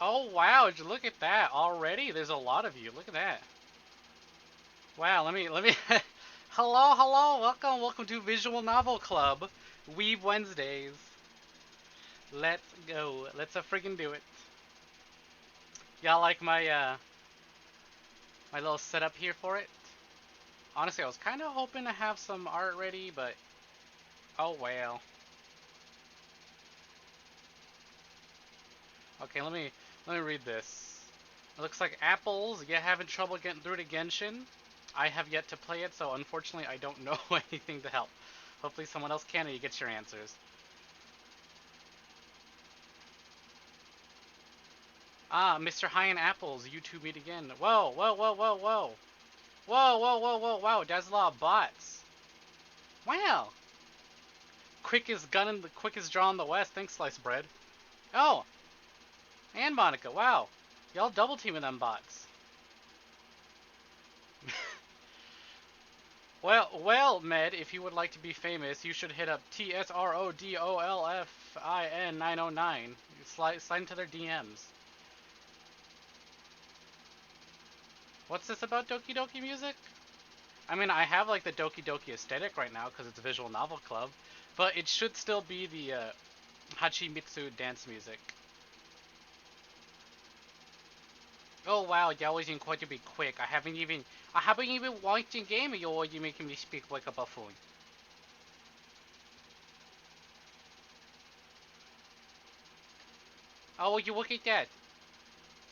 Oh wow, look at that. Already there's a lot of you. Look at that. Wow, let me hello, welcome to Visual Novel Club. Weeb Wednesdays. Let's go. Let's friggin' do it. Y'all like my little setup here for it? Honestly, I was kind of hoping to have some art ready, but oh well. Okay, let me read this. It looks like Apples, you're having trouble getting through to Genshin. I have yet to play it, so unfortunately I don't know anything to help. Hopefully someone else can and you get your answers. Ah, Mr. High and Apples, you two meet again. Whoa, whoa, whoa, whoa, whoa. Whoa, whoa, whoa, whoa, wow, there's a lot of bots. Wow. Quickest draw in the West. Thanks, Sliced Bread. Oh, and Monica, wow. Y'all double teaming them bots. Well, Med, if you would like to be famous, you should hit up TSRODOLFIN 909. Slide into their DMs. What's this about Doki Doki music? I mean, I have like the Doki Doki aesthetic right now because it's a visual novel club, but it should still be the Hachimitsu dance music. Oh wow, that was incredibly quick. I haven't even watched the game and you're already making me speak like a buffoon. Oh, you look at that.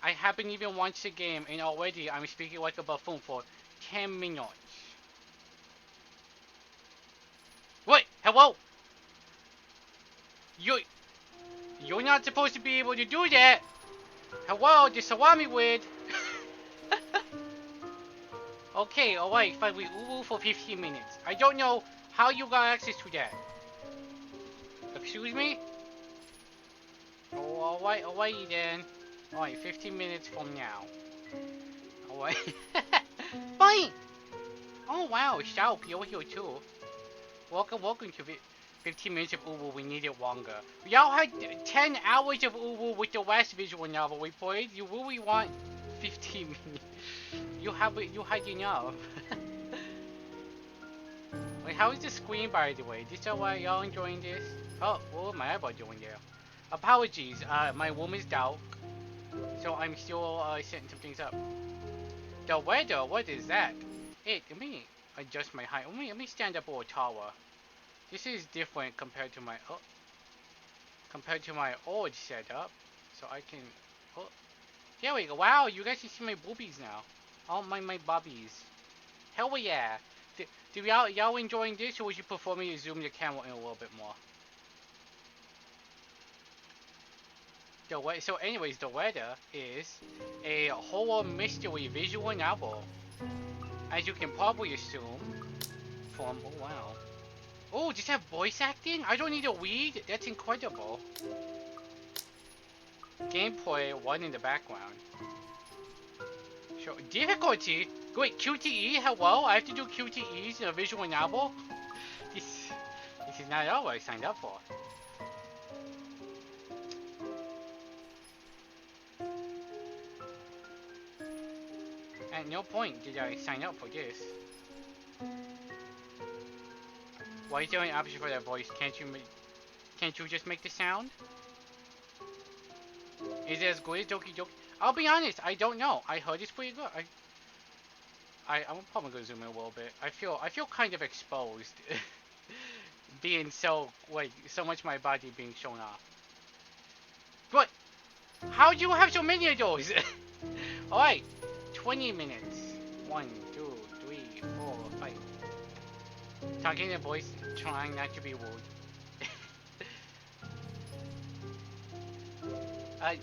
I haven't even watched the game and already I'm speaking like a buffoon for 10 minutes. Wait, hello? You, you're not supposed to be able to do that. Hello, the salami weird. Okay, alright, fine, we uwu for 15 minutes. I don't know how you got access to that. Excuse me? Oh, alright then. Alright, 15 minutes from now. Alright. Fine! Oh wow, Shao, you're here too. Welcome to 15 minutes of Uwu, we need it longer. Y'all had 10 hours of Uwu with the last visual novel we played. You really want 15 minutes? You had enough. Wait, how is the screen by the way? This alright, y'all enjoying this? Oh, what am my eyeball doing there? Apologies, my room is dark, so I'm still setting some things up. The weather, what is that? Hey, let me adjust my height. Let me stand up a little taller. This is different compared to my old setup. So I can there we go. Wow, you guys can see my boobies now. All my bobbies. Hell yeah. Do y'all enjoying this or would you prefer me to zoom the camera in a little bit more? So anyways, the weather is a horror mystery visual novel. As you can probably assume from oh wow. Oh, does it have voice acting? I don't need a weed? That's incredible. Gameplay, one in the background. Sure. Difficulty? Wait, QTE? Hello? I have to do QTEs in a visual novel? This, this is not all I signed up for. At no point did I sign up for this. Why is there an option for that voice? Can't you just make the sound? Is it as good as Doki Doki? I'll be honest, I don't know. I heard it's pretty good. I'm probably gonna zoom in a little bit. I feel kind of exposed, being so much of my body being shown off. What? How do you have so many of those? All right, 20 minutes. 1, 2, 3, 4, 5. Talking in voice, trying not to be rude. The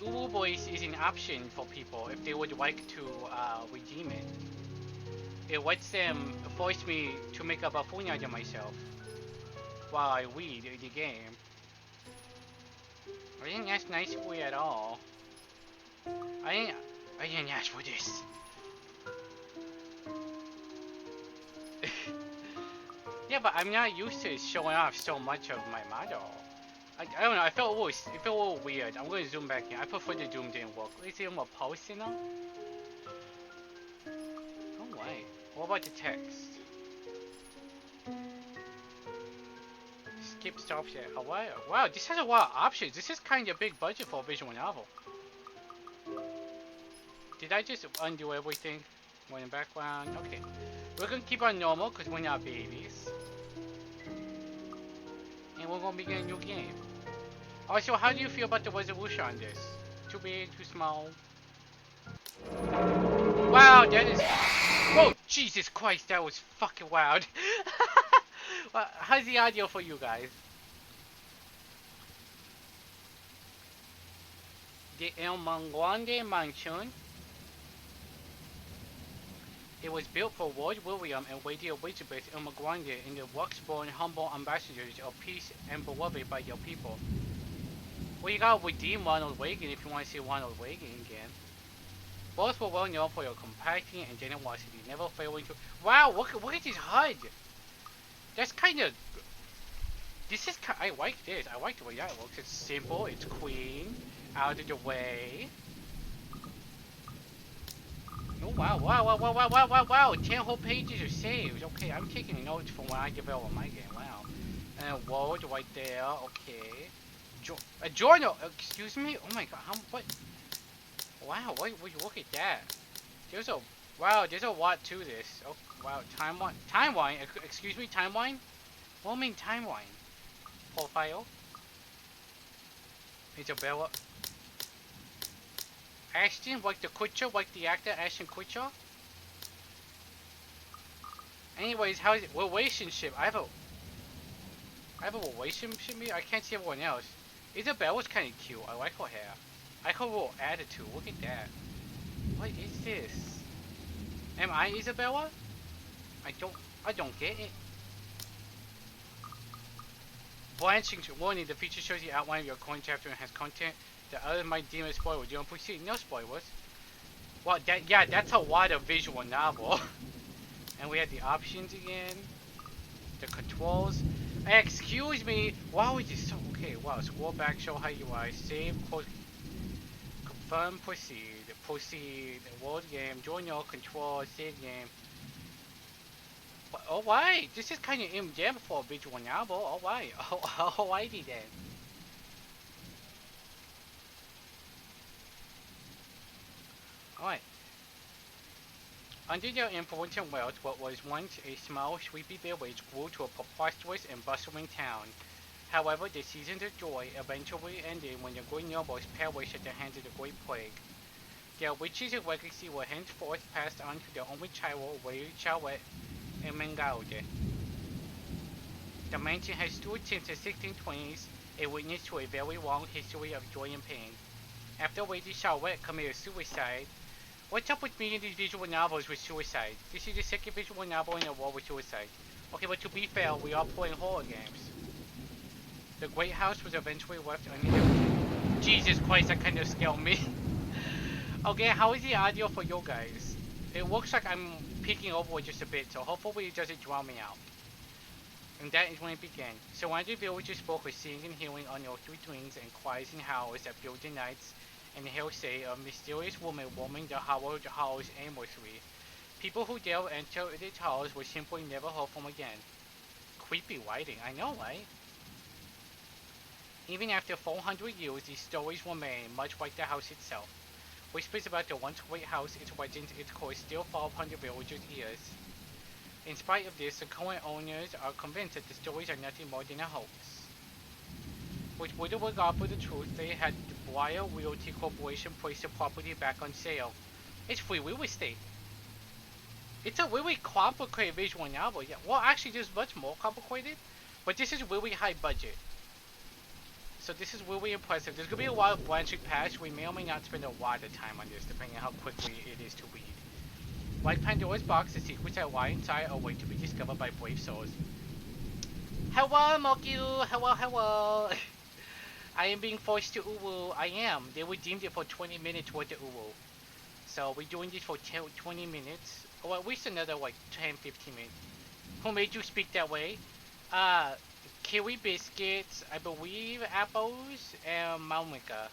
Uwu voice is an option for people if they would like to redeem it. It lets them force me to make a buffoon out of myself while I read the game. I didn't ask nicely at all. I didn't ask for this. Yeah, but I'm not used to showing off so much of my model. I don't know. I felt it felt a little weird. I'm going to zoom back in. I prefer the zoom didn't work. Let's see more posting now. Oh wait. What about the text? Skip stop share. Oh wow. Wow, this has a lot of options. This is kind of big budget for a visual novel. Did I just undo everything? Went in background. Okay. We're gonna keep on normal because we're not babies. And we're gonna begin a new game. Also, how do you feel about the resolution on this? Too big, too small? Wow, that is... Whoa, Jesus Christ, that was fucking loud. Well, how's the audio for you guys? The El Manguande Mansion. It was built for Lord William and Lady Elizabeth El Manguande in the Luxembourg humble ambassadors of peace and beloved by their people. Well, you gotta redeem Ronald Reagan if you want to see Ronald Reagan again. Both were well known for their compassion and generosity, never failing to... Wow, look at this HUD! That's kind of... This is... I like this. I like the way that looks. It's simple, it's clean, out of the way. Oh wow, wow. 10 whole pages are saved. Okay, I'm taking notes from when I develop my game. Wow. And a world right there. Okay. A journal. Excuse me. Oh my god. What? Wow. Wait. Look at that. There's a. Wow. There's a lot to this. Oh wow. Timeline. Timeline. Excuse me. Timeline. What do you mean timeline? Profile. Isabella. Ashton, like the Kutcher, like the actor Ashton Kutcher. Anyways, how's it? Relationship? I have a relationship here? I can't see everyone else. Isabella's kind of cute. I like her hair. I like her little attitude. Look at that. What is this? Am I Isabella? I don't get it. Blanching warning, the feature shows the outline of your coin chapter and has content that others might deem as spoilers. You don't proceed. No spoilers. Well, that's a lot of visual novel. And we have the options again. The controls. Excuse me. Wow, is this so okay? Wow, scroll back, show how you are. Save, confirm, proceed. Proceed. World game. Join your control. Save game. Alright, this is kind of in-depth for a visual novel. Alright, alrighty then. Alright. Under their influence and wealth, what was once a small, sleepy village grew to a prosperous and bustling town. However, the seasons of joy eventually ended when the good nobles perished at the hands of the Great Plague. Their riches and legacy were henceforth passed on to their only child, Lady Charlotte and Mengalde. The mansion has stood since the 1620s, a witness to a very long history of joy and pain. After Lady Charlotte committed suicide, what's up with me in these visual novels with suicide? This is the second visual novel in a row with suicide. Okay, but to be fair, we are playing horror games. The Great House was eventually left uninhabited. Jesus Christ, that kind of scared me. Okay, how is the audio for you guys? It looks like I'm peeking over just a bit, so hopefully it doesn't drown me out. And that is when it began. Surrounded villagers spoke of seeing and hearing unearthly dreams and cries and howls that filled the nights, and hearsay of mysterious women roaming the hallowed halls aimlessly. People who dared enter its halls were simply never heard from again. Creepy writing, I know, right? Even after 400 years, these stories remain, much like the house itself. Whispers about the once great house, its legends, its course still fall upon the villagers' ears. In spite of this, the current owners are convinced that the stories are nothing more than a hoax. With little regard for the truth, they had the Briar Realty Corporation place the property back on sale. It's free real estate. It's a really complicated visual novel. Yeah, well, actually, there's much more complicated, but this is really high budget. So this is really impressive. There's going to be a lot of branching paths. We may or may not spend a lot of time on this, depending on how quickly it is to read. Like Pandora's box, the secrets that lie inside are waiting to be discovered by brave souls. Hello, Moku! Hello! I am being forced to uwu. I am. They redeemed it for 20 minutes worth of uwu. So we're doing this for 20 minutes. Or at least another like 10-15 minutes. Who made you speak that way? kiwi biscuits, I believe apples, and Malmika.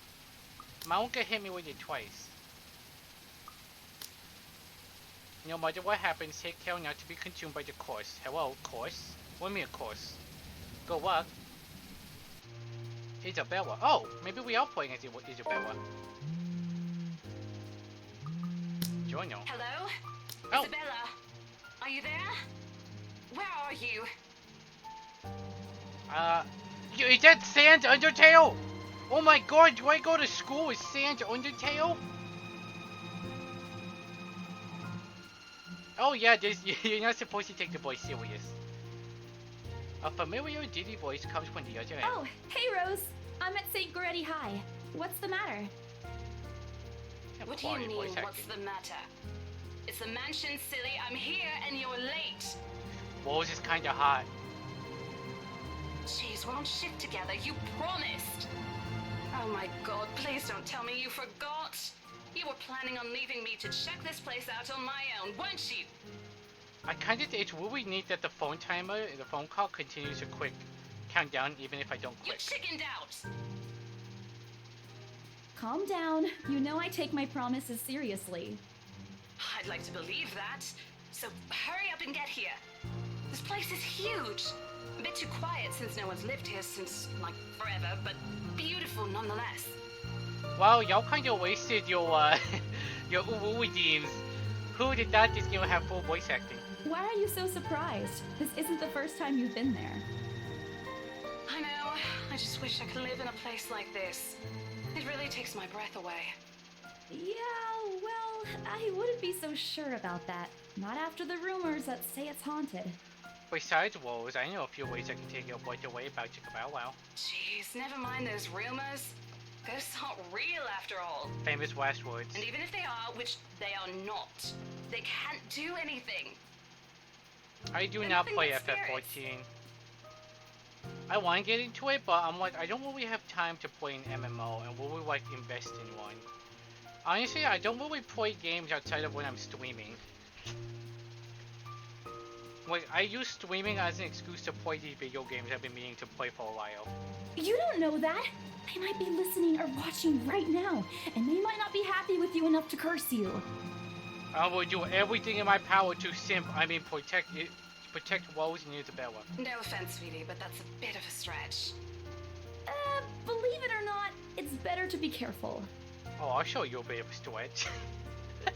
Malmika hit me with it twice. No matter what happens, take care not to be consumed by the course. Hello, course? What do you mean, course? Go what? Isabella. Oh, maybe we are playing as Isabella. Jono. Hello? Oh. Isabella? Are you there? Where are you? Is that Sans Undertale? Oh my god, do I go to school with Sans Undertale? Oh yeah, you're not supposed to take the voice serious. A familiar Diddy voice comes from the other end. Oh, hey Rose. I'm at St. Goretti High. What's the matter? What do you mean, what's the matter? It's the mansion, silly. I'm here and you're late. Rose is kinda hot. Jeez, we're on shift together. You promised. Oh my god, please don't tell me you forgot. You were planning on leaving me to check this place out on my own, weren't you? I kinda think it's really neat that the phone timer, the phone call continues a quick countdown even if I don't You click. chickened out. Calm down. You know I take my promises seriously. I'd like to believe that. So hurry up and get here. This place is huge. A bit too quiet since no one's lived here since, like, forever, but beautiful nonetheless. Wow, y'all kinda wasted your your uwu redeems. Who did not this game have full voice acting? Why are you so surprised? This isn't the first time you've been there. I know. I just wish I could live in a place like this. It really takes my breath away. Yeah, well, I wouldn't be so sure about that. Not after the rumors that say it's haunted. Besides Rose, I know a few ways I can take your breath away about Chicka Bow Wow. Jeez, never mind those rumors. Ghosts aren't real after all. Famous last words. And even if they are, which they are not, they can't do anything. I do They're not nothing play but spirits. FF14. I want to get into it, but I'm like, I don't really have time to play an MMO and really like invest in one. Honestly, I don't really play games outside of when I'm streaming. Like, I use streaming as an excuse to play these video games I've been meaning to play for a while. You don't know that. They might be listening or watching right now, and they might not be happy with you enough to curse you. I will do everything in my power to protect Rose and Isabella. No offense, sweetie, but that's a bit of a stretch. Believe it or not, it's better to be careful. Oh, I'll show you a bit of a stretch.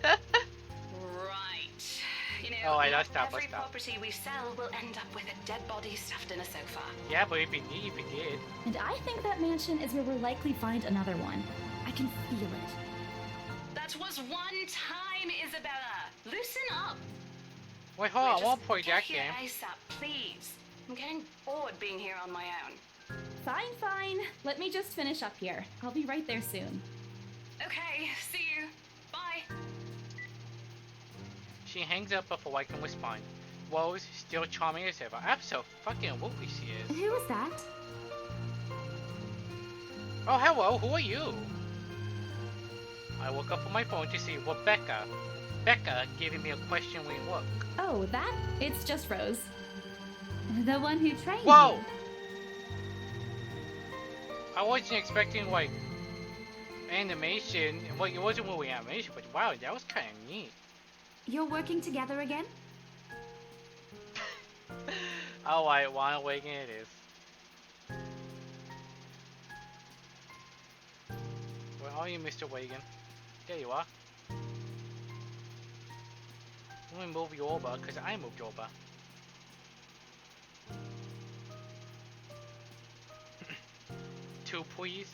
Right. You know, Oh, not stop, every stop. property we sell will end up with a dead body stuffed in a sofa. Yeah, but it'd be neat if it did. And I think that mansion is where we'll likely find another one. I can feel it. That was one time, Isabella. Loosen up. Wait, hold on, I Just won't play get that here game. ASAP, please. I'm getting bored being here on my own. Fine, fine. Let me just finish up here. I'll be right there soon. Okay, see you. Bye. She hangs up before I can respond. Rose, still charming as ever. Absolutely she is. Who was that? Oh, hello, who are you? I woke up on my phone to see Rebecca. Becca giving me a questioning look. Oh, that? It's just Rose. The one who trained Whoa! you. I wasn't expecting, like, animation. Well, it wasn't really animation, but wow, that was kind of neat. You're working together again? Alright, Ronald Reagan it is. Where are you, Mr. Reagan? There you are. Let me move you over, because I moved you over. Two, please.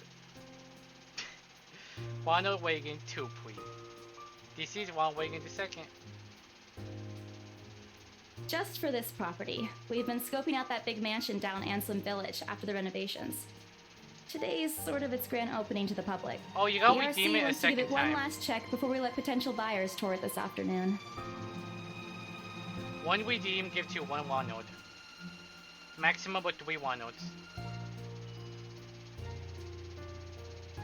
Ronald Reagan, two, please. This is Ronald Reagan the second. Just for this property. We've been scoping out that big mansion down Anselm Village after the renovations. Today is sort of its grand opening to the public. Oh, you gotta The redeem RC it a wants to give second it one time. last check before we let potential buyers tour it this afternoon. One redeem gives you one Ronald. Maximum of 3 Ronalds.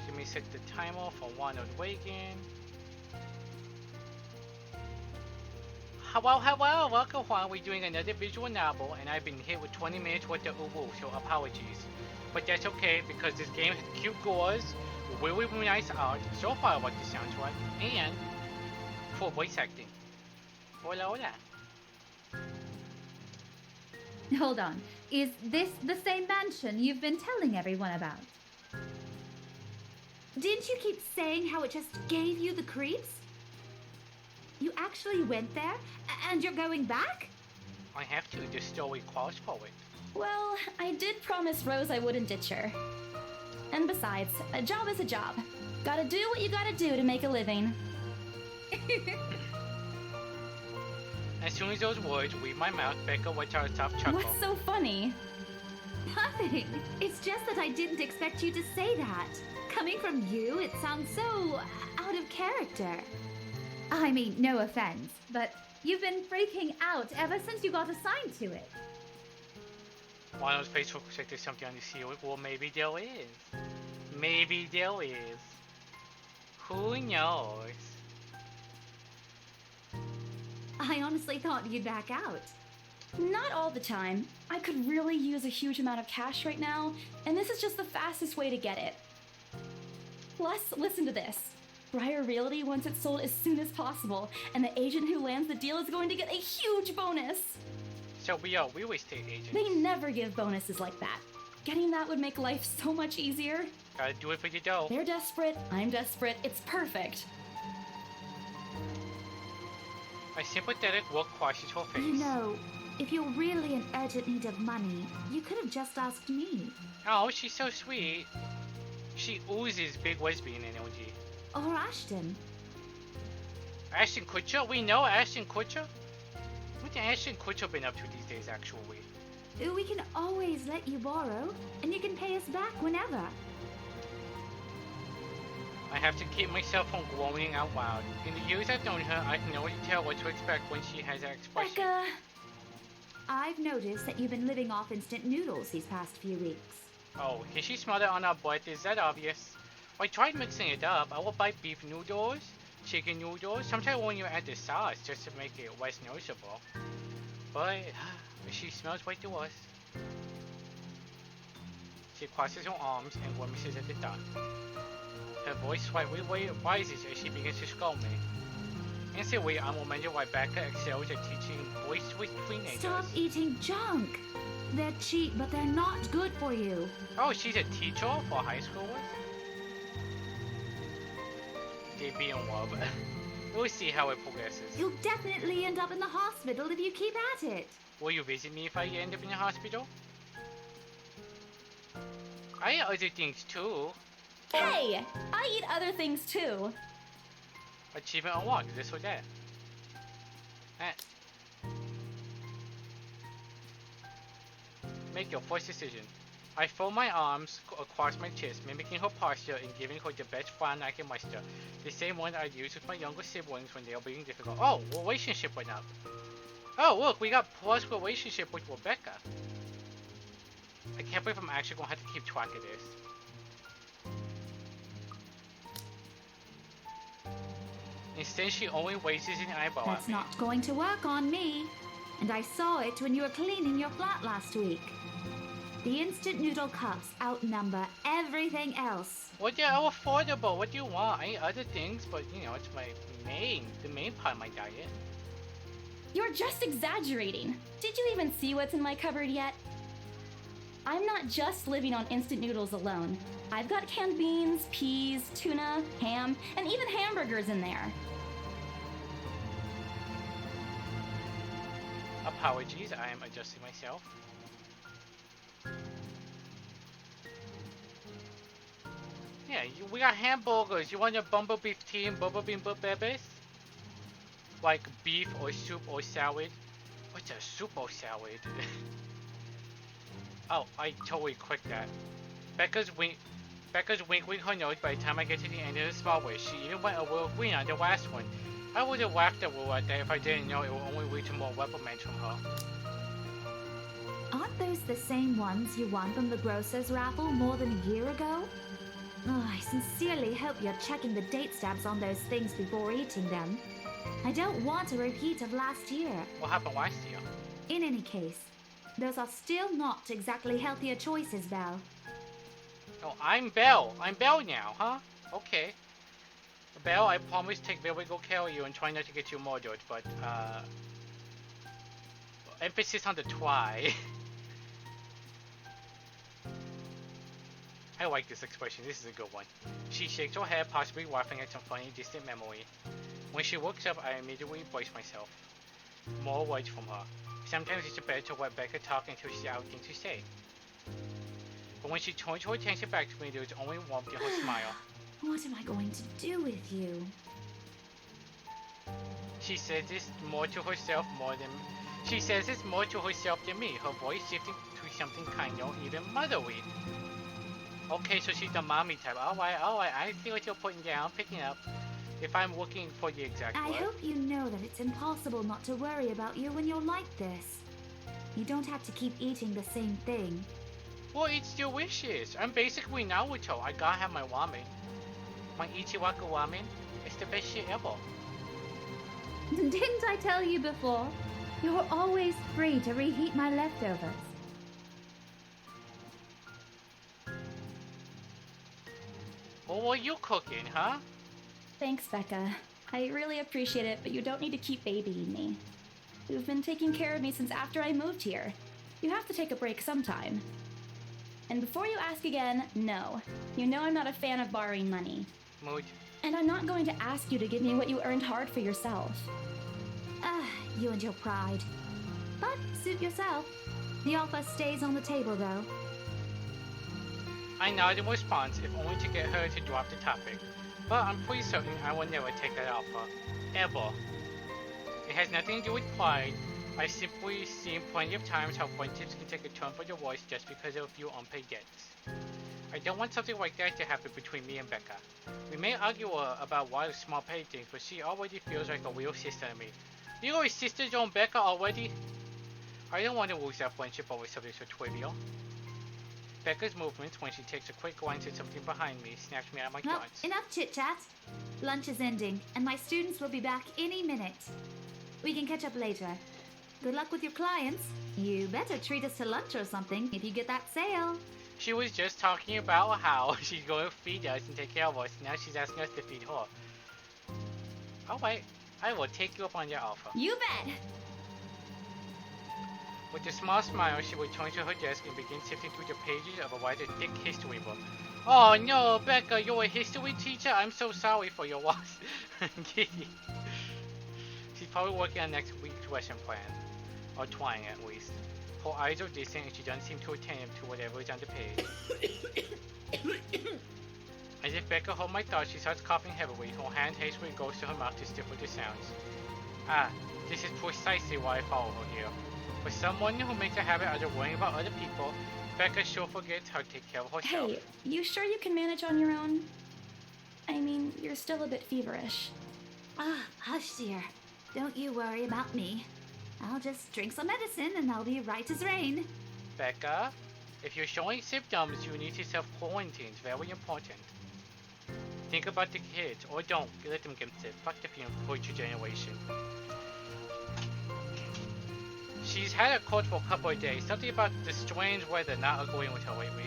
Let me set the timer for Ronald Reagan. hello, welcome Juan. We're doing another visual novel, and I've been hit with 20 minutes worth of uwu, so apologies. But that's okay, because this game has cute gores, really, really nice art, so far I like the soundtrack, and for voice acting. Hola, hola. Hold on. Is this the same mansion you've been telling everyone about? Didn't you keep saying how it just gave you the creeps? You actually went there? And you're going back? I have to, the story calls for it. Well, I did promise Rose I wouldn't ditch her. And besides, a job is a job. Gotta do what you gotta do to make a living. As soon as those words leave my mouth, Becca lets out a soft chuckle. What's so funny? Nothing. It's just that I didn't expect you to say that. Coming from you, it sounds so out of character. I mean, no offense, but you've been freaking out ever since you got assigned to it. Mono's face looks like there's something on the ceiling. Well, maybe there is. Maybe there is. Who knows? I honestly thought you'd back out. Not all the time. I could really use a huge amount of cash right now, and this is just the fastest way to get it. Plus, listen to this. Briar Realty wants it sold as soon as possible, and the agent who lands the deal is going to get a huge bonus. So we are real estate agents. They never give bonuses like that. Getting that would make life so much easier. Gotta do it for your dough. They're desperate, I'm desperate, it's perfect. A sympathetic look crosses her face. You know, if you're really in urgent need of money, you could have just asked me. Oh, she's so sweet. She oozes big lesbian energy. Or Ashton. Ashton Kutcher? We know Ashton Kutcher? What's Ashton Kutcher been up to these days, actually? We can always let you borrow, and you can pay us back whenever. I have to keep myself from glowing out loud. In the years I've known her, I can already tell what to expect when she has that expression. Becca! I've noticed that you've been living off instant noodles these past few weeks. Oh, can she smell it on our butt? Is that obvious? I tried mixing it up. I will buy beef noodles, chicken noodles, sometimes when you add the sauce just to make it less noticeable. But she smells right to us. She crosses her arms and grimaces at the thought. Her voice slightly rises as she begins to scold me. Instantly, I'm reminded why Becca excels at teaching voice with teenagers. Stop eating junk! They're cheap, but they're not good for you. Oh, she's a teacher for high schoolers? They'd be in love. We'll see how it progresses. You'll definitely end up in the hospital if you keep at it. Will you visit me if I end up in the hospital? I eat other things too. Hey! I eat other things too. Achievement unlocked, this or that. Make your first decision. I fold my arms across my chest, mimicking her posture and giving her the best frown I can muster. The same one I'd use with my younger siblings when they were being difficult. Oh, relationship went up. Oh, look, we got plus relationship with Rebecca. I can't believe I'm actually gonna have to keep track of this. Instead, she only raises an eyebrow That's at me. not going to work on me. And I saw it when you were cleaning your flat last week. The instant noodle cups outnumber everything else. Well, they're all affordable. What do you want? I eat other things, but you know, it's the main part of my diet. You're just exaggerating. Did you even see what's in my cupboard yet? I'm not just living on instant noodles alone. I've got canned beans, peas, tuna, ham, and even hamburgers in there. Apologies, I am adjusting myself. Yeah, we got hamburgers. You want a bumblebee tea and bumblebee bebes? Like beef or soup or salad? What's a soup or salad? Oh, I totally clicked that. Becca's wink her nose by the time I get to the end of the small wish. She even went a little green on the last one. I would have laughed a little at that if I didn't know it would only lead to more reprimands from her. Aren't those the same ones you won from the Grocer's raffle more than a year ago? Oh, I sincerely hope you're checking the date stamps on those things before eating them. I don't want a repeat of last year. What happened last year? In any case, those are still not exactly healthier choices, Belle. Oh, I'm Belle. I'm Belle now, huh? Okay. Belle, I promise to take very good care of you and try not to get you murdered, but, emphasis on the try. I like this expression. This is a good one. She shakes her head, possibly laughing at some funny, distant memory. When she looks up, I immediately brace myself. More words from her. Sometimes it's better to let Becca talk until she's out of things to say. But when she turns her attention back to me, there is only warmth in her smile. What am I going to do with you? She says this more to herself She says this more to herself than me, her voice shifting to something kinder, even motherly. Okay, so she's the mommy type. Alright, I see what you're putting down, picking up. If I'm looking for the exact I word. hope you know that it's impossible not to worry about you when you're like this. You don't have to keep eating the same thing. Well, it's delicious. I'm basically Naruto. I gotta have my ramen. My Ichiwaka ramen. It's the best shit ever. Didn't I tell you before? You're always free to reheat my leftovers. What were you cooking, huh? Thanks, Becca. I really appreciate it, but you don't need to keep babying me. You've been taking care of me since after I moved here. You have to take a break sometime. And before you ask again, no. You know I'm not a fan of borrowing money. Mood. And I'm not going to ask you to give me what you earned hard for yourself. You and your pride. But suit yourself. The offer stays on the table, though. I nod in response, if only to get her to drop the topic. But I'm pretty certain I will never take that offer. Ever. It has nothing to do with pride. I've simply seen plenty of times how friendships can take a turn for the worse just because of a few unpaid debts. I don't want something like that to happen between me and Becca. We may argue about why small petty things, but she already feels like a real sister to me. You are sisters on Becca already? I don't want to lose that friendship over something so trivial. Becca's movements when she takes a quick glance at something behind me snaps me out of my Well, thoughts. enough chit-chat. Lunch is ending, and my students will be back any minute. We can catch up later. Good luck with your clients. You better treat us to lunch or something if you get that sale. She was just talking about how she's going to feed us and take care of us. Now she's asking us to feed her. Alright, I will take you up on your offer. You bet! With a small smile, she returns to her desk and begins sifting through the pages of a rather thick history book. Oh no, Becca, you're a history teacher? I'm so sorry for your loss. She's probably working on next week's lesson plan. Or trying, at least. Her eyes are distant and she doesn't seem too attentive to whatever is on the page. As if Becca heard my thoughts, she starts coughing heavily. Her hand hastily goes to her mouth to stifle the sounds. Ah, this is precisely why I follow her here. For someone who makes a habit out of worrying about other people, Becca sure forgets how to take care of herself. Hey, you sure you can manage on your own? I mean, you're still a bit feverish. Hush, dear. Don't you worry about me. I'll just drink some medicine and I'll be right as rain. Becca, if you're showing symptoms, you need to self-quarantine. It's very important. Think about the kids, or don't. Let them get sick. Fuck the future generation. She's had a cold for a couple of days. Something about the strange weather not agreeing with her lately.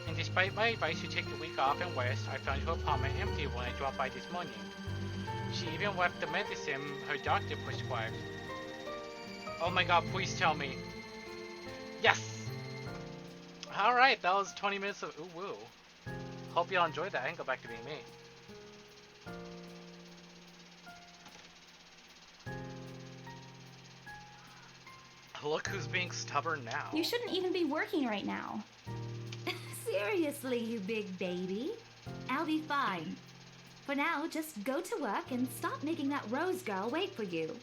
And despite my advice to take the week off and rest, I found her apartment empty when I dropped by this morning. She even left the medicine her doctor prescribed. Oh my god, please tell me. Yes! Alright, that was 20 minutes of ooh woo. Hope y'all enjoyed that. I can go back to being me. Look who's being stubborn now. You shouldn't even be working right now. Seriously, you big baby. I'll be fine. For now, just go to work and stop making that Rose girl wait for you.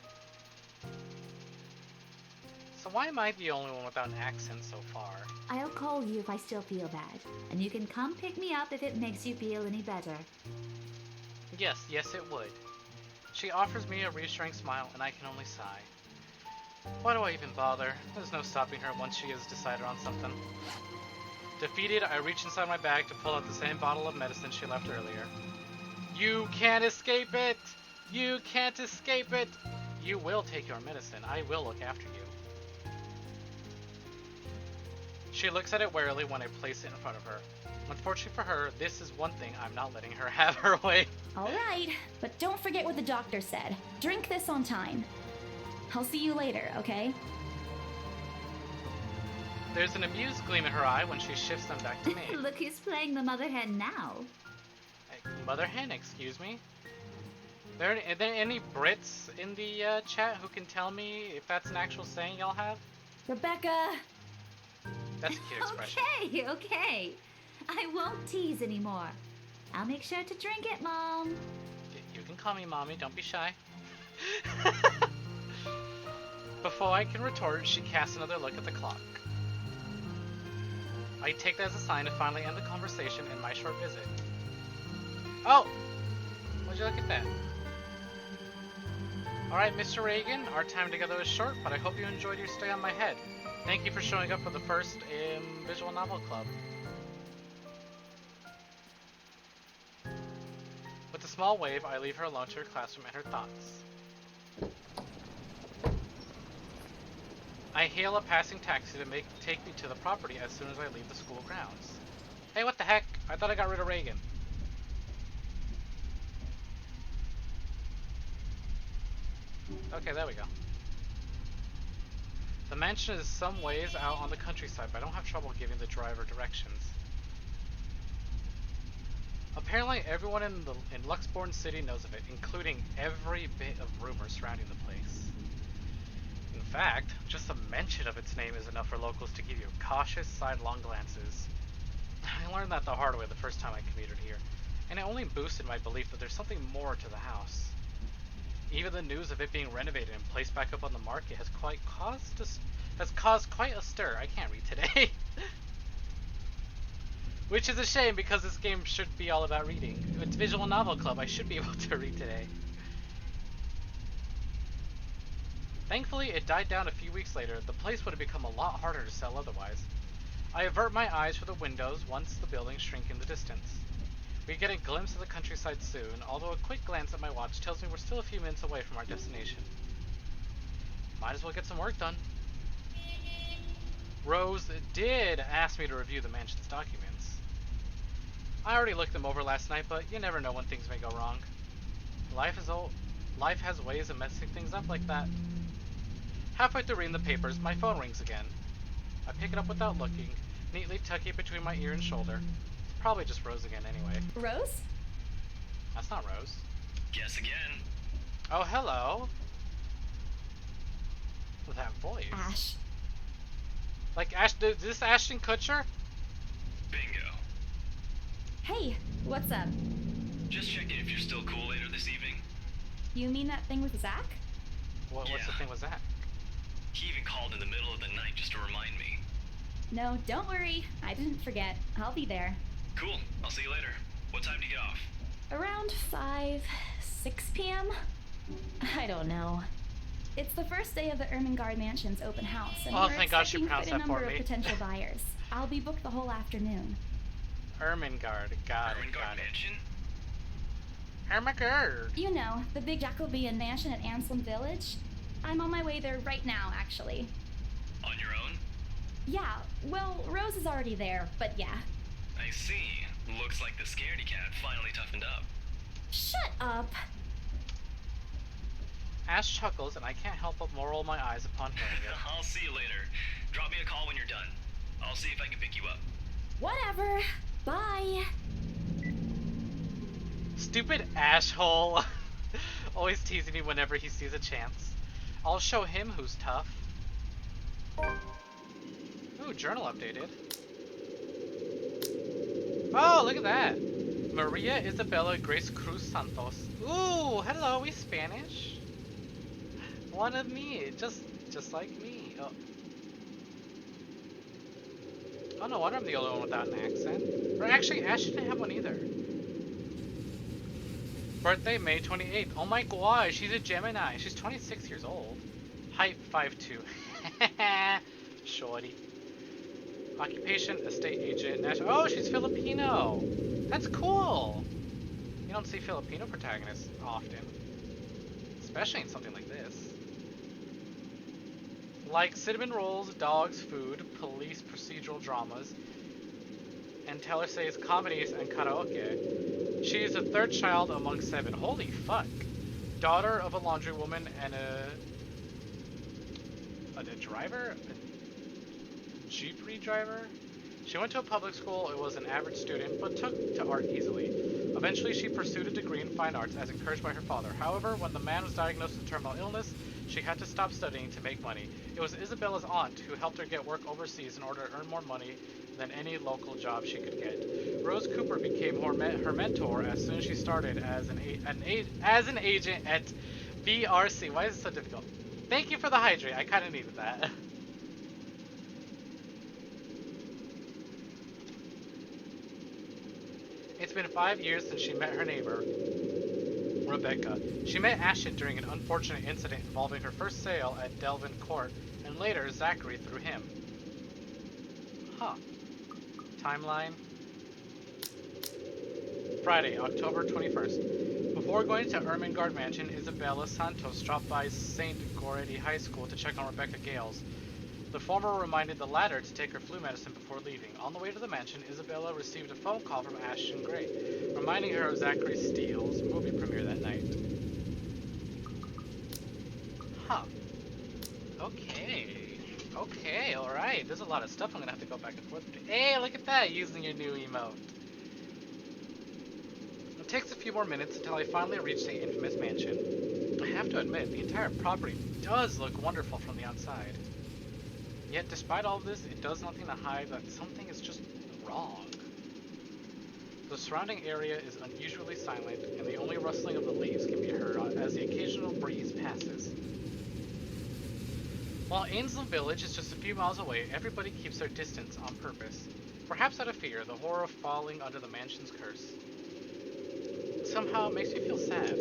So why am I the only one without an accent so far? I'll call you if I still feel bad, and you can come pick me up if it makes you feel any better. Yes, it would. She offers me a reassuring smile, and I can only sigh. Why do I even bother? There's no stopping her once she has decided on something. Defeated, I reach inside my bag to pull out the same bottle of medicine she left earlier. You can't escape it! You can't escape it! You will take your medicine. I will look after you. She looks at it warily when I place it in front of her. Unfortunately for her, this is one thing I'm not letting her have her way. Alright, but don't forget what the doctor said. Drink this on time. I'll see you later, okay? There's an amused gleam in her eye when she shifts them back to me. Look who's playing the mother hen now. Mother hen, excuse me? Are there any Brits in the chat who can tell me if that's an actual saying y'all have? Rebecca! That's a cute expression. Okay. I won't tease anymore. I'll make sure to drink it, Mom. You can call me Mommy, don't be shy. Before I can retort, she casts another look at the clock. I take that as a sign to finally end the conversation in my short visit. Oh! Would you look at that? Alright, Mr. Reagan, our time together is short, but I hope you enjoyed your stay on my head. Thank you for showing up for the first Visual Novel Club. With a small wave, I leave her alone to her classroom and her thoughts. I hail a passing taxi to take me to the property as soon as I leave the school grounds. Hey, what the heck? I thought I got rid of Reagan. Okay, there we go. The mansion is some ways out on the countryside, but I don't have trouble giving the driver directions. Apparently everyone in Luxborn City knows of it, including every bit of rumor surrounding the place. In fact, just the mention of its name is enough for locals to give you cautious, sidelong glances. I learned that the hard way the first time I commuted here, and it only boosted my belief that there's something more to the house. Even the news of it being renovated and placed back up on the market has caused quite a stir. I can't read today. Which is a shame because this game should be all about reading. It's Visual Novel Club, I should be able to read today. Thankfully, it died down a few weeks later. The place would have become a lot harder to sell otherwise. I avert my eyes from the windows once the buildings shrink in the distance. We get a glimpse of the countryside soon, although a quick glance at my watch tells me we're still a few minutes away from our destination. Might as well get some work done. Rose did ask me to review the mansion's documents. I already looked them over last night, but you never know when things may go wrong. Life has ways of messing things up like that. Halfway through reading the papers, my phone rings again. I pick it up without looking, neatly tuck it between my ear and shoulder. It's probably just Rose again anyway. Rose? That's not Rose. Guess again. Oh, hello. That voice. Ash. Like, is this Ashton Kutcher? Bingo. Hey, what's up? Just checking if you're still cool later this evening. You mean that thing with Zach? What's the Yeah. thing with that? He even called in the middle of the night just to remind me. No, don't worry. I didn't forget. I'll be there. Cool. I'll see you later. What time do you get off? Around 6 p.m.? I don't know. It's the first day of the Ermengarde Mansion's open house, and Oh, we're thank God she expecting quite pronounced a that number for of me. potential buyers. I'll be booked the whole afternoon. Ermengarde. Got it. Ermengarde Mansion? Ermengarde. You know, the big Jacobean mansion at Anselm Village? I'm on my way there right now, actually. On your own? Yeah, well, Rose is already there, but yeah. I see. Looks like the scaredy cat finally toughened up. Shut up! Ash chuckles, and I can't help but roll my eyes upon hearing it. I'll see you later. Drop me a call when you're done. I'll see if I can pick you up. Whatever. Bye. Stupid Ashhole. Always teasing me whenever he sees a chance. I'll show him who's tough. Ooh, journal updated. Oh, look at that. Maria Isabella Grace Cruz Santos. Ooh, hello, we Spanish? One of me, just like me. Oh, no wonder I'm the only one without an accent. Or actually, Ash didn't have one either. Birthday, May 28th. Oh my gosh, she's a Gemini. She's 26 years old. Height, 5'2". Shorty. Occupation, estate agent, national. Oh, she's Filipino. That's cool. You don't see Filipino protagonists often. especially in something like this. Like cinnamon rolls, dogs, food, police procedural dramas, and Taylor says comedies and karaoke. She is the third child among 7. Holy fuck. Daughter of a laundrywoman and a driver? A Jeep driver? She went to a public school and was an average student, but took to art easily. Eventually, she pursued a degree in fine arts as encouraged by her father. However, when the man was diagnosed with terminal illness, she had to stop studying to make money. It was Isabella's aunt who helped her get work overseas in order to earn more money than any local job she could get. Rose Cooper became her mentor as soon as she started as an agent at BRC. Why is it so difficult? Thank you for the hydrate. I kind of needed that. It's been 5 years since she met her neighbor, Rebecca. She met Ashton during an unfortunate incident involving her first sale at Delvin Court, and later Zachary through him. Huh. Timeline. Friday, October 21st. Before going to Ermengarde Mansion, Isabella Santos dropped by St. Goretti High School to check on Rebecca Gales. The former reminded the latter to take her flu medicine before leaving. On the way to the mansion, Isabella received a phone call from Ashton Gray, reminding her of Zachary Steele's movie premiere that night. Huh. Okay, alright. There's a lot of stuff I'm gonna have to go back and forth with. Hey, look at that, using your new emote. It takes a few more minutes until I finally reach the infamous mansion. I have to admit, the entire property does look wonderful from the outside. Yet, despite all of this, it does nothing to hide that something is just wrong. The surrounding area is unusually silent, and the only rustling of the leaves can be heard as the occasional breeze passes. While Ainsland Village is just a few miles away, everybody keeps their distance on purpose. Perhaps out of fear, the horror of falling under the mansion's curse. Somehow, it makes me feel sad.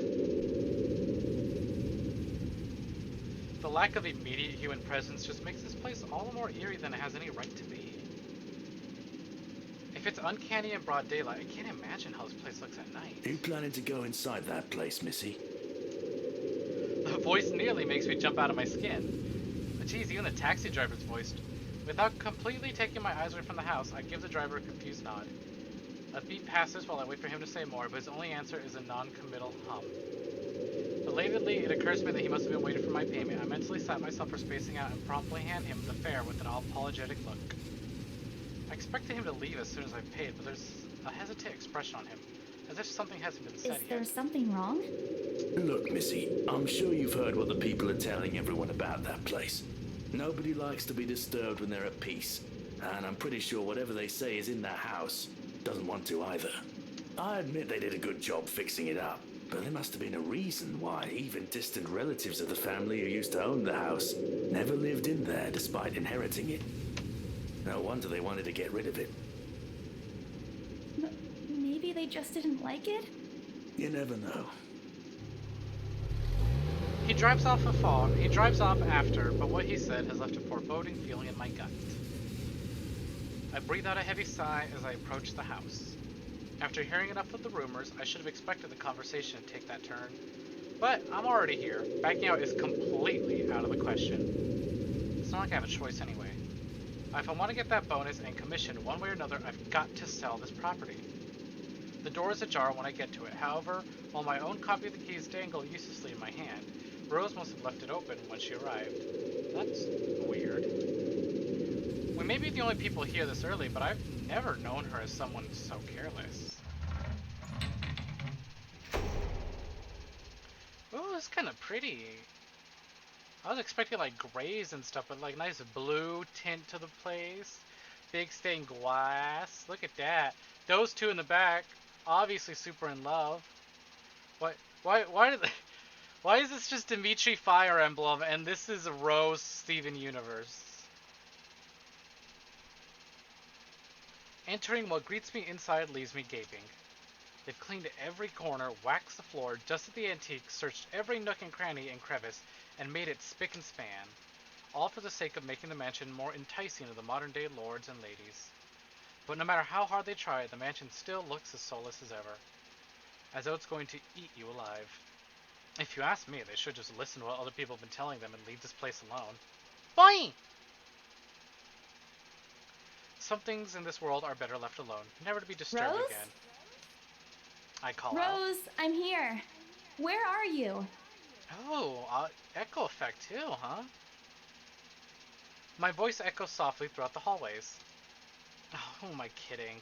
The lack of immediate human presence just makes this place all the more eerie than it has any right to be. If it's uncanny in broad daylight, I can't imagine how this place looks at night. Are you planning to go inside that place, Missy? The voice nearly makes me jump out of my skin. But geez, even the taxi driver's voiced. Without completely taking my eyes away from the house, I give the driver a confused nod. A beat passes while I wait for him to say more, but his only answer is a non-committal hum. Belatedly, it occurs to me that he must have been waiting for my payment. I mentally slap myself for spacing out and promptly hand him the fare with an apologetic look. I expected him to leave as soon as I paid, but there's a hesitant expression on him, as if something hasn't been said Is there yet. something wrong? Look, Missy, I'm sure you've heard what the people are telling everyone about that place. Nobody likes to be disturbed when they're at peace, and I'm pretty sure whatever they say is in that house doesn't want to either. I admit they did a good job fixing it up, but there must have been a reason why even distant relatives of the family who used to own the house never lived in there despite inheriting it. No wonder they wanted to get rid of it. Maybe they just didn't like it? You never know. He drives off after, but what he said has left a foreboding feeling in my gut. I breathe out a heavy sigh as I approach the house. After hearing enough of the rumors, I should have expected the conversation to take that turn. But I'm already here. Backing out is completely out of the question. It's not like I have a choice anyway. If I want to get that bonus and commission one way or another, I've got to sell this property. The door is ajar when I get to it. However, while my own copy of the keys dangle uselessly in my hand, Rose must have left it open when she arrived. That's weird. We may be the only people here this early, but I've never known her as someone so careless. Ooh, it's kind of pretty. I was expecting like grays and stuff, but like nice blue tint to the place. Big stained glass. Look at that. Those two in the back, obviously super in love. Why did they... Why is this just Dimitri Fire Emblem and this is Rose Steven Universe? Entering what greets me inside leaves me gaping. They've cleaned every corner, waxed the floor, dusted the antique, searched every nook and cranny and crevice, and made it spick and span. All for the sake of making the mansion more enticing to the modern day lords and ladies. But no matter how hard they try, the mansion still looks as soulless as ever. As though it's going to eat you alive. If you ask me, they should just listen to what other people have been telling them and leave this place alone. Boing! Some things in this world are better left alone, never to be disturbed Rose? again. I call out. Rose, I'm here. Where are you? Oh, echo effect too, huh? My voice echoes softly throughout the hallways. Oh, who am I kidding?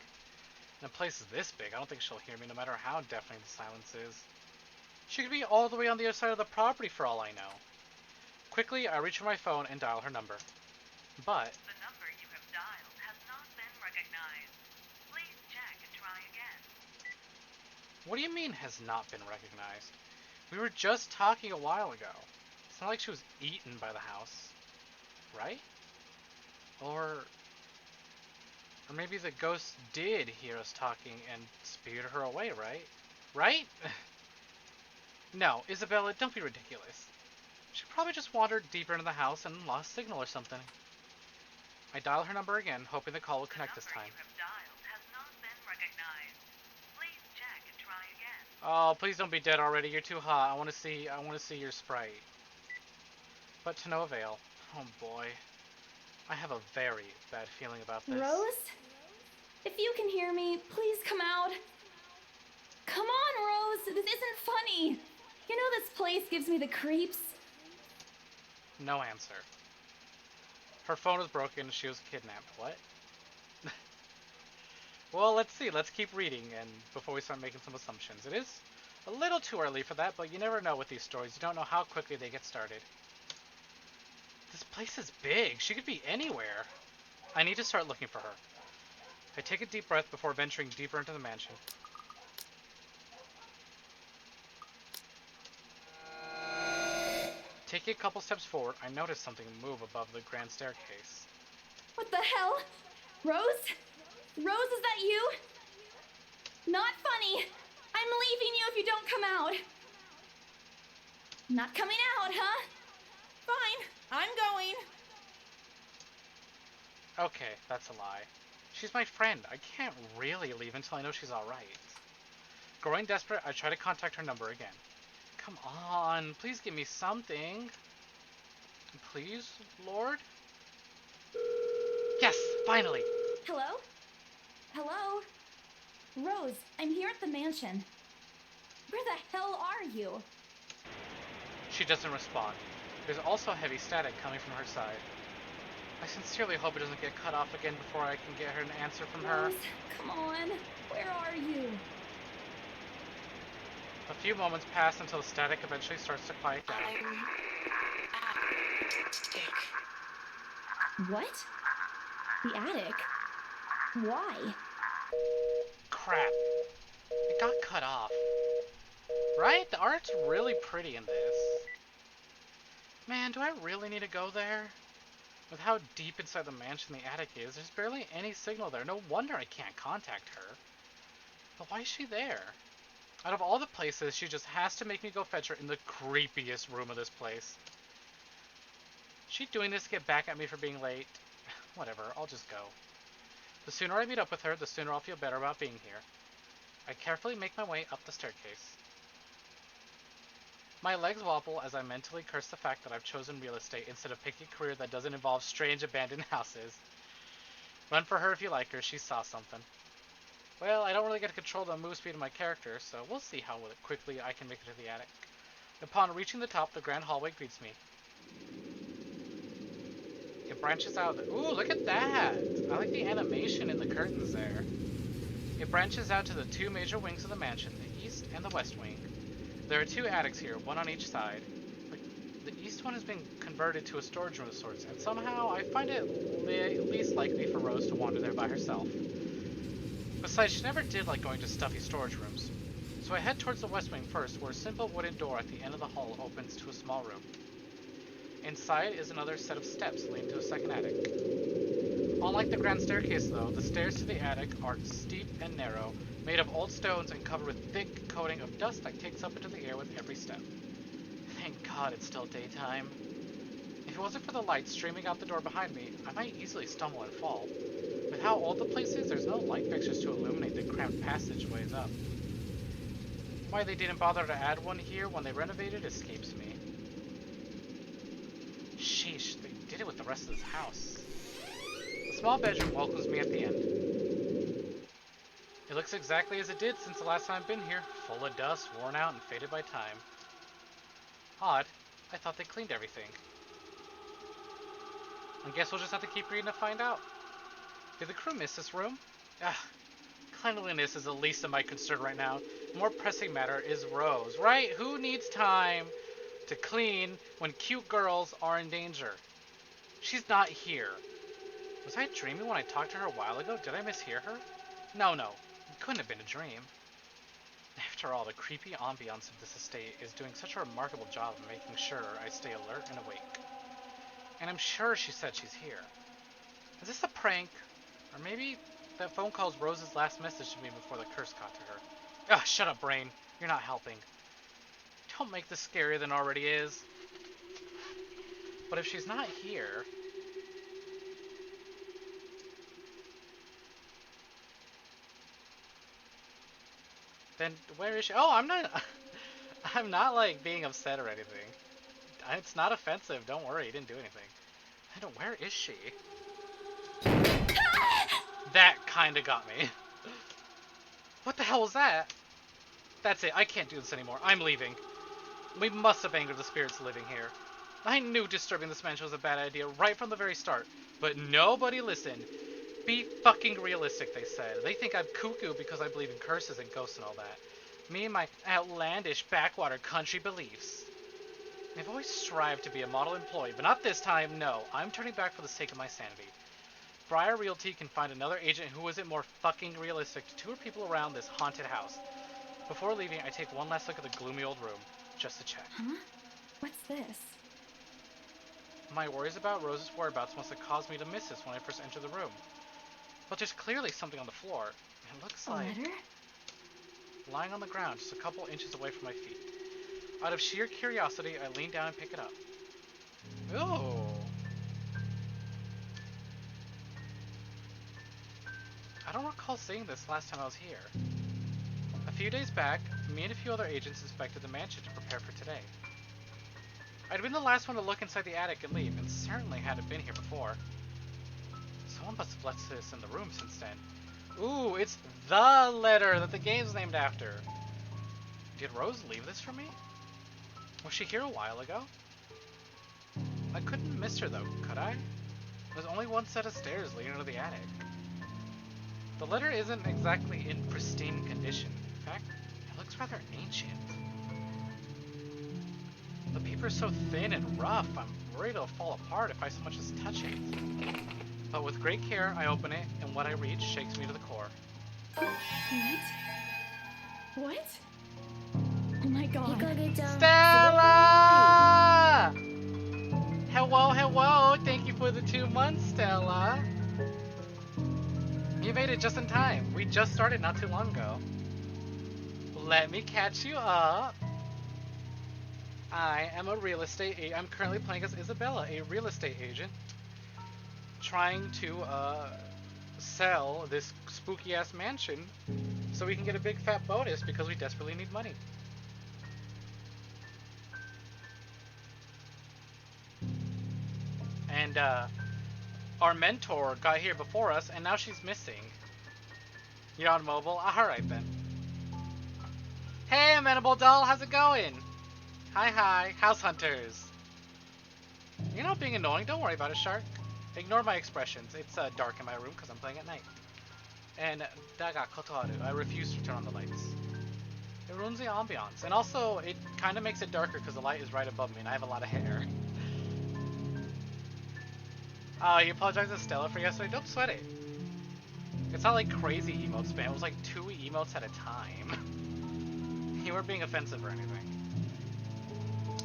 In a place this big, I don't think she'll hear me no matter how deafening the silence is. She could be all the way on the other side of the property for all I know. Quickly, I reach for my phone and dial her number. But The number you have dialed has not been recognized. Please check and try again. what do you mean has not been recognized? We were just talking a while ago. It's not like she was eaten by the house. Right? Or maybe the ghost did hear us talking and spirited her away, right? Right? No, Isabella, don't be ridiculous. She probably just wandered deeper into the house and lost signal or something. I dial her number again, hoping the call will connect this time. The number you have dialed has not been recognized. Please check and try again. Oh, please don't be dead already. You're too hot. I want to see your sprite. But to no avail. Oh boy. I have a very bad feeling about this. Rose? If you can hear me, please come out. Come on, Rose. This isn't funny. You know this place gives me the creeps. No answer. Her phone was broken. She was kidnapped. What? Well, let's see. Let's keep reading and before we start making some assumptions. It is a little too early for that, but you never know with these stories. You don't know how quickly they get started. This place is big. She could be anywhere. I need to start looking for her. I take a deep breath before venturing deeper into the mansion. Taking a couple steps forward, I notice something move above the grand staircase. What the hell? Rose? Rose, is that you? Not funny. I'm leaving you if you don't come out. Not coming out, huh? Fine. I'm going. Okay, that's a lie. She's my friend. I can't really leave until I know she's alright. Growing desperate, I try to contact her number again. Come on, please give me something. Please, Lord? Yes, finally! Hello? Hello? Rose, I'm here at the mansion. Where the hell are you? She doesn't respond. There's also heavy static coming from her side. I sincerely hope it doesn't get cut off again before I can get her an answer from her. Rose, come on. Where are you? A few moments pass until the static eventually starts to quiet down. What? The attic? Why? Crap. It got cut off. Right? The art's really pretty in this. Man, do I really need to go there? With how deep inside the mansion the attic is, there's barely any signal there. No wonder I can't contact her. But why is she there? Out of all the places, she just has to make me go fetch her in the creepiest room of this place. She doing this to get back at me for being late? Whatever, I'll just go. The sooner I meet up with her, the sooner I'll feel better about being here. I carefully make my way up the staircase. My legs wobble as I mentally curse the fact that I've chosen real estate instead of picking a career that doesn't involve strange abandoned houses. Run for her if you like her, she saw something. Well, I don't really get to control the move speed of my character, so we'll see how quickly I can make it to the attic. Upon reaching the top, the grand hallway greets me. It branches out. Ooh, look at that! I like the animation in the curtains there. It branches out to the two major wings of the mansion, the east and the west wing. There are two attics here, one on each side. The east one has been converted to a storage room of sorts, and somehow I find it least likely for Rose to wander there by herself. Besides, she never did like going to stuffy storage rooms. So I head towards the west wing first, where a simple wooden door at the end of the hall opens to a small room. Inside is another set of steps leading to a second attic. Unlike the grand staircase though, the stairs to the attic are steep and narrow, made of old stones and covered with thick coating of dust that kicks up into the air with every step. Thank God it's still daytime. If it wasn't for the light streaming out the door behind me, I might easily stumble and fall. With how old the place is, there's no light fixtures to illuminate the cramped passageways up. Why they didn't bother to add one here when they renovated escapes me. Sheesh, they did it with the rest of this house. The small bedroom welcomes me at the end. It looks exactly as it did since the last time I've been here, full of dust, worn out, and faded by time. Odd. I thought they cleaned everything. I guess we'll just have to keep reading to find out. Did the crew miss this room? Cleanliness is the least of my concern right now. The more pressing matter is Rose, right? Who needs time to clean when cute girls are in danger? She's not here. Was I dreaming when I talked to her a while ago? Did I mishear her? No. It couldn't have been a dream. After all, the creepy ambiance of this estate is doing such a remarkable job of making sure I stay alert and awake. And I'm sure she said she's here. Is this a prank? Or maybe that phone call is Rose's last message to me before the curse got to her. Ah, shut up, brain. You're not helping. Don't make this scarier than it already is. But if she's not here... then where is she? Oh, I'm not like being upset or anything. It's not offensive. Don't worry, he didn't do anything. I don't. Where is she? That kinda got me. What the hell was that? That's it. I can't do this anymore. I'm leaving. We must have angered the spirits living here. I knew disturbing this mansion was a bad idea right from the very start, but nobody listened. Be fucking realistic, they said. They think I'm cuckoo because I believe in curses and ghosts and all that. Me and my outlandish backwater country beliefs. I've always strived to be a model employee, but not this time, no. I'm turning back for the sake of my sanity. Briar Realty can find another agent who isn't more fucking realistic to tour people around this haunted house. Before leaving, I take one last look at the gloomy old room, just to check. Huh? What's this? My worries about Rose's whereabouts must have caused me to miss this when I first entered the room. But there's clearly something on the floor. It looks like... A letter? lying on the ground, just a couple inches away from my feet. Out of sheer curiosity, I lean down and pick it up. Ooh. I don't recall seeing this last time I was here. A few days back, me and a few other agents inspected the mansion to prepare for today. I'd been the last one to look inside the attic and leave, and certainly hadn't been here before. Someone must have left this in the room since then. Ooh, it's the letter that the game's named after. Did Rose leave this for me? Was she here a while ago? I couldn't miss her though, could I? There's only one set of stairs leading to the attic. The letter isn't exactly in pristine condition. In fact, it looks rather ancient. The paper's so thin and rough, I'm worried it'll fall apart if I so much as touch it. But with great care, I open it, and what I read shakes me to the core. What? Oh my god. Stella! Hello. Thank you for the 2 months, Stella. You made it just in time. We just started not too long ago. Let me catch you up. I am a real estate agent. I'm currently playing as Isabella, a real estate agent, trying to sell this spooky ass mansion so we can get a big fat bonus because we desperately need money. And our mentor got here before us and now she's missing. You're on mobile? Alright then. Hey Amenable Doll, how's it going? Hi, house hunters. You're not being annoying, don't worry about it, Shark. Ignore my expressions. It's dark in my room because I'm playing at night. And Daga Kotoru, I refuse to turn on the lights. It ruins the ambiance. And also, it kind of makes it darker because the light is right above me and I have a lot of hair. You apologize to Stella for yesterday? Don't sweat it. It's not like crazy emote spam. It was like 2 emotes at a time. You weren't being offensive or anything.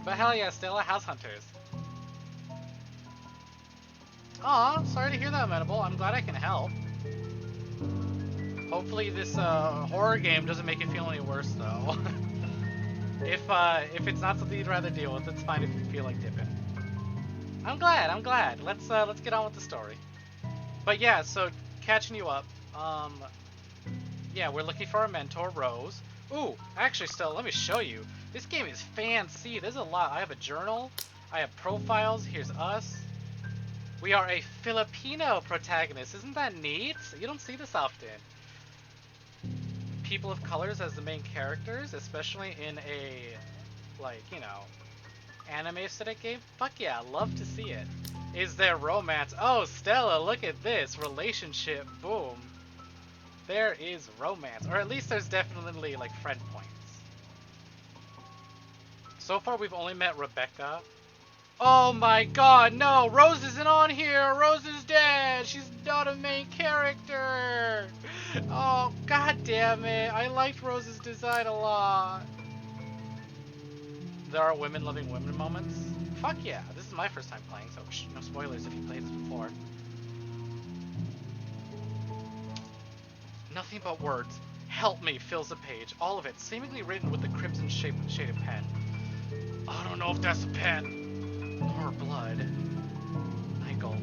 But hell yeah, Stella, house hunters. Aw, sorry to hear that, Amenable. I'm glad I can help. Hopefully this horror game doesn't make you feel any worse, though. If it's not something you'd rather deal with, it's fine if you feel like dipping. I'm glad. Let's get on with the story. But yeah, so catching you up. Yeah, we're looking for our mentor, Rose. Ooh, actually, still, let me show you. This game is fancy. There's a lot. I have a journal. I have profiles. Here's us. We are a Filipino protagonist. Isn't that neat? You don't see this often. People of colors as the main characters, especially in a, like, you know, anime aesthetic game. Fuck yeah, love to see it. Is there romance? Oh, Stella, look at this. Relationship. Boom. There is romance. Or at least there's definitely, like, friend points. So far, we've only met Rebecca. Oh my god, no! Rose isn't on here! Rose is dead! She's not a main character! Oh, god damn it. I liked Rose's design a lot. There are women loving women moments. Fuck yeah, this is my first time playing, so no spoilers if you played this before. Nothing but words. Help me fills the page. All of it, seemingly written with the crimson shaded pen. I don't know if that's a pen. Or blood. I gulp.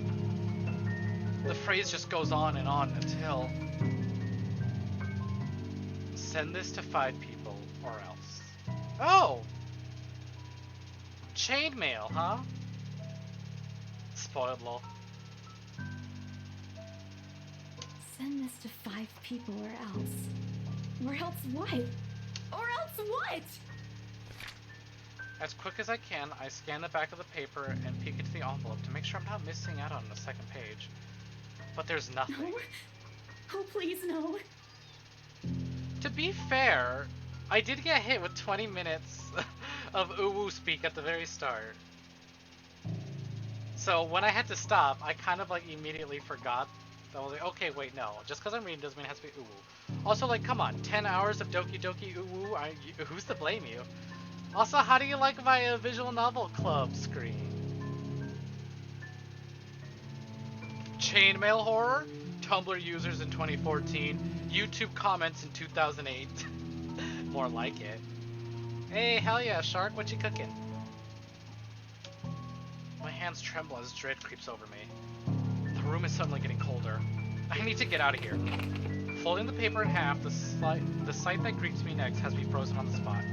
The phrase just goes on until... Send this to 5 people, or else. Oh! Chainmail, huh? Spoiled lol. Send this to 5 people or else. Or else what? Or else what? As quick as I can, I scan the back of the paper and peek into the envelope to make sure I'm not missing out on the second page. But there's nothing. No. Oh, please, no. To be fair, I did get hit with 20 minutes of uwu speak at the very start. So when I had to stop, I kind of like immediately forgot. I was like, okay, wait, no. Just because I'm reading doesn't mean it has to be uwu. Also, like, come on, 10 hours of Doki Doki uwu? Who's to blame you? Also, how do you like my visual novel club screen? Chainmail horror? Tumblr users in 2014. YouTube comments in 2008. More like it. Hey, hell yeah, Shark, what you cooking? My hands tremble as dread creeps over me. The room is suddenly getting colder. I need to get out of here. Folding the paper in half, the sight that greets me next has me frozen on the spot.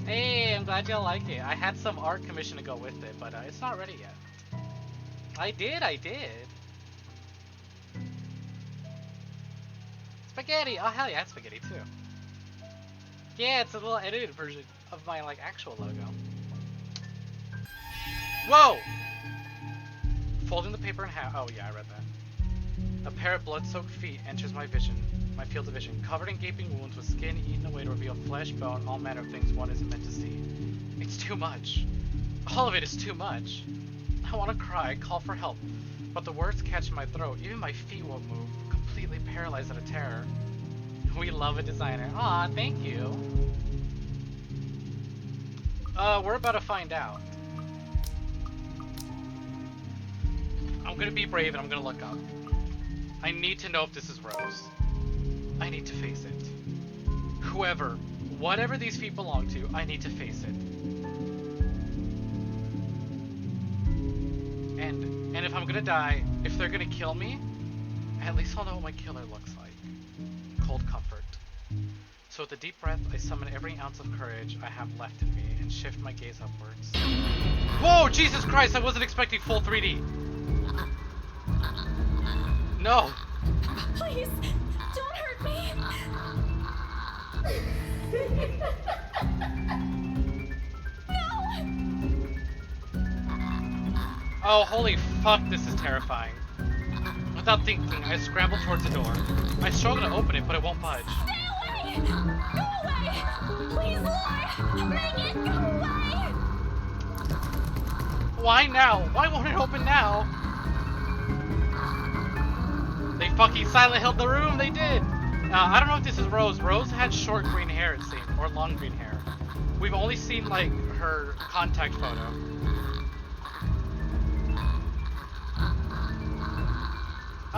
Hey, I'm glad y'all like it. I had some art commission to go with it, but it's not ready yet. I did. Spaghetti! Oh hell yeah, it's spaghetti too. Yeah, it's a little edited version of my like actual logo. Whoa! Folding the paper in half. Oh yeah, I read that. A pair of blood-soaked feet enters my field of vision, covered in gaping wounds with skin eaten away to reveal flesh, bone, all manner of things one isn't meant to see. It's too much. All of it is too much. I want to cry, call for help, but the words catch in my throat. Even my feet won't move, completely paralyzed out of terror. We love a designer. Aw, thank you. We're about to find out. I'm gonna be brave and I'm gonna look up. I need to know if this is Rose. I need to face it. Whoever, whatever these feet belong to, I need to face it. And if I'm gonna die, if they're gonna kill me, at least I'll know what my killer looks like. Cold comfort. So with a deep breath, I summon every ounce of courage I have left in me and shift my gaze upwards. Whoa, Jesus Christ, I wasn't expecting full 3D. No. Please, don't hurt me. No. Oh, holy fuck, this is terrifying. Without thinking, I scramble towards the door. I struggle to open it, but it won't budge. Stay away! Go away! Please, Lord! Make it go away! Why now? Why won't it open now? They fucking Silent Hill'd the room, they did! I don't know if this is Rose. Rose had short green hair, it seemed, or long green hair. We've only seen, like, her contact photo.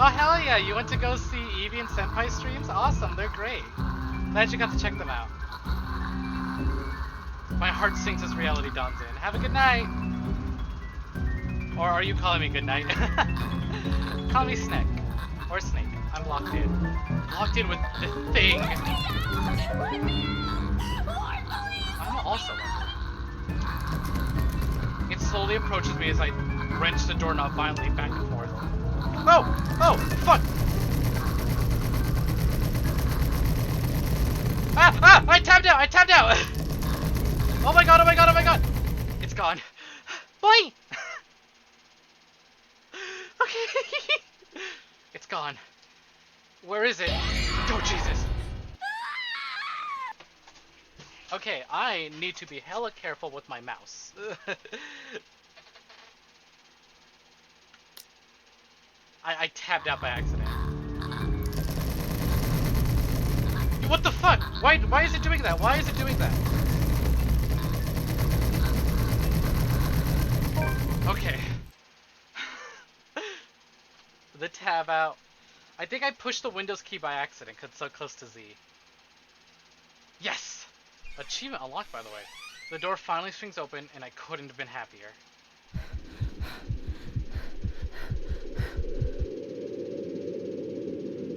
Oh, hell yeah, you went to go see Eevee and Senpai streams? Awesome, they're great. Glad you got to check them out. My heart sinks as reality dawns in. Have a good night! Or are you calling me good night? Call me Snick. Or Snake. I'm locked in. Locked in with the thing. I'm also locked in. It slowly approaches me as I wrench the doorknob violently back and forth. Oh! Oh! Fuck! Ah! Ah! I tapped out! I tapped out! Oh my god! Oh my god! Oh my god! It's gone. Boy! Okay. It's gone. Where is it? Oh, Jesus. Okay, I need to be hella careful with my mouse. I tabbed out by accident. What the fuck? Why is it doing that? Why is it doing that? Okay. The tab out. I think I pushed the Windows key by accident because it's so close to Z. Yes! Achievement unlocked, by the way. The door finally swings open, and I couldn't have been happier.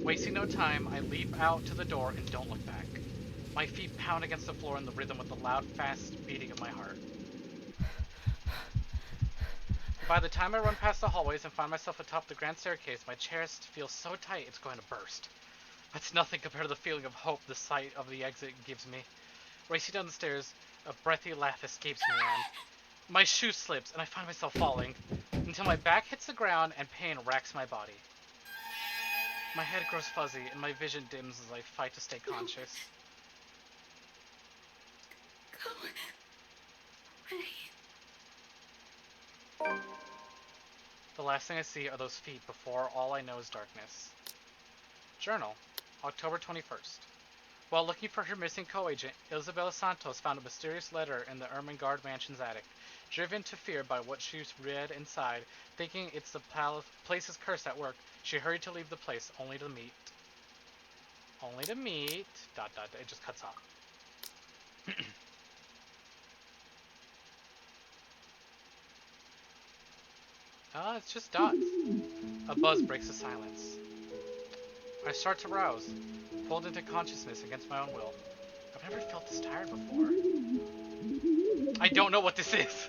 Wasting no time, I leap out to the door and don't look back. My feet pound against the floor in the rhythm with the loud, fast beating of my heart. By the time I run past the hallways and find myself atop the grand staircase, my chest feels so tight it's going to burst. That's nothing compared to the feeling of hope the sight of the exit gives me. Racing down the stairs, a breathy laugh escapes me and my shoe slips and I find myself falling until my back hits the ground and pain racks my body. My head grows fuzzy and my vision dims as I fight to stay conscious. Go away. The last thing I see are those feet before all I know is darkness. Journal, October 21st. While looking for her missing co-agent, Isabella Santos found a mysterious letter in the Ermengarde mansion's attic. Driven to fear by what she read inside, thinking it's the place's curse at work, she hurried to leave the place, only to meet... it just cuts off. It's just dots. A buzz breaks the silence. I start to rouse, pulled into consciousness against my own will. I've never felt this tired before. I don't know what this is.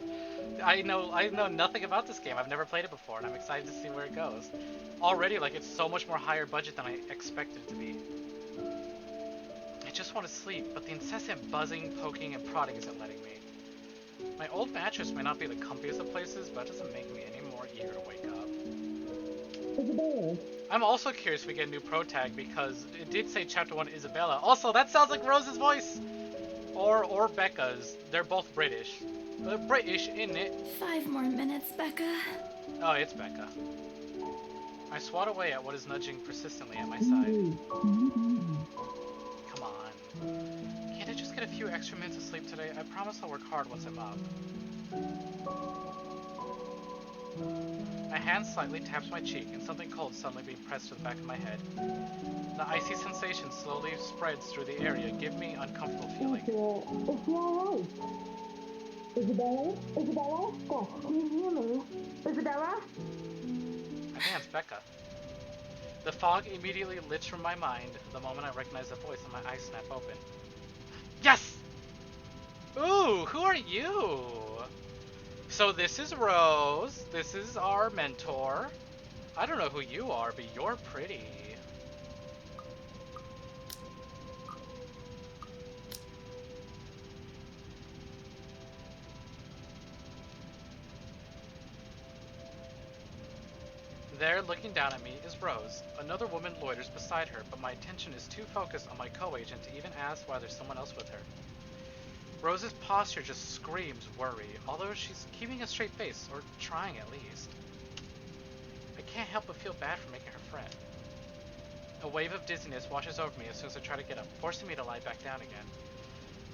I know nothing about this game. I've never played it before, and I'm excited to see where it goes. Already, like, it's so much more higher budget than I expected it to be. I just want to sleep, but the incessant buzzing, poking, and prodding isn't letting me. My old mattress may not be the comfiest of places, but it doesn't make me any more eager to wake up. I'm also curious if we get a new pro tag because it did say Chapter 1 Isabella. Also, that sounds like Rose's voice! Or Becca's. They're both British. They're British, isn't it? 5 more minutes, Becca. Oh, it's Becca. I swat away at what is nudging persistently at my side. Come on. Can't I just get a few extra minutes of sleep today? I promise I'll work hard once I'm up. A hand slightly taps my cheek and something cold suddenly being pressed to the back of my head. The icy sensation slowly spreads through the area, giving me uncomfortable feeling. Isabella? Isabella? Gosh, can you hear me? Isabella? I think it's Becca. The fog immediately lifts from my mind the moment I recognize the voice and my eyes snap open. Yes! Ooh, who are you? So this is Rose. This is our mentor. I don't know who you are, but you're pretty. There, looking down at me, is Rose. Another woman loiters beside her, but my attention is too focused on my co-agent to even ask why there's someone else with her. Rose's posture just screams worry, although she's keeping a straight face, or trying at least. I can't help but feel bad for making her fret. A wave of dizziness washes over me as soon as I try to get up, forcing me to lie back down again.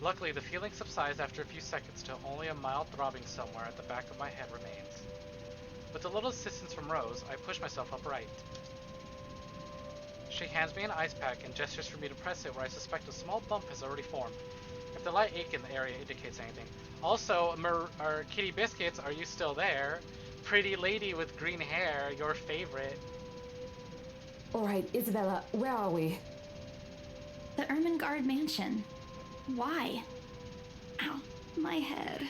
Luckily, the feeling subsides after a few seconds till only a mild throbbing somewhere at the back of my head remains. With a little assistance from Rose, I push myself upright. She hands me an ice pack and gestures for me to press it where I suspect a small bump has already formed. If the light ache in the area indicates anything. Also, Kitty Biscuits, are you still there? Pretty lady with green hair, your favorite. Alright, Isabella, where are we? The Ermengarde mansion. Why? Ow, my head.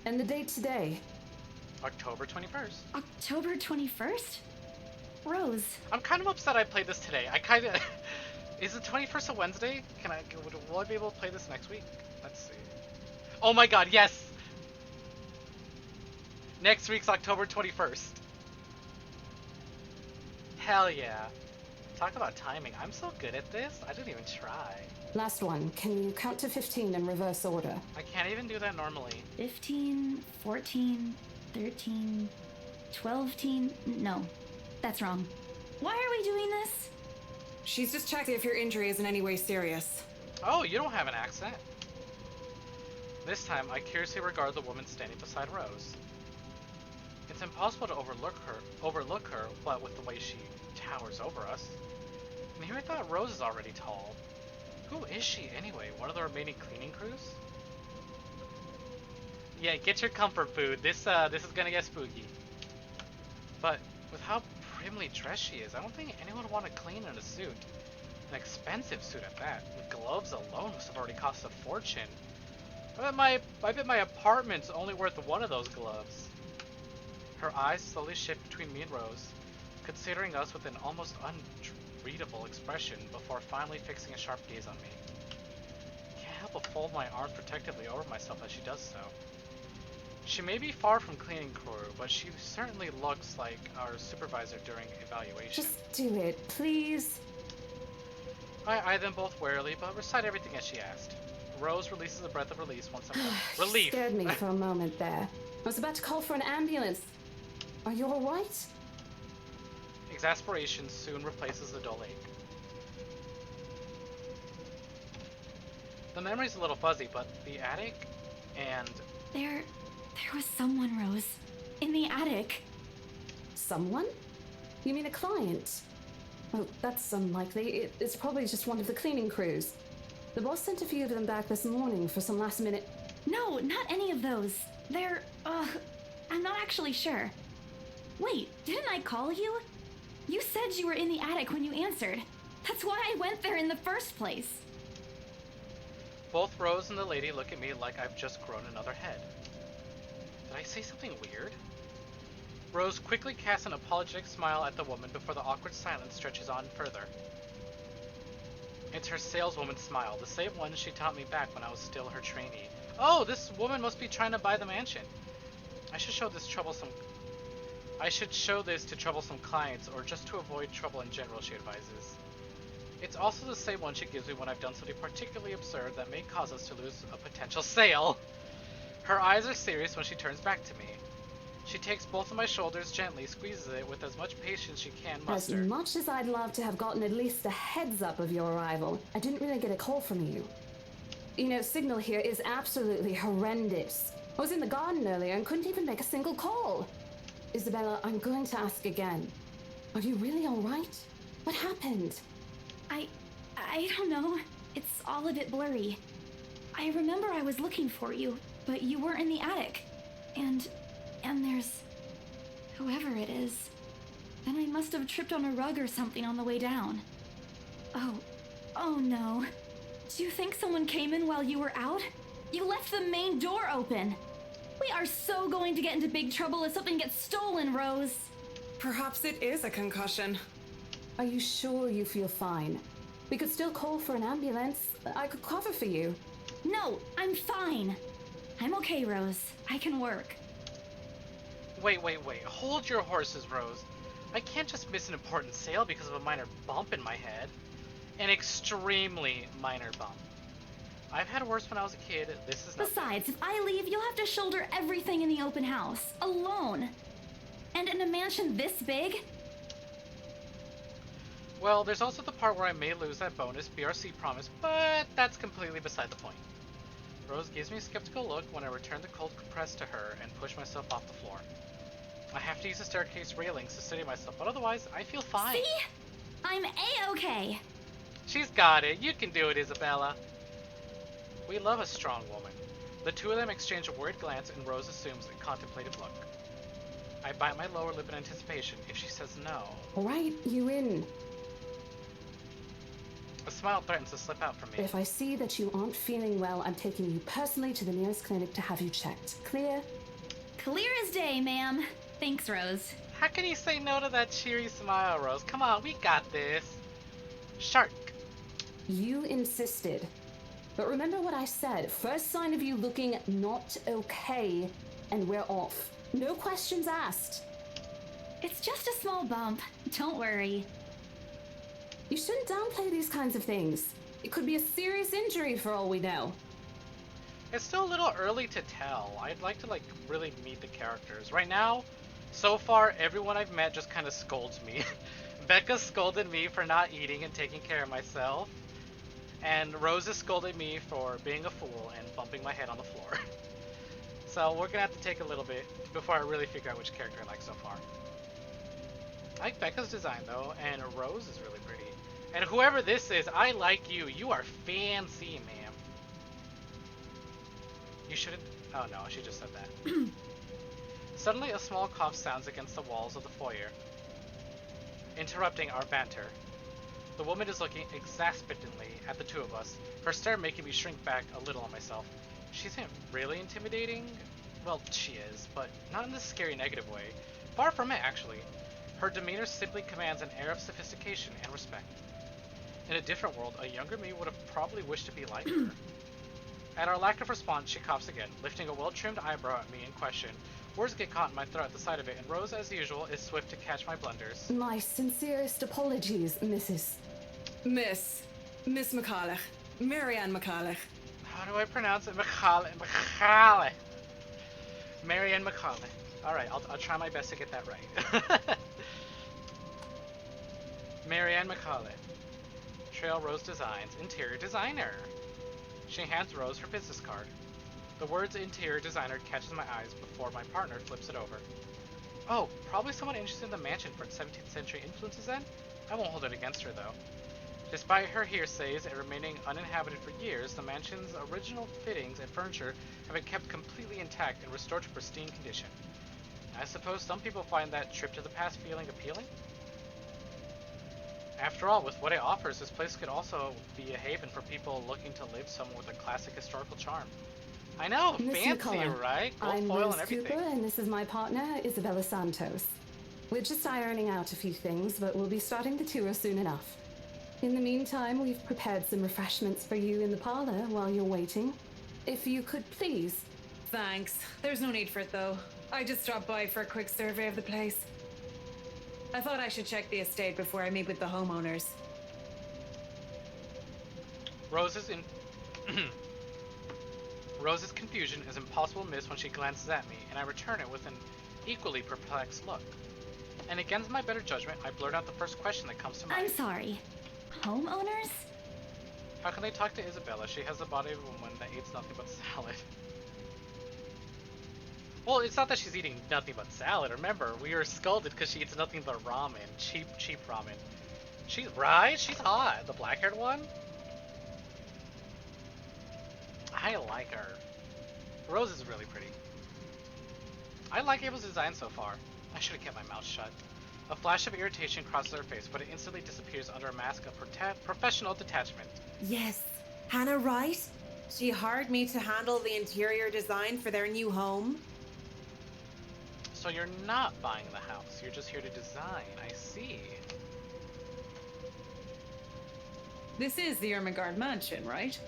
And the date today? October 21st. October 21st? Rose, I'm kind of upset I played this today. I kind of... Is the 21st a Wednesday? Will I be able to play this next week? Let's see. Oh my god, yes! Next week's October 21st. Hell yeah. Talk about timing. I'm so good at this. I didn't even try. Last one. Can you count to 15 in reverse order? I can't even do that normally. 15, 14, 13, 12 teen. No, that's wrong. Why are we doing this? She's just checking if your injury is in any way serious. Oh, you don't have an accent. This time, I curiously regard the woman standing beside Rose. It's impossible to overlook her, what with the way she towers over us. And here I thought Rose is already tall. Who is she anyway? One of the remaining cleaning crews? Yeah, get your comfort food. This is gonna get spooky. But with how primly dressed she is, I don't think anyone would want to clean in a suit. An expensive suit at that. The gloves alone must have already cost a fortune. I bet my apartment's only worth one of those gloves. Her eyes slowly shift between me and Rose, considering us with an almost unreadable expression before finally fixing a sharp gaze on me. Can't help but fold my arms protectively over myself as she does so. She may be far from cleaning crew, but she certainly looks like our supervisor during evaluation. Just do it, please. I eye them both warily, but recite everything as she asked. Rose releases a breath of release once I'm done. Relief! Scared me for a moment there. I was about to call for an ambulance. Are you alright? Exasperation soon replaces the dull ache. The memory's a little fuzzy, but the attic and... There was someone, Rose. In the attic. Someone? You mean a client? Well, that's unlikely. It's probably just one of the cleaning crews. The boss sent a few of them back this morning for some last minute... No, not any of those. They're, I'm not actually sure. Wait, didn't I call you? You said you were in the attic when you answered. That's why I went there in the first place. Both Rose and the lady look at me like I've just grown another head. Did I say something weird? Rose quickly casts an apologetic smile at the woman before the awkward silence stretches on further. It's her saleswoman smile, the same one she taught me back when I was still her trainee. Oh, this woman must be trying to buy the mansion. I should show this to troublesome clients, or just to avoid trouble in general, she advises. It's also the same one she gives me when I've done something particularly absurd that may cause us to lose a potential sale. Her eyes are serious when she turns back to me. She takes both of my shoulders gently, squeezes it with as much patience she can muster. As much as I'd love to have gotten at least a heads up of your arrival, I didn't really get a call from you. You know, signal here is absolutely horrendous. I was in the garden earlier and couldn't even make a single call. Isabella, I'm going to ask again. Are you really alright? What happened? I don't know. It's all a bit blurry. I remember I was looking for you, but you weren't in the attic. And there's... whoever it is. Then I must have tripped on a rug or something on the way down. Oh no. Do you think someone came in while you were out? You left the main door open. We are so going to get into big trouble if something gets stolen, Rose. Perhaps it is a concussion. Are you sure you feel fine? We could still call for an ambulance. I could cover for you. No, I'm fine. I'm okay, Rose. I can work. Wait. Hold your horses, Rose. I can't just miss an important sale because of a minor bump in my head. An extremely minor bump. I've had worse when I was a kid. This is nothing. Besides, if I leave, you'll have to shoulder everything in the open house. Alone. And in a mansion this big? Well, there's also the part where I may lose that bonus BRC promise, but that's completely beside the point. Rose gives me a skeptical look when I return the cold compress to her and push myself off the floor. I have to use the staircase railings to steady myself, but otherwise, I feel fine. See? I'm A-okay. She's got it. You can do it, Isabella. We love a strong woman. The two of them exchange a worried glance, and Rose assumes a contemplative look. I bite my lower lip in anticipation if she says no. Alright, you in. smile threatens to slip out from me. If I see that you aren't feeling well, I'm taking you personally to the nearest clinic to have you checked. Clear? Clear as day, ma'am. Thanks, Rose. How can you say no to that cheery smile, Rose? Come on, we got this. Shark. You insisted. But remember what I said. First sign of you looking not okay, and we're off. No questions asked. It's just a small bump. Don't worry. You shouldn't downplay these kinds of things. It could be a serious injury for all we know. It's still a little early to tell. I'd like to, like, really meet the characters. Right now, so far, everyone I've met just kind of scolds me. Becca scolded me for not eating and taking care of myself. And Rose has scolded me for being a fool and bumping my head on the floor. So we're gonna have to take a little bit before I really figure out which character I like so far. I like Becca's design though, and Rose is really pretty. And whoever this is, I like you. You are fancy, ma'am. You shouldn't... Oh no, she just said that. Suddenly a small cough sounds against the walls of the foyer, interrupting our banter. The woman is looking exasperately at the two of us, her stare making me shrink back a little on myself. She isn't really intimidating. Well, she is, but not in this scary negative way. Far from it, actually. Her demeanor simply commands an air of sophistication and respect. In a different world, a younger me would have probably wished to be like her. At our lack of response, she coughs again, lifting a well-trimmed eyebrow at me in question. Words get caught in my throat at the sight of it, and Rose, as usual, is swift to catch my blunders. My sincerest apologies, Mrs. Miss McCulloch. Marianne McCulloch. How do I pronounce it? McCulloch. Marianne McCulloch. Alright, I'll try my best to get that right. Marianne McCulloch. Trail Rose Designs, interior designer. She hands Rose her business card. The words interior designer catches my eyes before my partner flips it over. Oh, probably someone interested in the mansion for its 17th century influences then? I won't hold it against her though. Despite her hearsays and remaining uninhabited for years, the mansion's original fittings and furniture have been kept completely intact and restored to pristine condition. I suppose some people find that trip to the past feeling appealing? After all, with what it offers, this place could also be a haven for people looking to live somewhere with a classic historical charm. I know, Miss fancy, McCulloch, right? Gold I'm foil Rose and everything. Cooper, and this is my partner, Isabella Santos. We're just ironing out a few things, but we'll be starting the tour soon enough. In the meantime, we've prepared some refreshments for you in the parlor while you're waiting. If you could please. Thanks. There's no need for it though. I just dropped by for a quick survey of the place. I thought I should check the estate before I meet with the homeowners. Rose's confusion is impossible to miss when she glances at me, and I return it with an equally perplexed look. And against my better judgment, I blurt out the first question that comes to mind. I'm sorry. Homeowners? How can they talk to Isabella? She has the body of a woman that eats nothing but salad. Well, it's not that she's eating nothing but salad. Remember, we were scolded because she eats nothing but ramen. Cheap ramen. She's right? She's hot. The black-haired one? I like her. Rose is really pretty. I like Abel's design so far. I should have kept my mouth shut. A flash of irritation crosses her face, but it instantly disappears under a mask of professional detachment. Yes. Hannah Wright? She hired me to handle the interior design for their new home. So you're not buying the house, you're just here to design. I see. This is the Ermengarde mansion, right?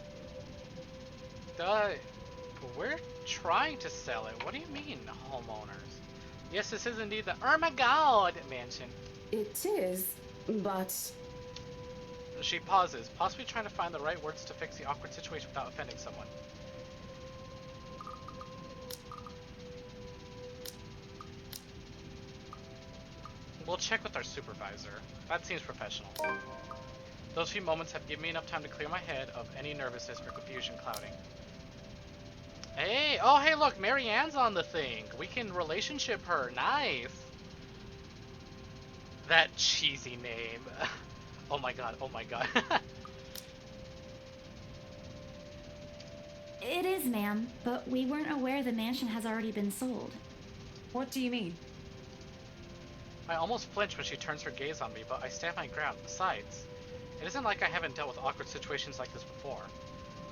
We're trying to sell it. What do you mean, homeowners? Yes, this is indeed the Ermengarde mansion. It is, but... She pauses, possibly trying to find the right words to fix the awkward situation without offending someone. We'll check with our supervisor. That seems professional. Those few moments have given me enough time to clear my head of any nervousness or confusion clouding. Hey! Oh, hey, look! Marianne's on the thing! We can relationship her. Nice! That cheesy name. Oh my god, oh my god. It is, ma'am, but we weren't aware the mansion has already been sold. What do you mean? I almost flinch when she turns her gaze on me, but I stand my ground. Besides, It isn't like I haven't dealt with awkward situations like this before.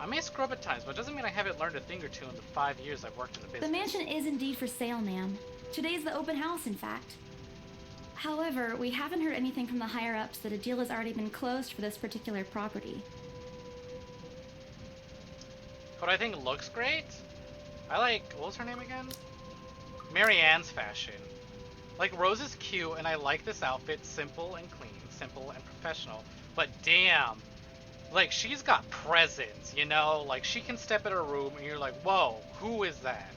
I may scrub at times, but it doesn't mean I haven't learned a thing or two in the 5 years I've worked in the business. The mansion is indeed for sale, ma'am. Today's the open house, in fact. However, we haven't heard anything from the higher-ups that a deal has already been closed for this particular property. What I think looks great? I like, what was her name again? Marianne's fashion. Like, Rose is cute, and I like this outfit. Simple and clean, simple and professional. But damn, like, she's got presence, you know? Like, she can step in her room, and you're like, whoa, who is that?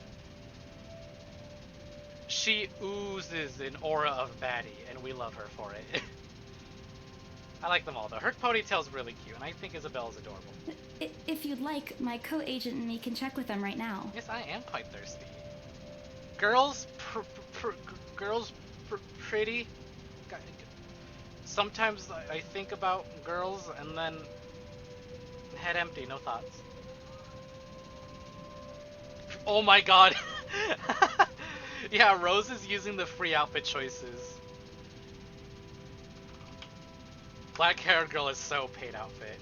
She oozes an aura of baddie, and we love her for it. I like them all, though. Her ponytail's really cute, and I think Isabella's adorable. If you'd like, my co-agent and me can check with them right now. Yes, I am quite thirsty. Girls, pretty. Sometimes I think about girls and then head empty, no thoughts. Oh my god. Yeah, Rose is using the free outfit choices. Black haired girl is so paid outfit.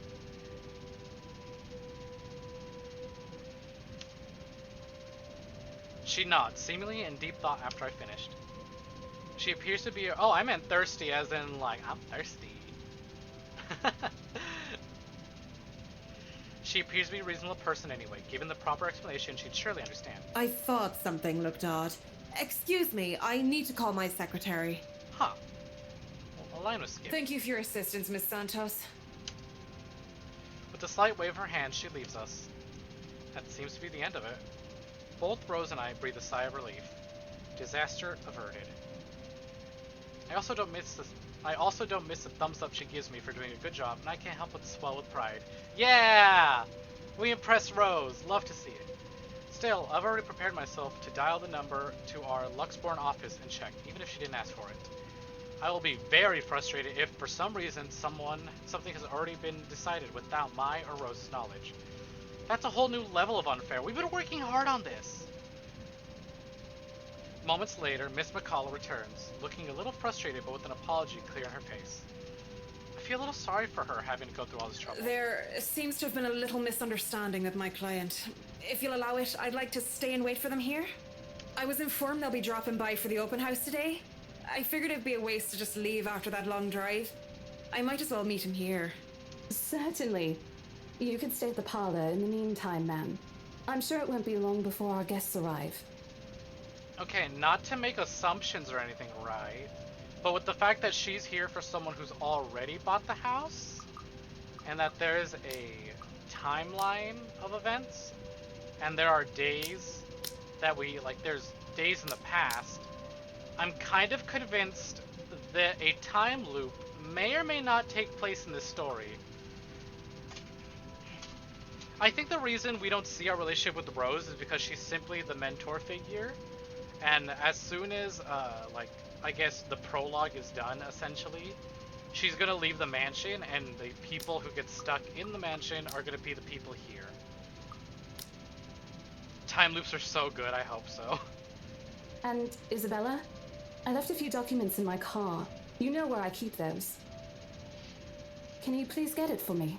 She nods, seemingly in deep thought after I finished. She appears to be... Oh, I meant thirsty as in, like, I'm thirsty. She appears to be a reasonable person anyway. Given the proper explanation, she'd surely understand. I thought something looked odd. Excuse me, I need to call my secretary. Huh. Well, a line was skipped. Thank you for your assistance, Miss Santos. With a slight wave of her hand, she leaves us. That seems to be the end of it. Both Rose and I breathe a sigh of relief. Disaster averted. I also don't miss the thumbs up she gives me for doing a good job, and I can't help but swell with pride. Yeah! We impressed Rose. Love to see it. Still, I've already prepared myself to dial the number to our Luxborn office and check, even if she didn't ask for it. I will be very frustrated if, for some reason, something has already been decided without my or Rose's knowledge. That's a whole new level of unfair. We've been working hard on this. Moments later, Miss McCullough returns, looking a little frustrated but with an apology clear on her face. I feel a little sorry for her having to go through all this trouble. There seems to have been a little misunderstanding with my client. If you'll allow it, I'd like to stay and wait for them here. I was informed they'll be dropping by for the open house today. I figured it'd be a waste to just leave after that long drive. I might as well meet him here. Certainly. You could stay at the parlor in the meantime, ma'am. I'm sure it won't be long before our guests arrive. Okay, not to make assumptions or anything, right? But with the fact that she's here for someone who's already bought the house, and that there is a timeline of events, and there are days that there's days in the past, I'm kind of convinced that a time loop may or may not take place in this story. I think the reason we don't see our relationship with Rose is because she's simply the mentor figure. And as soon as, I guess the prologue is done, essentially, she's gonna leave the mansion, and the people who get stuck in the mansion are gonna be the people here. Time loops are so good, I hope so. And, Isabella? I left a few documents in my car. You know where I keep those. Can you please get it for me?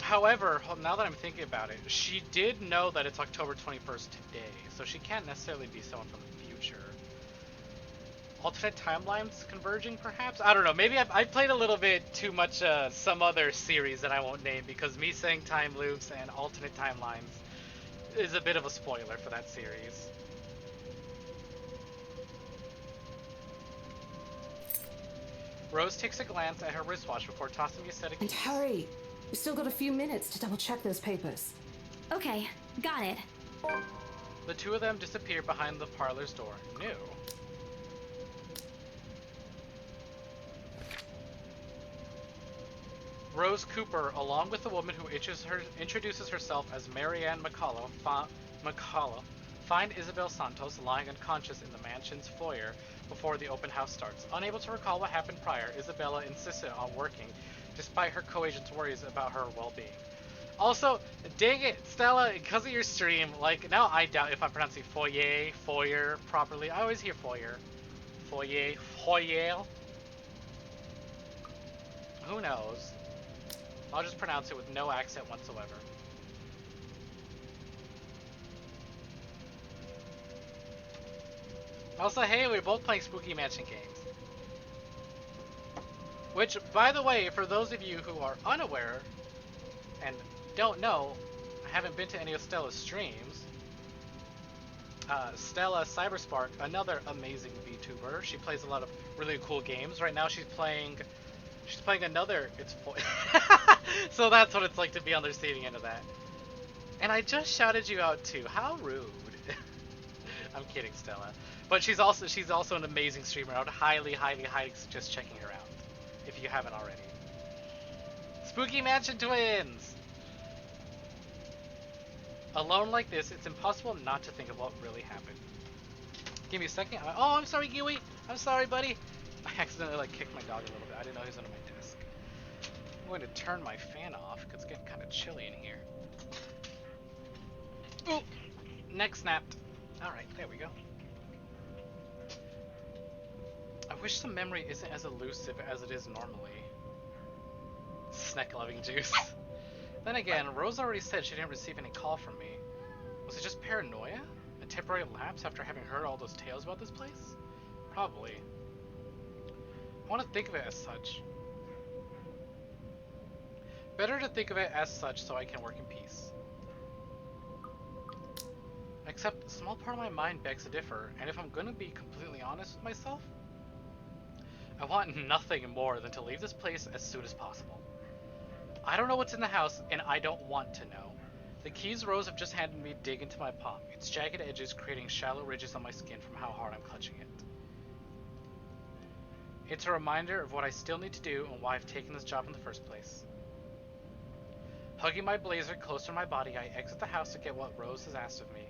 However, now that I'm thinking about it, she did know that it's October 21st today, so she can't necessarily be someone from the future. Alternate timelines converging, perhaps? I don't know. Maybe I played a little bit too much some other series that I won't name, because me saying time loops and alternate timelines is a bit of a spoiler for that series. Rose takes a glance at her wristwatch before tossing me a set of keys. And hurry! We've still got a few minutes to double check those papers. Okay, got it. The two of them disappear behind the parlor's door. New. Rose Cooper, along with the woman who introduces herself as Marianne McCullough, find Isabel Santos lying unconscious in the mansion's foyer before the open house starts. Unable to recall what happened prior, Isabella insisted on working despite her co-agent's worries about her well-being. Also, dang it, Stella, because of your stream, like, now I doubt if I'm pronouncing foyer properly. I always hear foyer. Foyer. Who knows? I'll just pronounce it with no accent whatsoever. Also, hey, we're both playing Spooky Mansion games. Which, by the way, for those of you who are unaware and don't know, haven't been to any of Stella's streams, Stella Cyberspark, another amazing VTuber. She plays a lot of really cool games. Right now she's playing another so that's what it's like to be on the receiving end of that. And I just shouted you out too. How rude. I'm kidding, Stella. But she's also an amazing streamer. I would highly suggest checking her out if you haven't already. Spooky Mansion Twins! Alone like this, it's impossible not to think of what really happened. Give me a second. Oh, I'm sorry, Gooey. I'm sorry, buddy. I accidentally kicked my dog a little bit. I didn't know he was under my desk. I'm going to turn my fan off because it's getting kind of chilly in here. Ooh! Neck snapped. Alright, there we go. I wish the memory isn't as elusive as it is normally. Snack-loving juice. Then again, Rose already said she didn't receive any call from me. Was it just paranoia? A temporary lapse after having heard all those tales about this place? Probably. I want to think of it as such. Better to think of it as such so I can work in peace. Except, a small part of my mind begs to differ, and if I'm gonna be completely honest with myself, I want nothing more than to leave this place as soon as possible. I don't know what's in the house, and I don't want to know. The keys Rose have just handed me dig into my palm, its jagged edges creating shallow ridges on my skin from how hard I'm clutching it. It's a reminder of what I still need to do and why I've taken this job in the first place. Hugging my blazer closer to my body, I exit the house to get what Rose has asked of me.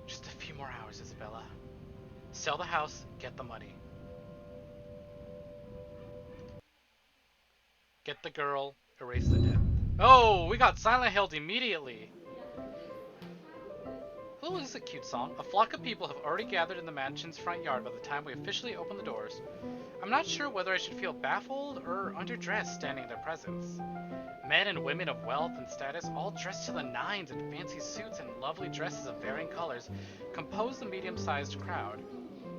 Just a few more hours, Isabella. Sell the house, get the money. Get the girl, erase the debt. Oh, we got Silent Hilled immediately. Oh, this is a cute song. A flock of people have already gathered in the mansion's front yard by the time we officially open the doors. I'm not sure whether I should feel baffled or underdressed standing in their presence. Men and women of wealth and status, all dressed to the nines in fancy suits and lovely dresses of varying colors, compose the medium-sized crowd.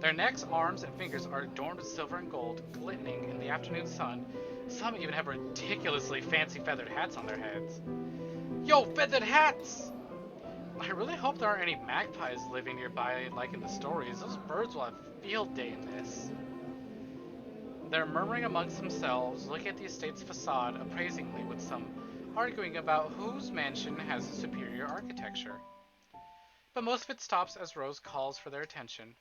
Their necks, arms, and fingers are adorned with silver and gold, glistening in the afternoon sun. Some even have ridiculously fancy feathered hats on their heads. Yo, feathered hats! I really hope there aren't any magpies living nearby like in the stories. Those birds will have field day in this. They're murmuring amongst themselves, looking at the estate's facade appraisingly, with some arguing about whose mansion has the superior architecture. But most of it stops as Rose calls for their attention.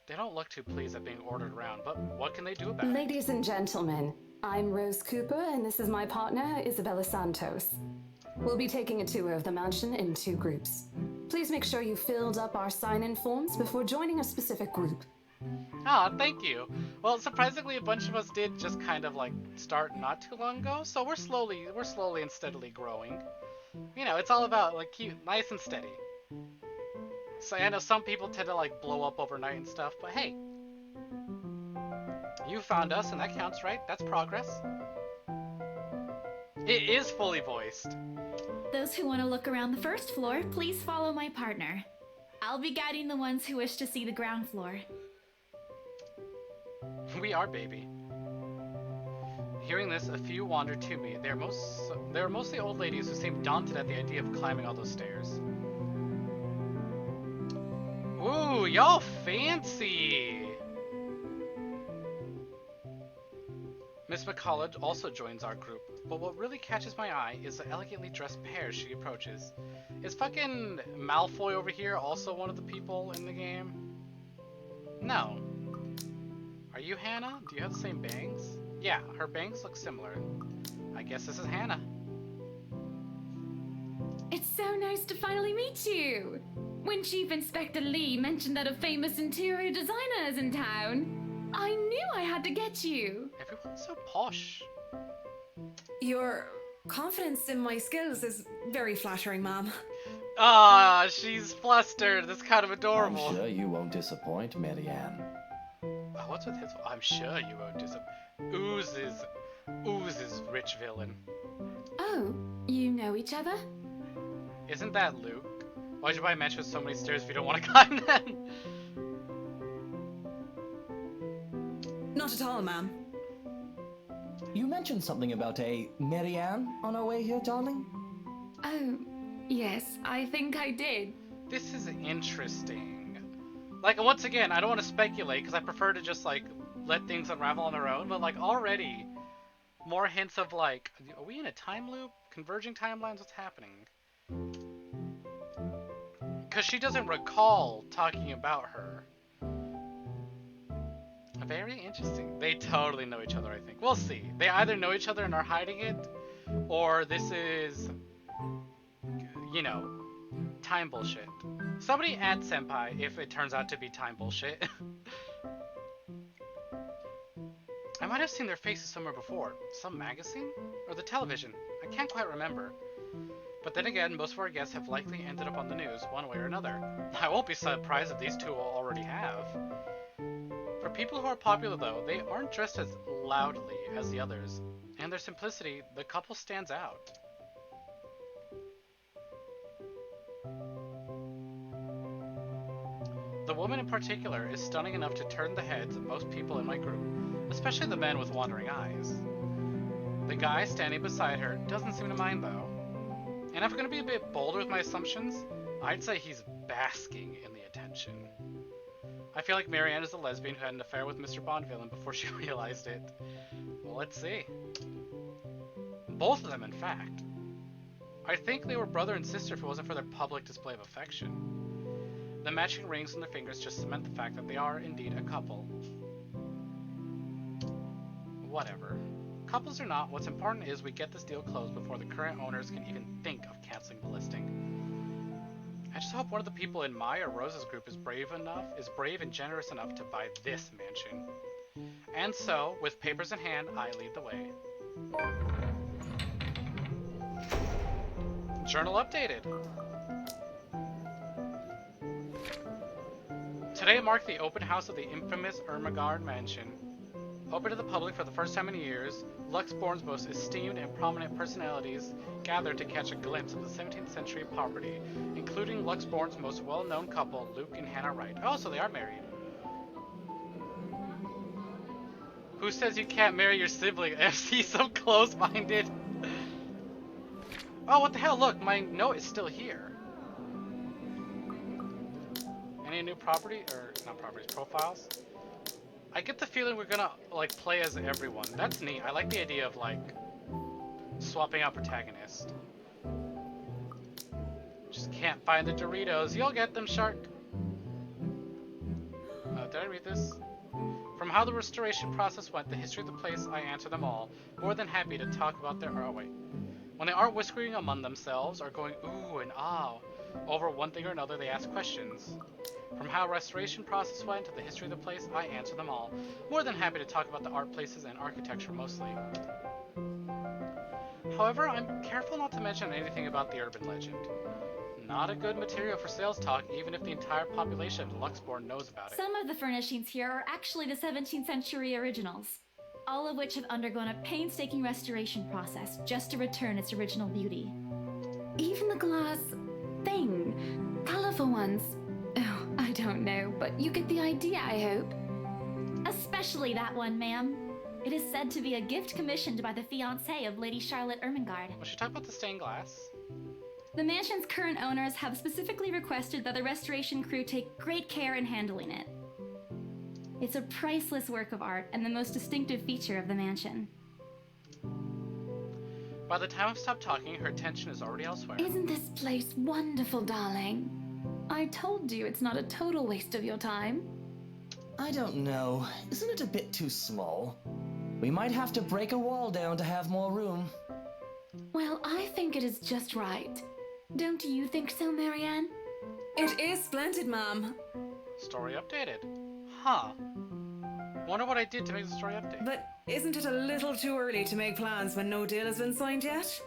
They don't look too pleased at being ordered around, but what can they do about it? Ladies and gentlemen, I'm Rose Cooper, and this is my partner, Isabella Santos. We'll be taking a tour of the mansion in 2 groups. Please make sure you filled up our sign-in forms before joining a specific group. Ah, thank you. Well, surprisingly, a bunch of us did just kind of start not too long ago, so we're slowly and steadily growing. You know, it's all about keep nice and steady. So I know some people tend to blow up overnight and stuff, but hey, you found us and that counts, right? That's progress. It is fully voiced. Those who want to look around the first floor, please follow my partner. I'll be guiding the ones who wish to see the ground floor. We are, baby. Hearing this, a few wandered to me. They were mostly old ladies who seemed daunted at the idea of climbing all those stairs. Ooh, y'all fancy! Miss McCullough also joins our group, but what really catches my eye is the elegantly dressed pair she approaches. Is fucking Malfoy over here also one of the people in the game? No. Are you Hannah? Do you have the same bangs? Yeah, her bangs look similar. I guess this is Hannah. It's so nice to finally meet you! When Chief Inspector Lee mentioned that a famous interior designer is in town, I knew I had to get you! Everyone's so posh. Your confidence in my skills is very flattering, ma'am. Ah, she's flustered. That's kind of adorable. I'm sure you won't disappoint, Marianne. What's with his? I'm sure you won't disappoint. Oozes rich villain. Oh, you know each other? Isn't that Luke? Why'd you buy a mansion with so many stairs if you don't want to climb them? Not at all, ma'am. You mentioned something about a Marianne on our way here, darling? Oh, yes, I think I did. This is interesting. Like, once again, I don't want to speculate because I prefer to just, like, let things unravel on their own, but, like, already more hints of, like, are we in a time loop? Converging timelines? What's happening? Because she doesn't recall talking about her. Very interesting. They totally know each other, I think. We'll see. They either know each other and are hiding it, or this is, you know, time bullshit. Somebody add Senpai if it turns out to be time bullshit. I might have seen their faces somewhere before. Some magazine? Or the television? I can't quite remember. But then again, most of our guests have likely ended up on the news one way or another. I won't be surprised if these two already have. For people who are popular though, they aren't dressed as loudly as the others. And their simplicity, the couple stands out. The woman in particular is stunning enough to turn the heads of most people in my group, especially the men with wandering eyes. The guy standing beside her doesn't seem to mind though. And if I'm going to be a bit bolder with my assumptions, I'd say he's basking in the attention. I feel like Marianne is a lesbian who had an affair with Mr. Bondvillain before she realized it. Well, let's see. Both of them, in fact. I think they were brother and sister if it wasn't for their public display of affection. The matching rings on their fingers just cement the fact that they are indeed a couple. Whatever. Couples or not, what's important is we get this deal closed before the current owners can even think of canceling the listing. I just hope one of the people in my or Rose's group is brave and generous enough to buy this mansion. And so, with papers in hand, I lead the way. Journal updated. Today marked the open house of the infamous Ermengarde Mansion. Open to the public for the first time in years, Luxborn's most esteemed and prominent personalities gathered to catch a glimpse of the 17th century property, including Luxborn's most well-known couple, Luke and Hannah Wright. Oh, so they are married. Who says you can't marry your sibling? FC so close-minded. Oh, what the hell? Look, my note is still here. Any new property, or not properties, profiles? I get the feeling we're gonna, like, play as everyone. That's neat. I like the idea of, like, swapping out protagonists. Just can't find the Doritos. You'll get them, Shark. Did I read this? From how the restoration process went, the history of the place, I answer them all. More than happy to talk about their... Oh, wait. When they aren't whispering among themselves or going ooh and ah over one thing or another, they ask questions. From how restoration process went to the history of the place, I answer them all. More than happy to talk about the art places and architecture mostly. However, I'm careful not to mention anything about the urban legend. Not a good material for sales talk, even if the entire population of Luxborn knows about it. Some of the furnishings here are actually the 17th century originals, all of which have undergone a painstaking restoration process just to return its original beauty. Even the glass thing, colorful ones. Oh, I don't know, but you get the idea, I hope. Especially that one, ma'am. It is said to be a gift commissioned by the fiancé of Lady Charlotte Ermengarde. Was she talking about the stained glass? The mansion's current owners have specifically requested that the restoration crew take great care in handling it. It's a priceless work of art and the most distinctive feature of the mansion. By the time I've stopped talking, her attention is already elsewhere. Isn't this place wonderful, darling? I told you it's not a total waste of your time. I don't know. Isn't it a bit too small? We might have to break a wall down to have more room. Well, I think it is just right. Don't you think so, Marianne? It is splendid, Mom. Story updated. Huh. Wonder what I did to make the story update. But isn't it a little too early to make plans when no deal has been signed yet?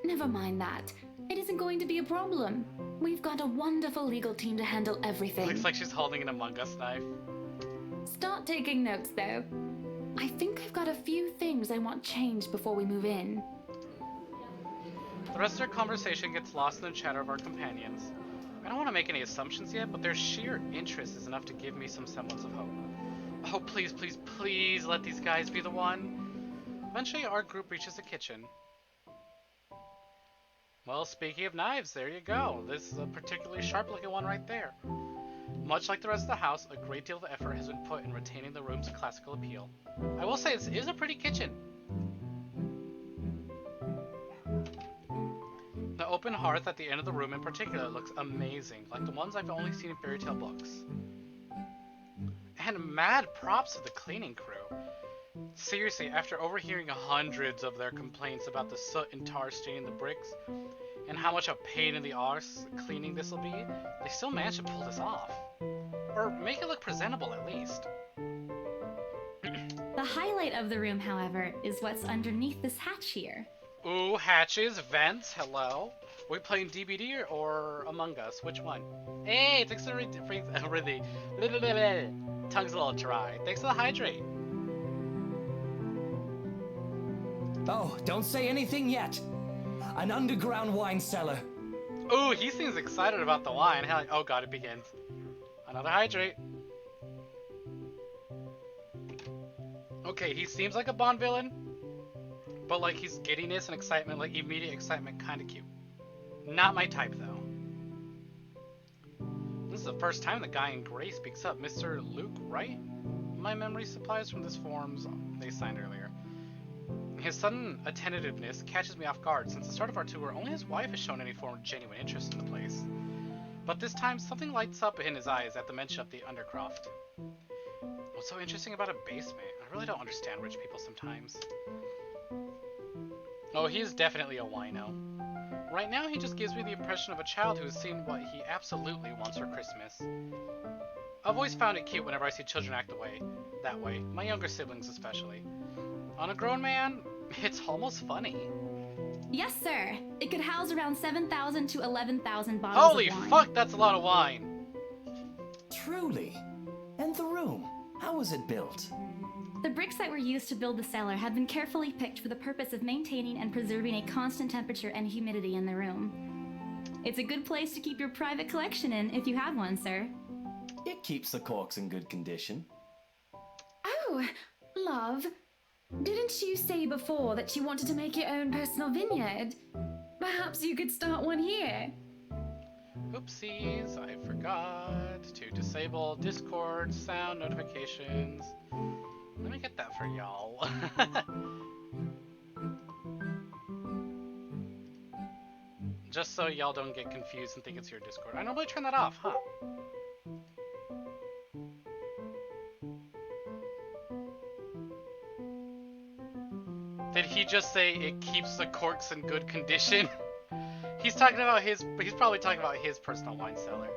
Never mind that. It isn't going to be a problem. We've got a wonderful legal team to handle everything. Looks like she's holding an Among Us knife. Start taking notes, though. I think I've got a few things I want changed before we move in. The rest of their conversation gets lost in the chatter of our companions. I don't want to make any assumptions yet, but their sheer interest is enough to give me some semblance of hope. Oh, please, please, please let these guys be the one. Eventually, our group reaches the kitchen. Well, speaking of knives, there you go. This is a particularly sharp-looking one right there. Much like the rest of the house, a great deal of effort has been put in retaining the room's classical appeal. I will say, this is a pretty kitchen. The open hearth at the end of the room in particular looks amazing, like the ones I've only seen in fairy tale books. And mad props to the cleaning crew. Seriously, after overhearing hundreds of their complaints about the soot and tar staining the bricks, and how much a pain in the arse cleaning this will be, they still managed to pull this off. Or make it look presentable at least. The highlight of the room, however, is what's underneath this hatch here. Ooh, hatches, vents, hello. Are we playing DBD or Among Us? Which one? Hey, thanks for the tongue's a little dry. Thanks for the hydrate. Oh, don't say anything yet. An underground wine cellar. Ooh, he seems excited about the wine. Hell, oh god, it begins. Another hydrate. Okay, he seems like a Bond villain, but like his giddiness and excitement, like immediate excitement, kind of cute. Not my type though. This is the first time the guy in gray speaks up. Mr. Luke, right? My memory supplies from this forms they signed earlier. His sudden attentiveness catches me off guard. Since the start of our tour, only his wife has shown any form of genuine interest in the place. But this time, something lights up in his eyes at the mention of the Undercroft. What's so interesting about a basement? I really don't understand rich people sometimes. Oh, he's definitely a wino. Right now, he just gives me the impression of a child who has seen what he absolutely wants for Christmas. I've always found it cute whenever I see children act that way, my younger siblings especially. On a grown man, it's almost funny. Yes, sir. It could house around 7,000 to 11,000 bottles Holy of wine. fuck, that's a lot of wine. Truly. And the room, how was it built? The bricks that were used to build the cellar have been carefully picked for the purpose of maintaining and preserving a constant temperature and humidity in the room. It's a good place to keep your private collection in if you have one, sir. It keeps the corks in good condition. Oh, love. Didn't you say before that you wanted to make your own personal vineyard? Perhaps you could start one here. Oopsies, I forgot to disable Discord sound notifications. Let me get that for y'all. Just so y'all don't get confused and think it's your Discord. I normally turn that off, huh? Did he just say it keeps the corks in good condition? He's talking about his, he's probably talking about his personal wine cellar.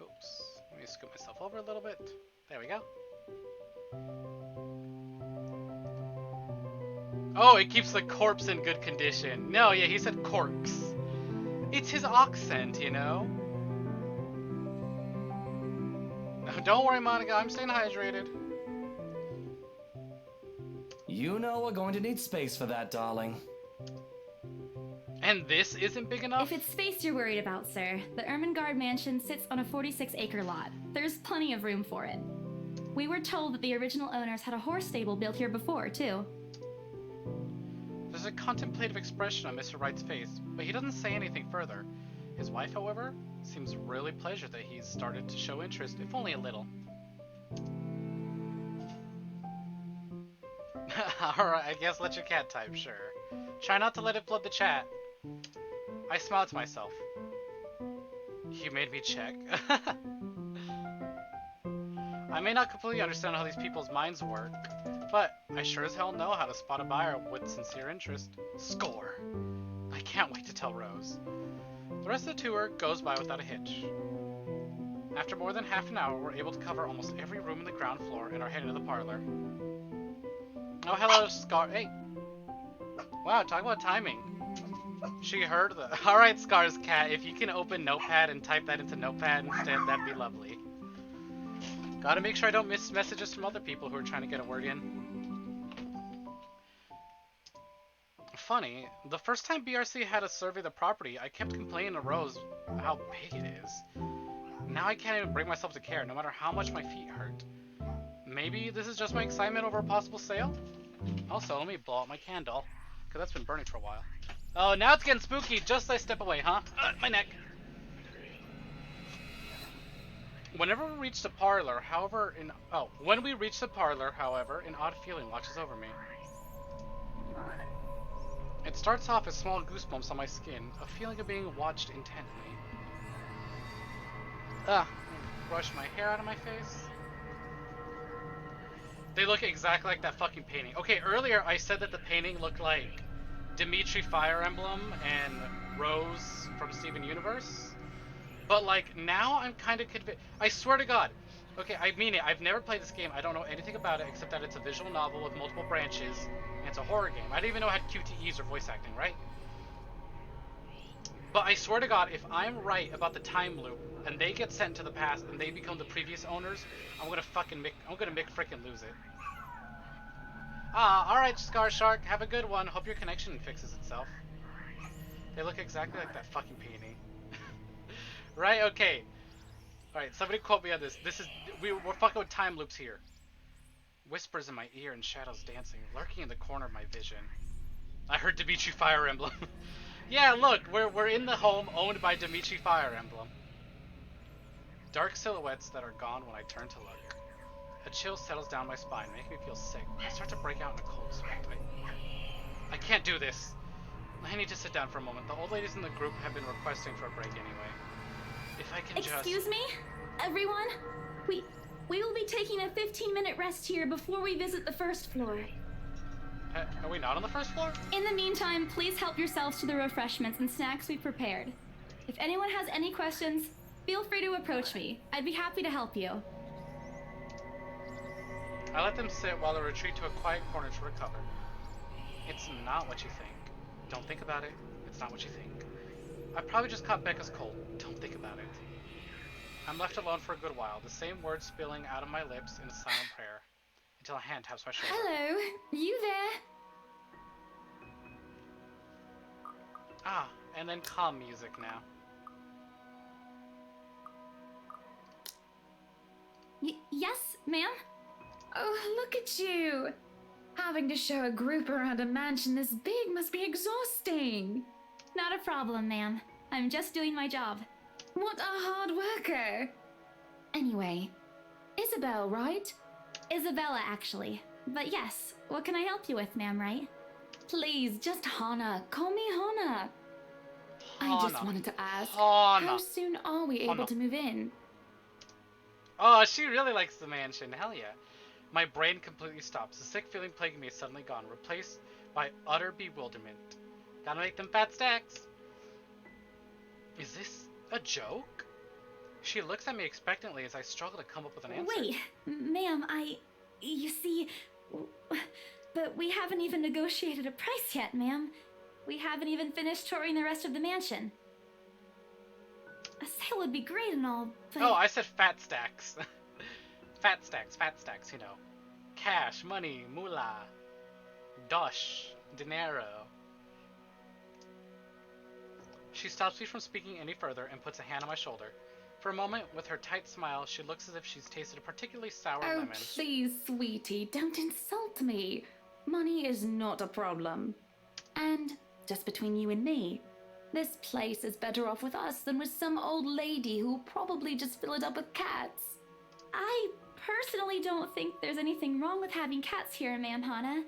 Oops, let me scoot myself over a little bit. There we go. Oh, it keeps the corpse in good condition. No, yeah, he said corks. It's his accent, you know? Don't worry, Monica, I'm staying hydrated. You know we're going to need space for that, darling. And this isn't big enough? If it's space you're worried about, sir, the Ermengarde mansion sits on a 46-acre lot. There's plenty of room for it. We were told that the original owners had a horse stable built here before, too. There's a contemplative expression on Mr. Wright's face, but he doesn't say anything further. His wife, however, seems really pleased that he's started to show interest, if only a little. Alright, I guess let your cat type, sure. Try not to let it flood the chat. I smiled to myself. You made me check. I may not completely understand how these people's minds work, but I sure as hell know how to spot a buyer with sincere interest. Score! I can't wait to tell Rose. The rest of the tour goes by without a hitch. After more than half an hour, we're able to cover almost every room in the ground floor and are heading to the parlor. Oh, hello, Scar. Hey. Wow, talk about timing. She heard the... Alright, Scar's cat, if you can open Notepad and type that into Notepad instead, that'd be lovely. Gotta make sure I don't miss messages from other people who are trying to get a word in. Funny, the first time BRC had us survey the property, I kept complaining to Rose how big it is. Now I can't even bring myself to care, no matter how much my feet hurt. Maybe this is just my excitement over a possible sale? Also, let me blow out my candle, because that's been burning for a while. Oh, now it's getting spooky just as I step away, huh? My neck. Whenever we reach the parlor, when we reach the parlor, however, an odd feeling washes over me. It starts off as small goosebumps on my skin, a feeling of being watched intently. Brush my hair out of my face. They look exactly like that fucking painting. Okay, earlier I said that the painting looked like Dimitri Fire Emblem and Rose from Steven Universe. But like, now I'm kind of convinced. I swear to God. Okay, I mean it. I've never played this game. I don't know anything about it except that it's a visual novel with multiple branches. And it's a horror game. I didn't even know it had QTEs or voice acting, right? But I swear to God, if I'm right about the time loop and they get sent to the past and they become the previous owners, I'm gonna frickin' lose it. Alright, Scar Shark, have a good one. Hope your connection fixes itself. They look exactly like that fucking painting. Right? Okay. Alright, somebody quote me on this. We're fucking with time loops here. Whispers in my ear and shadows dancing, lurking in the corner of my vision. I heard Dimitri Fire Emblem. Yeah, look, we're in the home owned by Dimitri Fire Emblem. Dark silhouettes that are gone when I turn to look. A chill settles down my spine, making me feel sick. I start to break out in a cold sweat. I can't do this. I need to sit down for a moment. The old ladies in the group have been requesting for a break anyway. If I can Excuse me? Everyone? We will be taking a 15-minute rest here before we visit the first floor. Are we not on the first floor? In the meantime, please help yourselves to the refreshments and snacks we've prepared. If anyone has any questions, feel free to approach me. I'd be happy to help you. I let them sit while I retreat to a quiet corner to recover. It's not what you think. Don't think about it. It's not what you think. I probably just caught Becca's cold. Don't think about it. I'm left alone for a good while, the same words spilling out of my lips in a silent prayer, until a hand taps my shoulder. Hello, you there? And then calm music now. Yes, ma'am? Oh, look at you! Having to show a group around a mansion this big must be exhausting. Not a problem, ma'am. I'm just doing my job. What a hard worker! Anyway, Isabel, right? Isabella, actually. But yes, what can I help you with, ma'am, right? Please, just Hana. Call me Hana. I just wanted to ask, Hana. how soon are we able to move in? Oh, she really likes the mansion. Hell yeah. My brain completely stops. The sick feeling plaguing me is suddenly gone, replaced by utter bewilderment. Gotta make them fat stacks. Is this a joke? She looks at me expectantly as I struggle to come up with an answer. Wait, ma'am, you see, but we haven't even negotiated a price yet, ma'am. We haven't even finished touring the rest of the mansion. A sale would be great and all, but... Oh, I said fat stacks. Fat stacks, you know. Cash, money, moolah, dosh, dinero. She stops me from speaking any further and puts a hand on my shoulder. For a moment, with her tight smile, she looks as if she's tasted a particularly sour lemon. Oh, please, sweetie, don't insult me. Money is not a problem. And, just between you and me, this place is better off with us than with some old lady who'll probably just fill it up with cats. I personally don't think there's anything wrong with having cats here, ma'am Hana.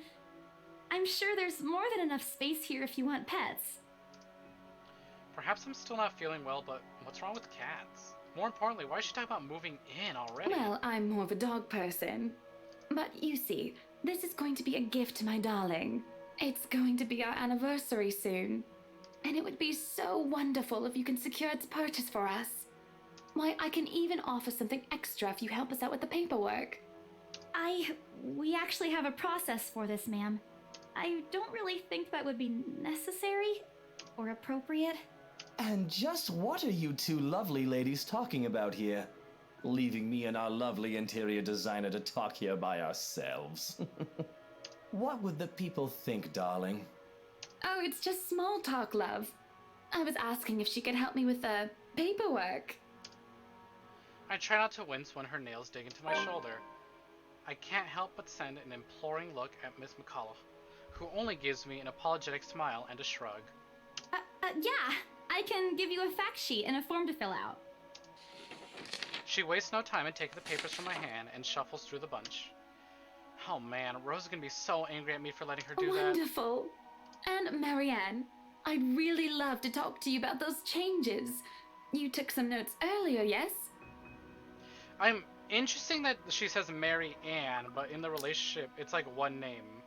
I'm sure there's more than enough space here if you want pets. Perhaps I'm still not feeling well, but what's wrong with cats? More importantly, why is she talking about moving in already? Well, I'm more of a dog person. But you see, this is going to be a gift to my darling. It's going to be our anniversary soon. And it would be so wonderful if you can secure its purchase for us. Why, I can even offer something extra if you help us out with the paperwork. We actually have a process for this, ma'am. I don't really think that would be necessary or appropriate. And just what are you two lovely ladies talking about here? leaving me and our lovely interior designer to talk here by ourselves. What would the people think, darling? Oh, it's just small talk, love. I was asking if she could help me with the paperwork. I try not to wince when her nails dig into my shoulder. I can't help but send an imploring look at Miss McCullough, who only gives me an apologetic smile and a shrug. Yeah, I can give you a fact sheet and a form to fill out. She wastes no time in taking the papers from my hand and shuffles through the bunch. Oh man, Rose is gonna be so angry at me for letting her do that. Wonderful. And Marianne, I'd really love to talk to you about those changes. You took some notes earlier, yes? I'm interesting that she says Mary Ann, but in the relationship, it's like one name.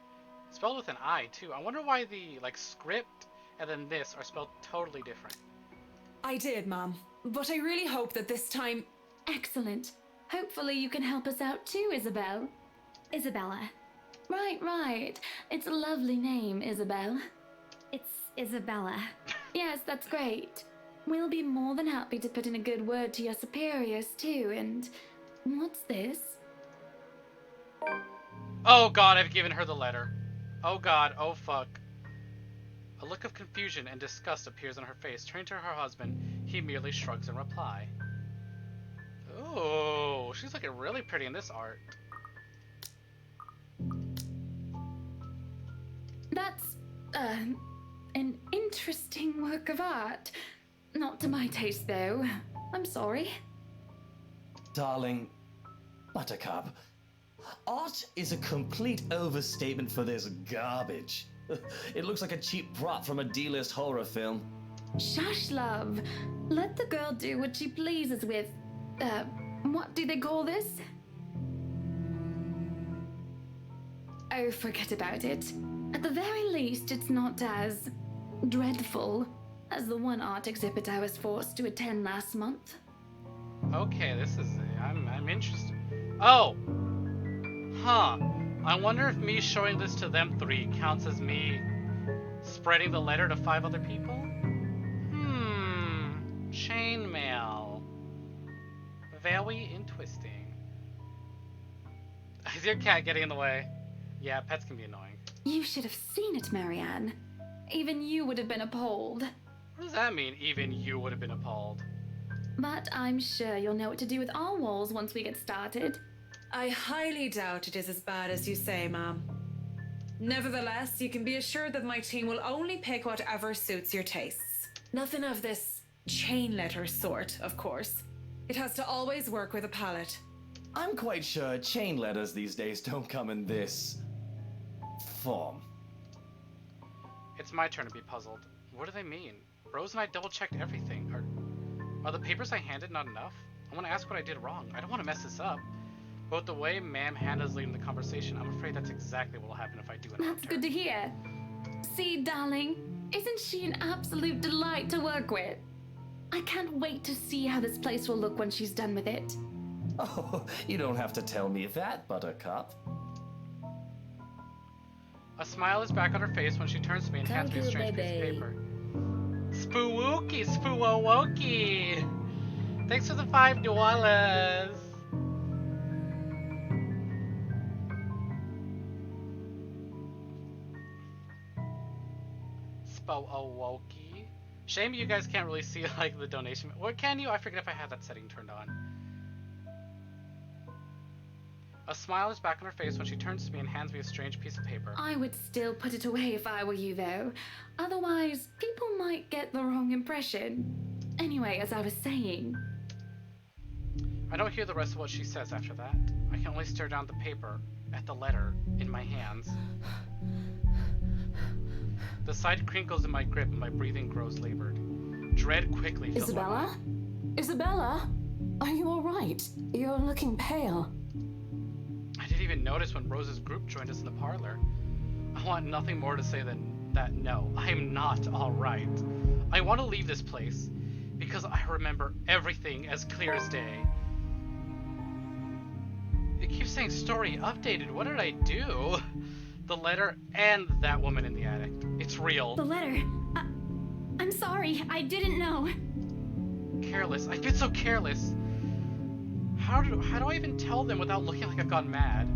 Spelled with an I, too. I wonder why the, script and then this are spelled totally different. I did, Mom. But I really hope that this time... Excellent. Hopefully you can help us out too, Isabel. Isabella. Right. It's a lovely name, Isabel. It's Isabella. Yes, that's great. We'll be more than happy to put in a good word to your superiors too, and... What's this? Oh god, I've given her the letter. Oh god, oh fuck. A look of confusion and disgust appears on her face. Turning to her husband, he merely shrugs in reply. Oh, she's looking really pretty in this art. That's, an interesting work of art. Not to my taste, though. I'm sorry. Darling, Buttercup, art is a complete overstatement for this garbage. It looks like a cheap prop from a D-list horror film. Shush, love. Let the girl do what she pleases with, what do they call this? Oh, forget about it. At the very least, it's not as dreadful as the one art exhibit I was forced to attend last month. Okay, this is... I'm interested. Oh! Huh. I wonder if me showing this to them three counts as me spreading the letter to 5 other people? Chainmail. Very interesting. Is your cat getting in the way? Yeah, pets can be annoying. You should have seen it, Marianne. Even you would have been appalled. What does that mean, even you would have been appalled? But I'm sure you'll know what to do with our walls once we get started. I highly doubt it is as bad as you say, Ma'am. Nevertheless, you can be assured that my team will only pick whatever suits your tastes. Nothing of this chain letter sort, of course. It has to always work with a palette. I'm quite sure chain letters these days don't come in this form. It's my turn to be puzzled. What do they mean? Rose and I double-checked everything. Are the papers I handed not enough? I want to ask what I did wrong. I don't want to mess this up. But the way Ma'am Hannah's leading the conversation, I'm afraid that's exactly what will happen if I do interrupt That's good to hear. See, darling, isn't she an absolute delight to work with? I can't wait to see how this place will look when she's done with it. Oh, you don't have to tell me that, Buttercup. A smile is back on her face when she turns to me and hands me a strange piece of paper. Spooky, spoowoki! Thanks for the $5. Spoowoki. Shame you guys can't really see the donation. Or can you? I forget if I have that setting turned on. A smile is back on her face when she turns to me and hands me a strange piece of paper. I would still put it away if I were you, though. Otherwise, people might get the wrong impression. Anyway, as I was saying... I don't hear the rest of what she says after that. I can only stare down at the paper, at the letter, in my hands. The side crinkles in my grip and my breathing grows labored. Dread quickly fills my mind. Isabella? Are you alright? You're looking pale. I didn't even notice when Rose's group joined us in the parlor. I want nothing more to say than that no, I am not alright. I want to leave this place because I remember everything as clear as day. It keeps saying story updated. What did I do? The letter and that woman in the attic. It's real. The letter. I'm sorry. I didn't know. Careless. I've been so careless. How do I even tell them without looking like I've gone mad?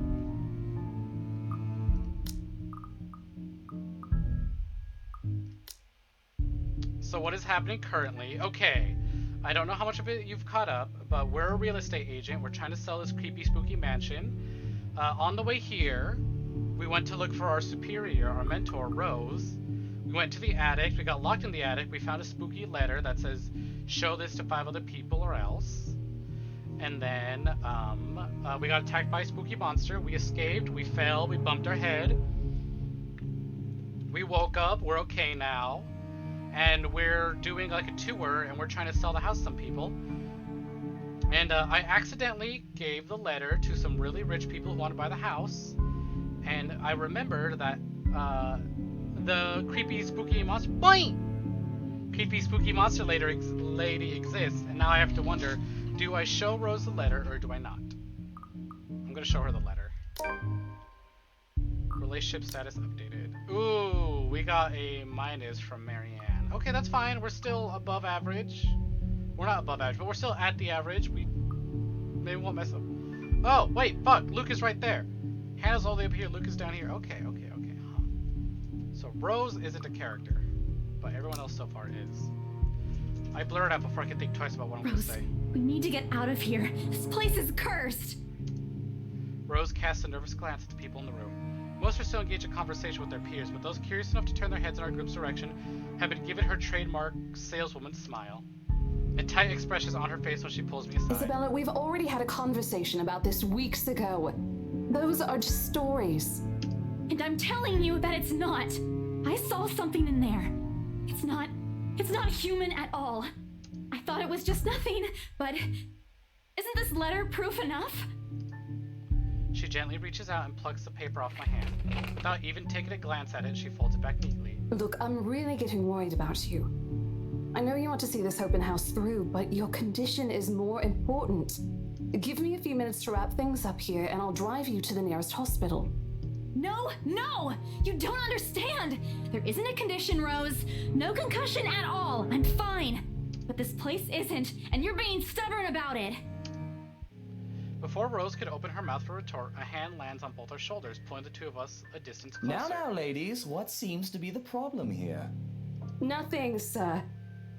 So what is happening currently? Okay, I don't know how much of it you've caught up, but we're a real estate agent. We're trying to sell this creepy, spooky mansion. On the way here, we went to look for our superior, our mentor, Rose. We went to the attic. We got locked in the attic. We found a spooky letter that says, "Show this to 5 other people or else." And then we got attacked by a spooky monster. We escaped. We fell. We bumped our head. We woke up. We're okay now. And we're doing like a tour, and we're trying to sell the house to some people. And I accidentally gave the letter to some really rich people who want to buy the house. And I remembered that the creepy, spooky monster... Boing! Creepy, spooky monster lady exists. And now I have to wonder, do I show Rose the letter or do I not? I'm going to show her the letter. Relationship status updated. Ooh, we got a minus from Marianne. Okay, that's fine. We're still above average. We're not above average, but we're still at the average. We maybe won't mess up. Oh, wait, fuck. Luke is right there. Hannah's all the way up here. Luke is down here. Okay. Huh. So Rose isn't a character, but everyone else so far is. I blurred out before I could think twice about what I'm going to Rose, say. we need to get out of here. This place is cursed. Rose casts a nervous glance at the people in the room. Most are still engaged in conversation with their peers, but those curious enough to turn their heads in our group's direction have been given her trademark saleswoman smile. And tight expressions on her face when she pulls me aside. Isabella, we've already had a conversation about this weeks ago. Those are just stories. And I'm telling you that it's not. I saw something in there. It's not human at all. I thought it was just nothing, but isn't this letter proof enough? She gently reaches out and plucks the paper off my hand. Without even taking a glance at it, she folds it back neatly. Look, I'm really getting worried about you. I know you want to see this open house through, but your condition is more important. Give me a few minutes to wrap things up here, and I'll drive you to the nearest hospital. No! You don't understand! There isn't a condition, Rose. No concussion at all. I'm fine. But this place isn't, and you're being stubborn about it. Before Rose could open her mouth for retort, a hand lands on both our shoulders, pulling the two of us a distance closer. Now, ladies, what seems to be the problem here? Nothing, sir.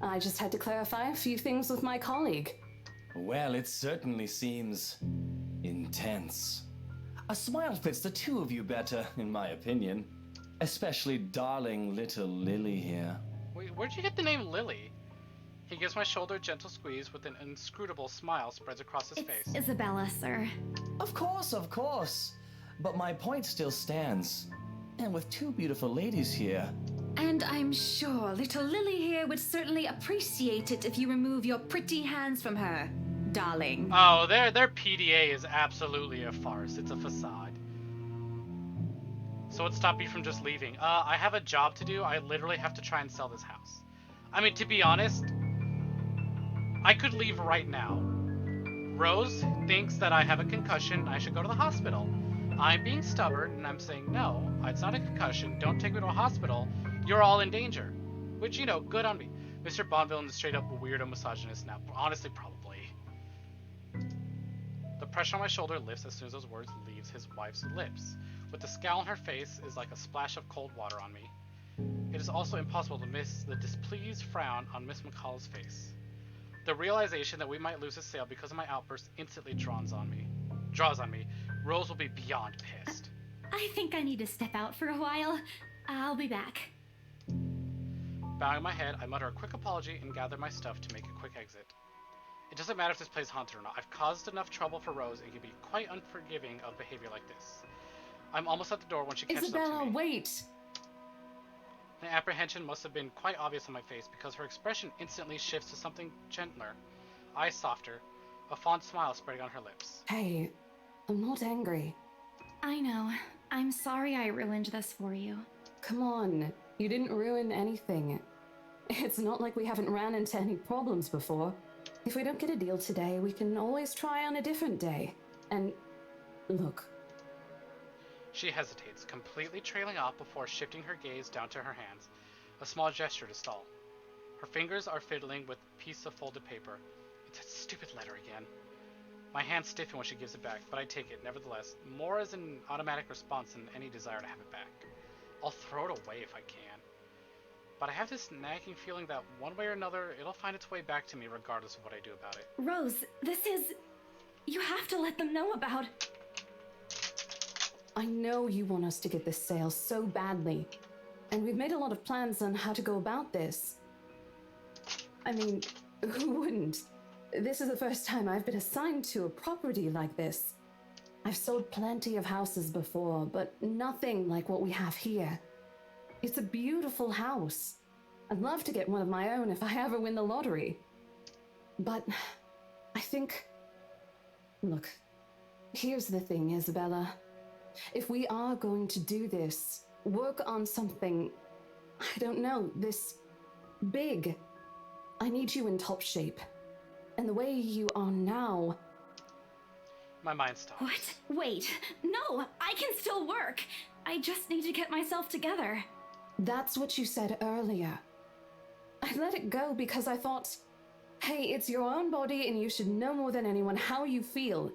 I just had to clarify a few things with my colleague. Well, it certainly seems intense. A smile fits the two of you better, in my opinion. Especially darling little Lily here. Wait, where'd you get the name Lily? He gives my shoulder a gentle squeeze with an inscrutable smile spreads across his face. Isabella, sir. Of course. But my point still stands. And with two beautiful ladies here. And I'm sure little Lily here would certainly appreciate it if you remove your pretty hands from her, darling. Oh, their PDA is absolutely a farce. It's a facade. So what stopped me from just leaving? I have a job to do. I literally have to try and sell this house. I mean, to be honest, I could leave right now. Rose thinks that I have a concussion and I should go to the hospital. I'm being stubborn and I'm saying, no, it's not a concussion. Don't take me to a hospital. You're all in danger. Which, you know, good on me. Mr. Bonvillain is straight up a weirdo misogynist now. Honestly, probably. The pressure on my shoulder lifts as soon as those words leaves his wife's lips. With the scowl on her face is like a splash of cold water on me. It is also impossible to miss the displeased frown on Miss McCall's face. The realization that we might lose the sale because of my outburst instantly draws on me. Rose will be beyond pissed. I think I need to step out for a while. I'll be back. Bowing my head, I mutter a quick apology and gather my stuff to make a quick exit. It doesn't matter if this place is haunted or not. I've caused enough trouble for Rose and can be quite unforgiving of behavior like this. I'm almost at the door when she catches up to me. Isabella, wait! The apprehension must have been quite obvious on my face because her expression instantly shifts to something gentler, eyes softer, a fond smile spreading on her lips. Hey, I'm not angry. I know. I'm sorry I ruined this for you. Come on, you didn't ruin anything. It's not like we haven't ran into any problems before. If we don't get a deal today, we can always try on a different day. And look. She hesitates, completely trailing off before shifting her gaze down to her hands, a small gesture to stall. Her fingers are fiddling with a piece of folded paper. It's that stupid letter again. My hands stiffen when she gives it back, but I take it, nevertheless, more as an automatic response than any desire to have it back. I'll throw it away if I can. But I have this nagging feeling that one way or another, it'll find its way back to me regardless of what I do about it. Rose, this is... You have to let them know about... I know you want us to get this sale so badly, and we've made a lot of plans on how to go about this. I mean, who wouldn't? This is the first time I've been assigned to a property like this. I've sold plenty of houses before, but nothing like what we have here. It's a beautiful house. I'd love to get one of my own if I ever win the lottery. But I think... Look, here's the thing, Isabella. If we are going to do this, work on something, I don't know, this big, I need you in top shape. And the way you are now... My mind stops. What? Wait. No, I can still work. I just need to get myself together. That's what you said earlier. I let it go because I thought, hey, it's your own body and you should know more than anyone how you feel.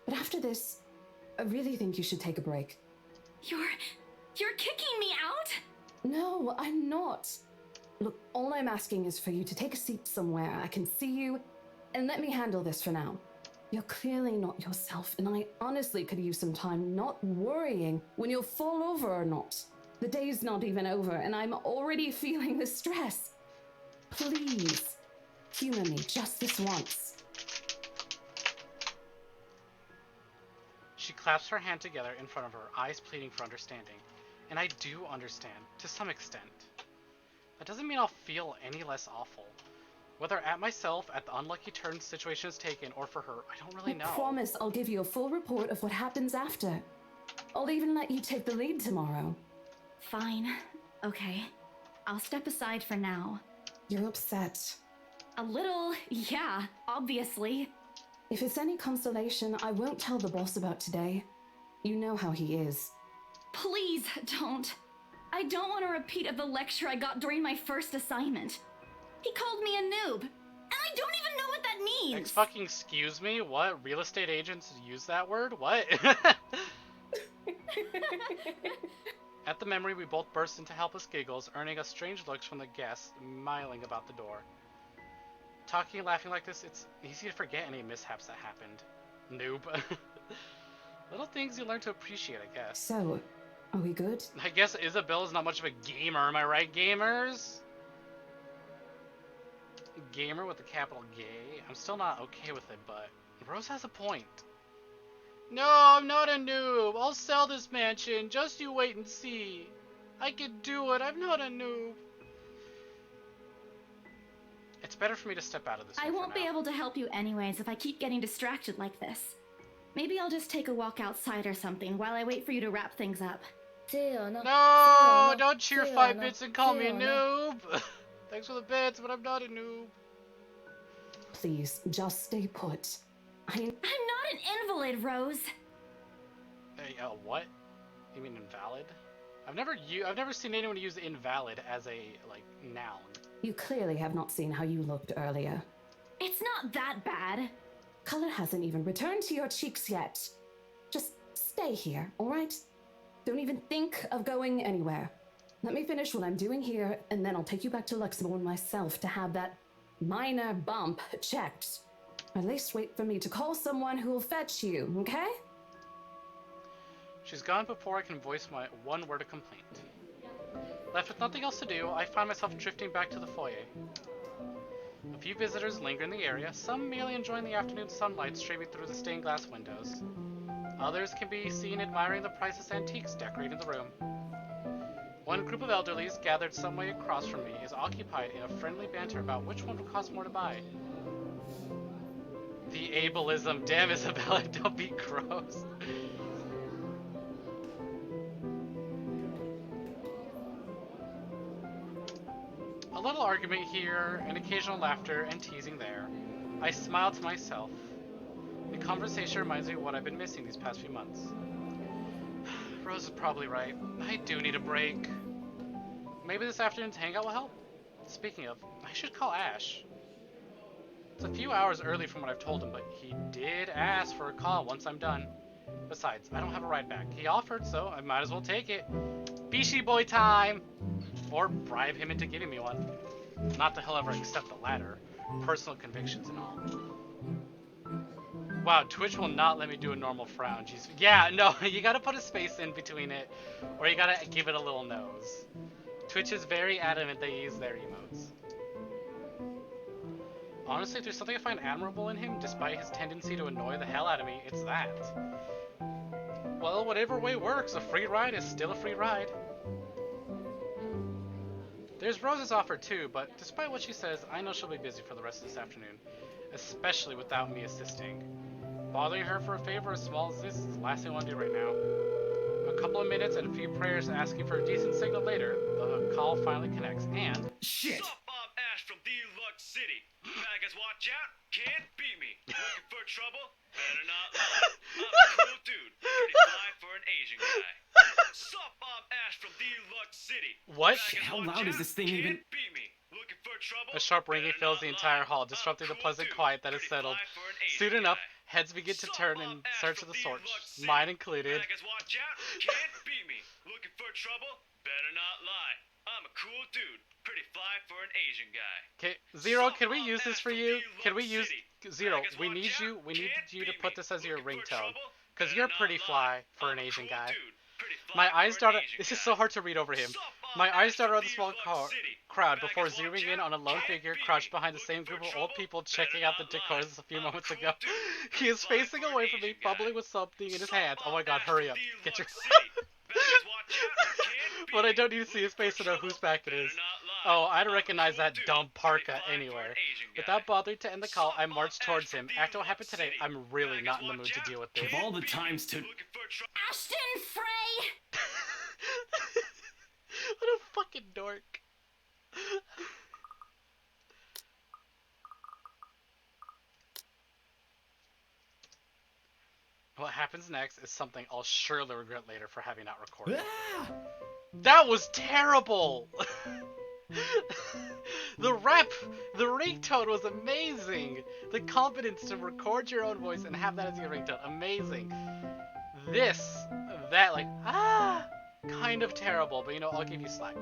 But after this, I really think you should take a break. You're kicking me out? No, I'm not. Look, all I'm asking is for you to take a seat somewhere I can see you, and let me handle this for now. You're clearly not yourself, and I honestly could use some time not worrying when you'll fall over or not. The day's not even over, and I'm already feeling the stress. Please, humor me just this once. She clasps her hand together in front of her, eyes pleading for understanding. And I do understand, to some extent. That doesn't mean I'll feel any less awful. Whether at myself, at the unlucky turn the situation has taken, or for her, I don't really know. I promise I'll give you a full report of what happens after. I'll even let you take the lead tomorrow. Fine. Okay. I'll step aside for now. You're upset. A little, yeah, obviously. If it's any consolation, I won't tell the boss about today. You know how he is. Please don't. I don't want a repeat of the lecture I got during my first assignment. He called me a noob, and I don't even know what that means. Fucking excuse me? What? Real estate agents use that word? What? At the memory, we both burst into helpless giggles, earning us strange looks from the guests miling about the door. Talking and laughing like this, it's easy to forget any mishaps that happened. Noob. Little things you learn to appreciate, I guess. So, are we good? I guess Isabella's not much of a gamer, am I right, gamers? Gamer with a capital gay? I'm still not okay with it, but Rose has a point. No, I'm not a noob. I'll sell this mansion. Just you wait and see. I can do it. I'm not a noob. It's better for me to step out of this. I won't be able to help you anyways if I keep getting distracted like this. Maybe I'll just take a walk outside or something while I wait for you to wrap things up. No, don't cheer 5 bits and call me a noob. Thanks for the bits, but I'm not a noob. Please, just stay put. I'm not an invalid, Rose. Hey, what? You mean invalid? I've never seen anyone use invalid as a noun. You clearly have not seen how you looked earlier. It's not that bad. Color hasn't even returned to your cheeks yet. Just stay here, all right? Don't even think of going anywhere. Let me finish what I'm doing here, and then I'll take you back to Luxembourg myself to have that minor bump checked. At least wait for me to call someone who will fetch you, okay? She's gone before I can voice my one word of complaint. Left with nothing else to do, I find myself drifting back to the foyer. A few visitors linger in the area, some merely enjoying the afternoon sunlight streaming through the stained glass windows. Others can be seen admiring the priceless antiques decorating the room. One group of elderlies, gathered some way across from me, is occupied in a friendly banter about which one would cost more to buy. The ableism, damn Isabella, don't be gross. A little argument here, and occasional laughter and teasing there. I smile to myself. The conversation reminds me of what I've been missing these past few months. Rose is probably right. I do need a break. Maybe this afternoon's hangout will help? Speaking of, I should call Ash. It's a few hours early from what I've told him, but he did ask for a call once I'm done. Besides, I don't have a ride back. He offered, so I might as well take it. Bishi boy time! Or bribe him into giving me one. Not that he'll ever accept the latter. Personal convictions and all. Wow, Twitch will not let me do a normal frown. Jeez. Yeah, no, you gotta put a space in between it, or you gotta give it a little nose. Twitch is very adamant they use their emotes. Honestly, if there's something I find admirable in him, despite his tendency to annoy the hell out of me, it's that. Well, whatever way works, a free ride is still a free ride. There's Rose's offer too, but despite what she says, I know she'll be busy for the rest of this afternoon, especially without me assisting. Bothering her for a favor as small as this is the last thing I want to do right now. A couple of minutes and a few prayers asking for a decent signal later, the call finally connects, and... Shit! Sup, I'm Ash from Deluxe City. Faggots, watch out! Can't beat me. Looking for trouble? Better not lie. I'm a cool dude. Pretty fly for an Asian guy. Sup, I'm Ash from Deluxe City. What? How loud is this thing even? Beat me. Looking for trouble? A sharp ringing fills the entire hall, disrupting the pleasant quiet that is settled. Soon enough, heads begin to turn in search of the source, mine included. Faggots, watch out! Can't beat me. Looking for trouble? Better not lie. I'm a cool dude. Pretty fly for an Asian guy. Okay, Zero, can we use this for you? Can we use... Zero, we need you to put this as your ringtone. Because you're pretty fly for an Asian guy. My eyes dart... This is so hard to read over him. My eyes dart around the small crowd before zooming in on a lone figure crouched behind the same group of old people checking out the decors a few moments ago. He is facing away from me, fumbling with something in his hands. Oh my god, hurry up. Get your... But I don't need to see his face to know whose back it is. Oh, I'd recognize that dumb parka anywhere. Without bothering to end the call, I marched towards him. After what happened today, I'm really not in the mood to deal with this. Of all the times to... Ashton Frey! What a fucking dork. What happens next is something I'll surely regret later for having not recorded. That was terrible! The ringtone was amazing! The confidence to record your own voice and have that as your ringtone, amazing. Kind of terrible, but you know, I'll give you slack.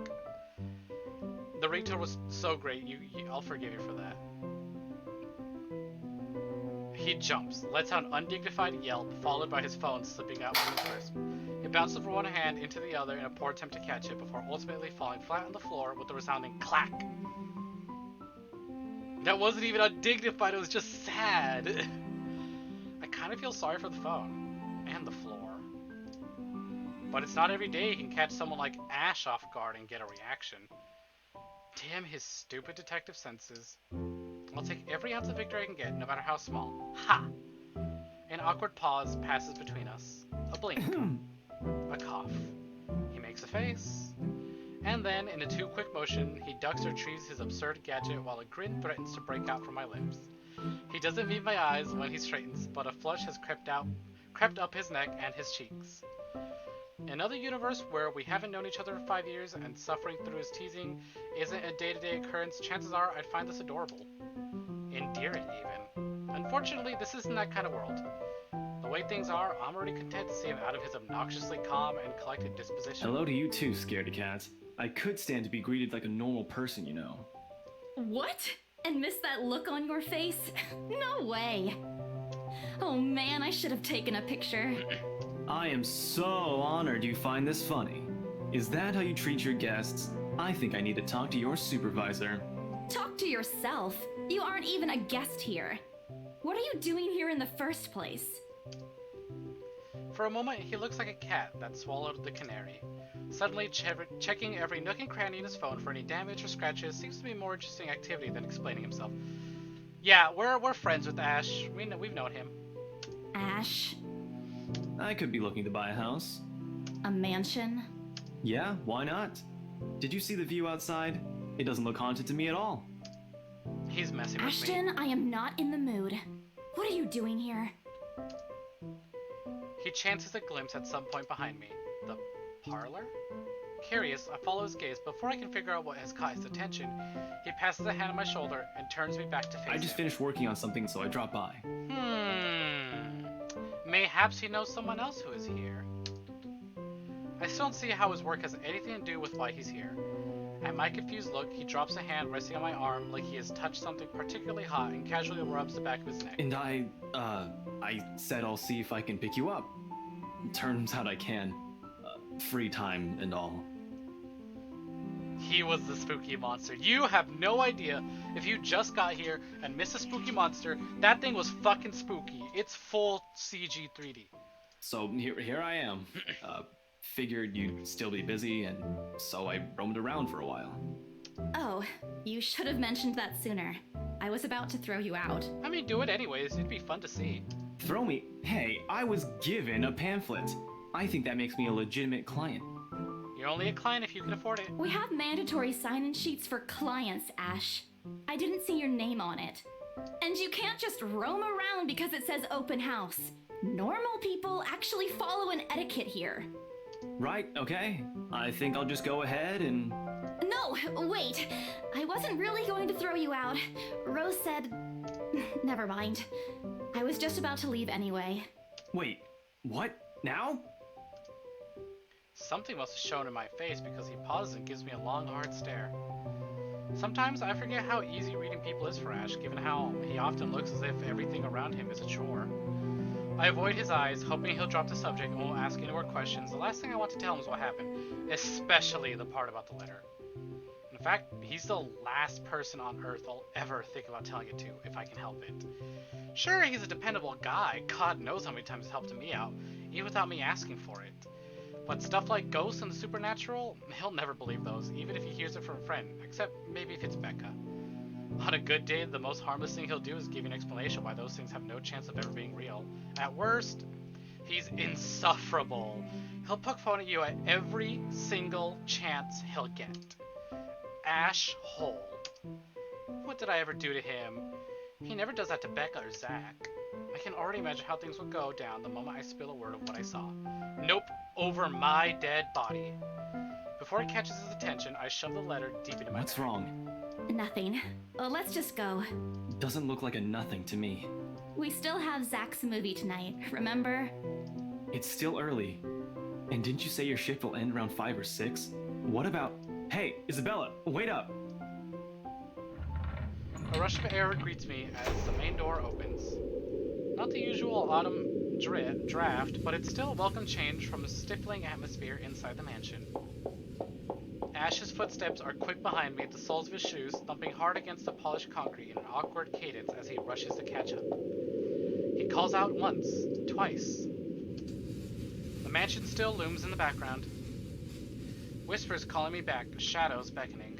The ringtone was so great, I'll forgive you for that. He jumps, lets out an undignified yelp, followed by his phone slipping out from his wrist. He bounces from one hand into the other in a poor attempt to catch it, before ultimately falling flat on the floor with a resounding clack. That wasn't even undignified, it was just sad. I kind of feel sorry for the phone, and the floor. But it's not every day you can catch someone like Ash off guard and get a reaction. Damn his stupid detective senses. I'll take every ounce of victory I can get, no matter how small. Ha! An awkward pause passes between us. A blink. A cough. He makes a face. And then, in a too-quick motion, he ducks or retrieves his absurd gadget while a grin threatens to break out from my lips. He doesn't meet my eyes when he straightens, but a flush has crept up his neck and his cheeks. In another universe where we haven't known each other in 5 years and suffering through his teasing isn't a day-to-day occurrence, chances are I'd find this adorable. Endearing, even. Unfortunately, this isn't that kind of world. The way things are, I'm already content to see him out of his obnoxiously calm and collected disposition. Hello to you too, scaredy cat. I could stand to be greeted like a normal person, you know. What? And miss that look on your face? No way. Oh man, I should have taken a picture. I am so honored you find this funny. Is that how you treat your guests? I think I need to talk to your supervisor. Talk to yourself. You aren't even a guest here. What are you doing here in the first place? For a moment, he looks like a cat that swallowed the canary. Suddenly, checking every nook and cranny in his phone for any damage or scratches seems to be a more interesting activity than explaining himself. Yeah, we're friends with Ash. We've known him. Ash? I could be looking to buy a house. A mansion? Yeah, why not? Did you see the view outside? It doesn't look haunted to me at all. He's messing with me. Ashton, I am not in the mood. What are you doing here? He chances a glimpse at some point behind me. The parlor? Curious, I follow his gaze. Before I can figure out what has caught his attention, he passes a hand on my shoulder and turns me back to face I just him. finished working on something, so I dropped by. Mayhaps he knows someone else who is here. I still don't see how his work has anything to do with why he's here. At my confused look, he drops a hand resting on my arm like he has touched something particularly hot and casually rubs the back of his neck. And I said I'll see if I can pick you up. Turns out I can. Free time and all. He was the spooky monster. You have no idea. If you just got here and missed a spooky monster, that thing was fucking spooky. It's full CG 3D. So here I am. Figured you'd still be busy, and so I roamed around for a while. Oh, you should have mentioned that sooner. I was about to throw you out. I mean, do it anyways. It'd be fun to see. Throw me? Hey, I was given a pamphlet. I think that makes me a legitimate client. You're only a client if you can afford it. We have mandatory sign-in sheets for clients, Ash. I didn't see your name on it. And you can't just roam around because it says open house. Normal people actually follow an etiquette here. Right, okay. I think I'll just go ahead and... No, wait. I wasn't really going to throw you out. Rose said... Never mind. I was just about to leave anyway. Wait, what? Now? Something must have shown in my face because he pauses and gives me a long, hard stare. Sometimes I forget how easy reading people is for Ash, given how he often looks as if everything around him is a chore. I avoid his eyes, hoping he'll drop the subject and won't ask any more questions. The last thing I want to tell him is what happened, especially the part about the letter. In fact, he's the last person on Earth I'll ever think about telling it to, if I can help it. Sure, he's a dependable guy. God knows how many times he's helped me out, even without me asking for it. But stuff like ghosts and the supernatural, he'll never believe those, even if he hears it from a friend, except maybe if it's Becca. On a good day, the most harmless thing he'll do is give you an explanation why those things have no chance of ever being real. At worst, he's insufferable. He'll poke fun at you at every single chance he'll get. Ash Hole. What did I ever do to him? He never does that to Becca or Zach. I can already imagine how things would go down the moment I spill a word of what I saw. Nope, over my dead body. Before he catches his attention, I shove the letter deep into my What's bag. wrong? Nothing. Let's just go. Doesn't look like a nothing to me. We still have Zach's movie tonight, remember? It's still early. And didn't you say your shift will end around 5 or 6? What about... Hey, Isabella, wait up! A rush of air greets me as the main door opens. Not the usual autumn draft, but it's still a welcome change from the stifling atmosphere inside the mansion. Ash's footsteps are quick behind me, the soles of his shoes thumping hard against the polished concrete in an awkward cadence as he rushes to catch up. He calls out once, twice. The mansion still looms in the background. Whispers calling me back, shadows beckoning.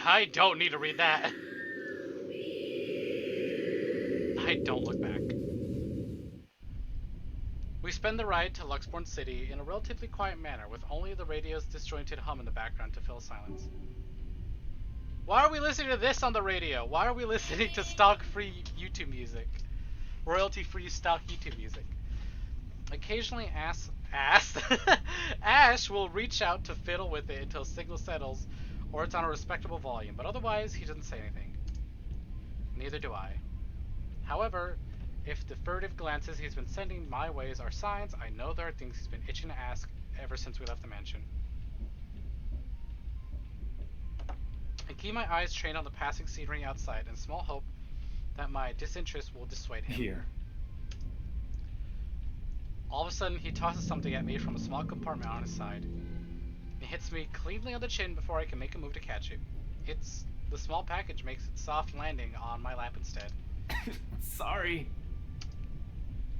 I don't need to read that. I don't look back. We spend the ride to Luxborn City in a relatively quiet manner, with only the radio's disjointed hum in the background to fill silence. Why are we listening to this on the radio? Why are we listening to stock-free YouTube music? Royalty-free stock YouTube music. Occasionally Ash will reach out to fiddle with it until signal settles or it's on a respectable volume, but otherwise he doesn't say anything. Neither do I. However, if the furtive glances he's been sending my ways are signs, I know there are things he's been itching to ask ever since we left the mansion. I keep my eyes trained on the passing scenery outside in small hope that my disinterest will dissuade him. Here. All of a sudden, he tosses something at me from a small compartment on his side. It hits me cleanly on the chin before I can make a move to catch it. The small package makes its soft landing on my lap instead. Sorry.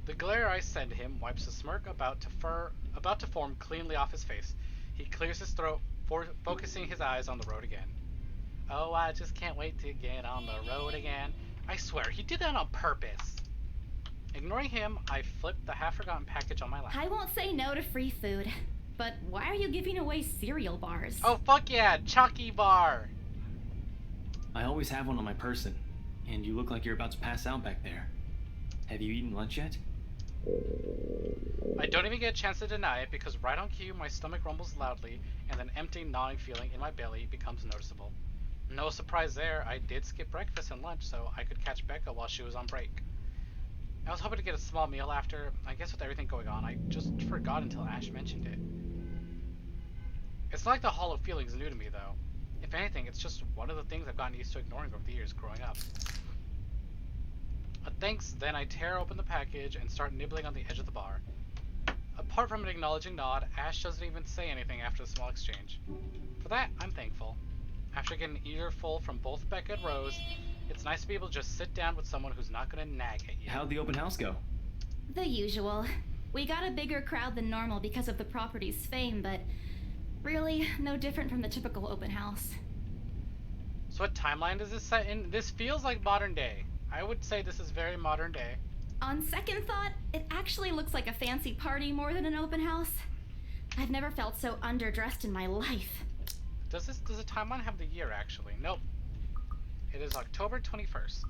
The glare I send him wipes a smirk about to form cleanly off his face. He clears his throat, focusing his eyes on the road again. Oh, I just can't wait to get on the road again. I swear, he did that on purpose. Ignoring him, I flip the half-forgotten package on my lap. I won't say no to free food, but why are you giving away cereal bars? Oh, fuck yeah, Chucky bar! I always have one on my person, and you look like you're about to pass out back there. Have you eaten lunch yet? I don't even get a chance to deny it because right on cue, my stomach rumbles loudly and an empty, gnawing feeling in my belly becomes noticeable. No surprise there, I did skip breakfast and lunch so I could catch Becca while she was on break. I was hoping to get a small meal after. I guess with everything going on, I just forgot until Ash mentioned it. It's not like the hollow feeling's new to me though. If anything, it's just one of the things I've gotten used to ignoring over the years growing up. But thanks, then I tear open the package and start nibbling on the edge of the bar. Apart from an acknowledging nod, Ash doesn't even say anything after the small exchange. For that, I'm thankful. After getting an earful from both Becca and Rose, it's nice to be able to just sit down with someone who's not gonna nag at you. How'd the open house go? The usual. We got a bigger crowd than normal because of the property's fame, but really, no different from the typical open house. So what timeline is this set in? This feels like modern day. I would say this is very modern day. On second thought, it actually looks like a fancy party more than an open house. I've never felt so underdressed in my life. Does the timeline have the year actually? Nope. It is October 21st.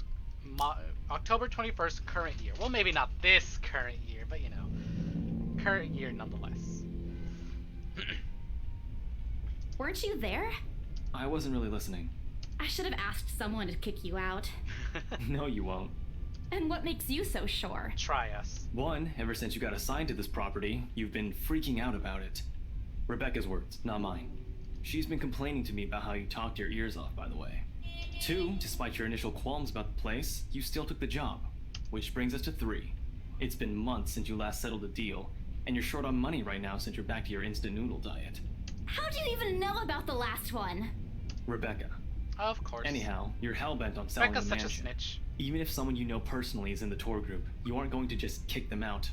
October 21st, current year. Well, maybe not this current year, but you know, current year nonetheless. Weren't you there? I wasn't really listening. I should have asked someone to kick you out. No, you won't. And what makes you so sure? Try us. One, ever since you got assigned to this property, you've been freaking out about it. Rebecca's words, not mine. She's been complaining to me about how you talked your ears off, by the way. Two, despite your initial qualms about the place, you still took the job. Which brings us to three. It's been months since you last settled a deal, and you're short on money right now since you're back to your instant noodle diet. How do you even know about the last one? Rebecca. Of course. Anyhow, you're hellbent on selling Rebecca's the such mansion. a snitch. Even if someone you know personally is in the tour group, you aren't going to just kick them out.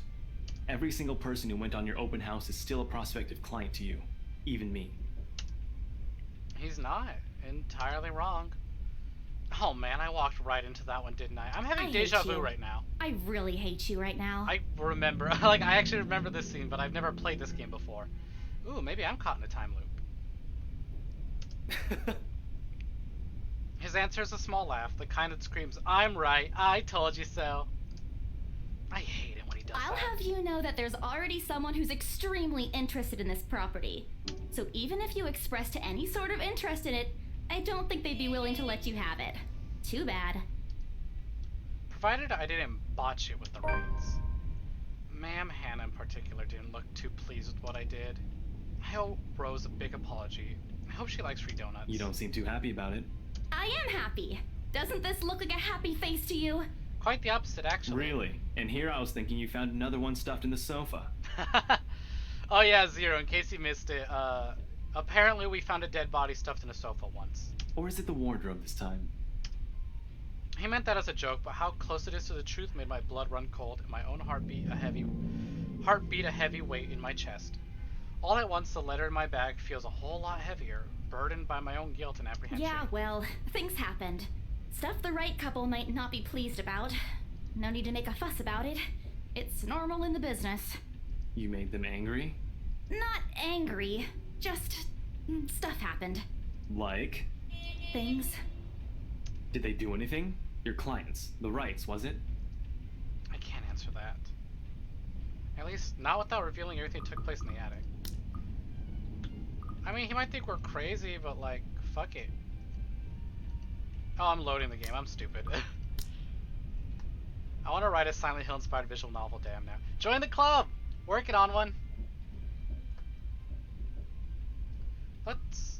Every single person who went on your open house is still a prospective client to you. Even me. He's not entirely wrong. Oh man, I walked right into that one, didn't I? I'm having deja vu right now. I really hate you right now. I remember, like, I actually remember this scene, but I've never played this game before. Ooh, maybe I'm caught in a time loop. His answer is a small laugh, the kind that screams, I'm right, I told you so. I hate it when he does I'll that. have you know that there's already someone who's extremely interested in this property. So even if you expressed any sort of interest in it, I don't think they'd be willing to let you have it. Too bad. Provided I didn't botch it with the rights. Ma'am Hannah in particular didn't look too pleased with what I did. I owe Rose a big apology. I hope she likes free donuts. You don't seem too happy about it. I am happy. Doesn't this look like a happy face to you? Quite the opposite, actually. Really? And here I was thinking you found another one stuffed in the sofa. Oh yeah, Zero, in case you missed it, apparently we found a dead body stuffed in a sofa once. Or is it the wardrobe this time? He meant that as a joke, but how close it is to the truth made my blood run cold and my own heartbeat a heavy weight in my chest. All at once, the letter in my bag feels a whole lot heavier, burdened by my own guilt and apprehension. Yeah, well, things happened. Stuff the right couple might not be pleased about. No need to make a fuss about it. It's normal in the business. You made them angry? Not angry, just stuff happened. Like? Things. Did they do anything? Your clients, the rights, was it? I can't answer that. At least, not without revealing everything that took place in the attic. I mean, he might think we're crazy, but like, fuck it. Oh, I'm loading the game. I'm stupid. I want to write a Silent Hill inspired visual novel, damn now. Join the club! Working on one. Let's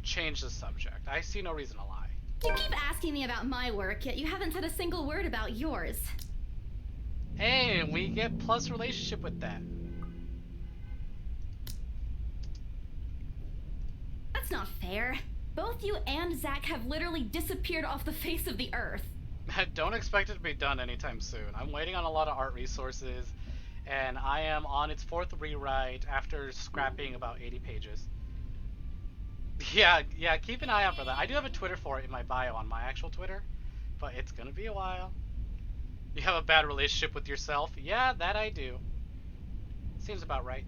change the subject. I see no reason to lie. You keep asking me about my work, yet you haven't said a single word about yours. Hey, we get plus relationship with that. That's not fair. Both you and Zach have literally disappeared off the face of the earth. Don't expect it to be done anytime soon. I'm waiting on a lot of art resources, and I am on its 4th rewrite after scrapping about 80 pages. Yeah, keep an eye out for that. I do have a Twitter for it in my bio on my actual Twitter, but it's gonna be a while. You have a bad relationship with yourself? Yeah, that I do. Seems about right.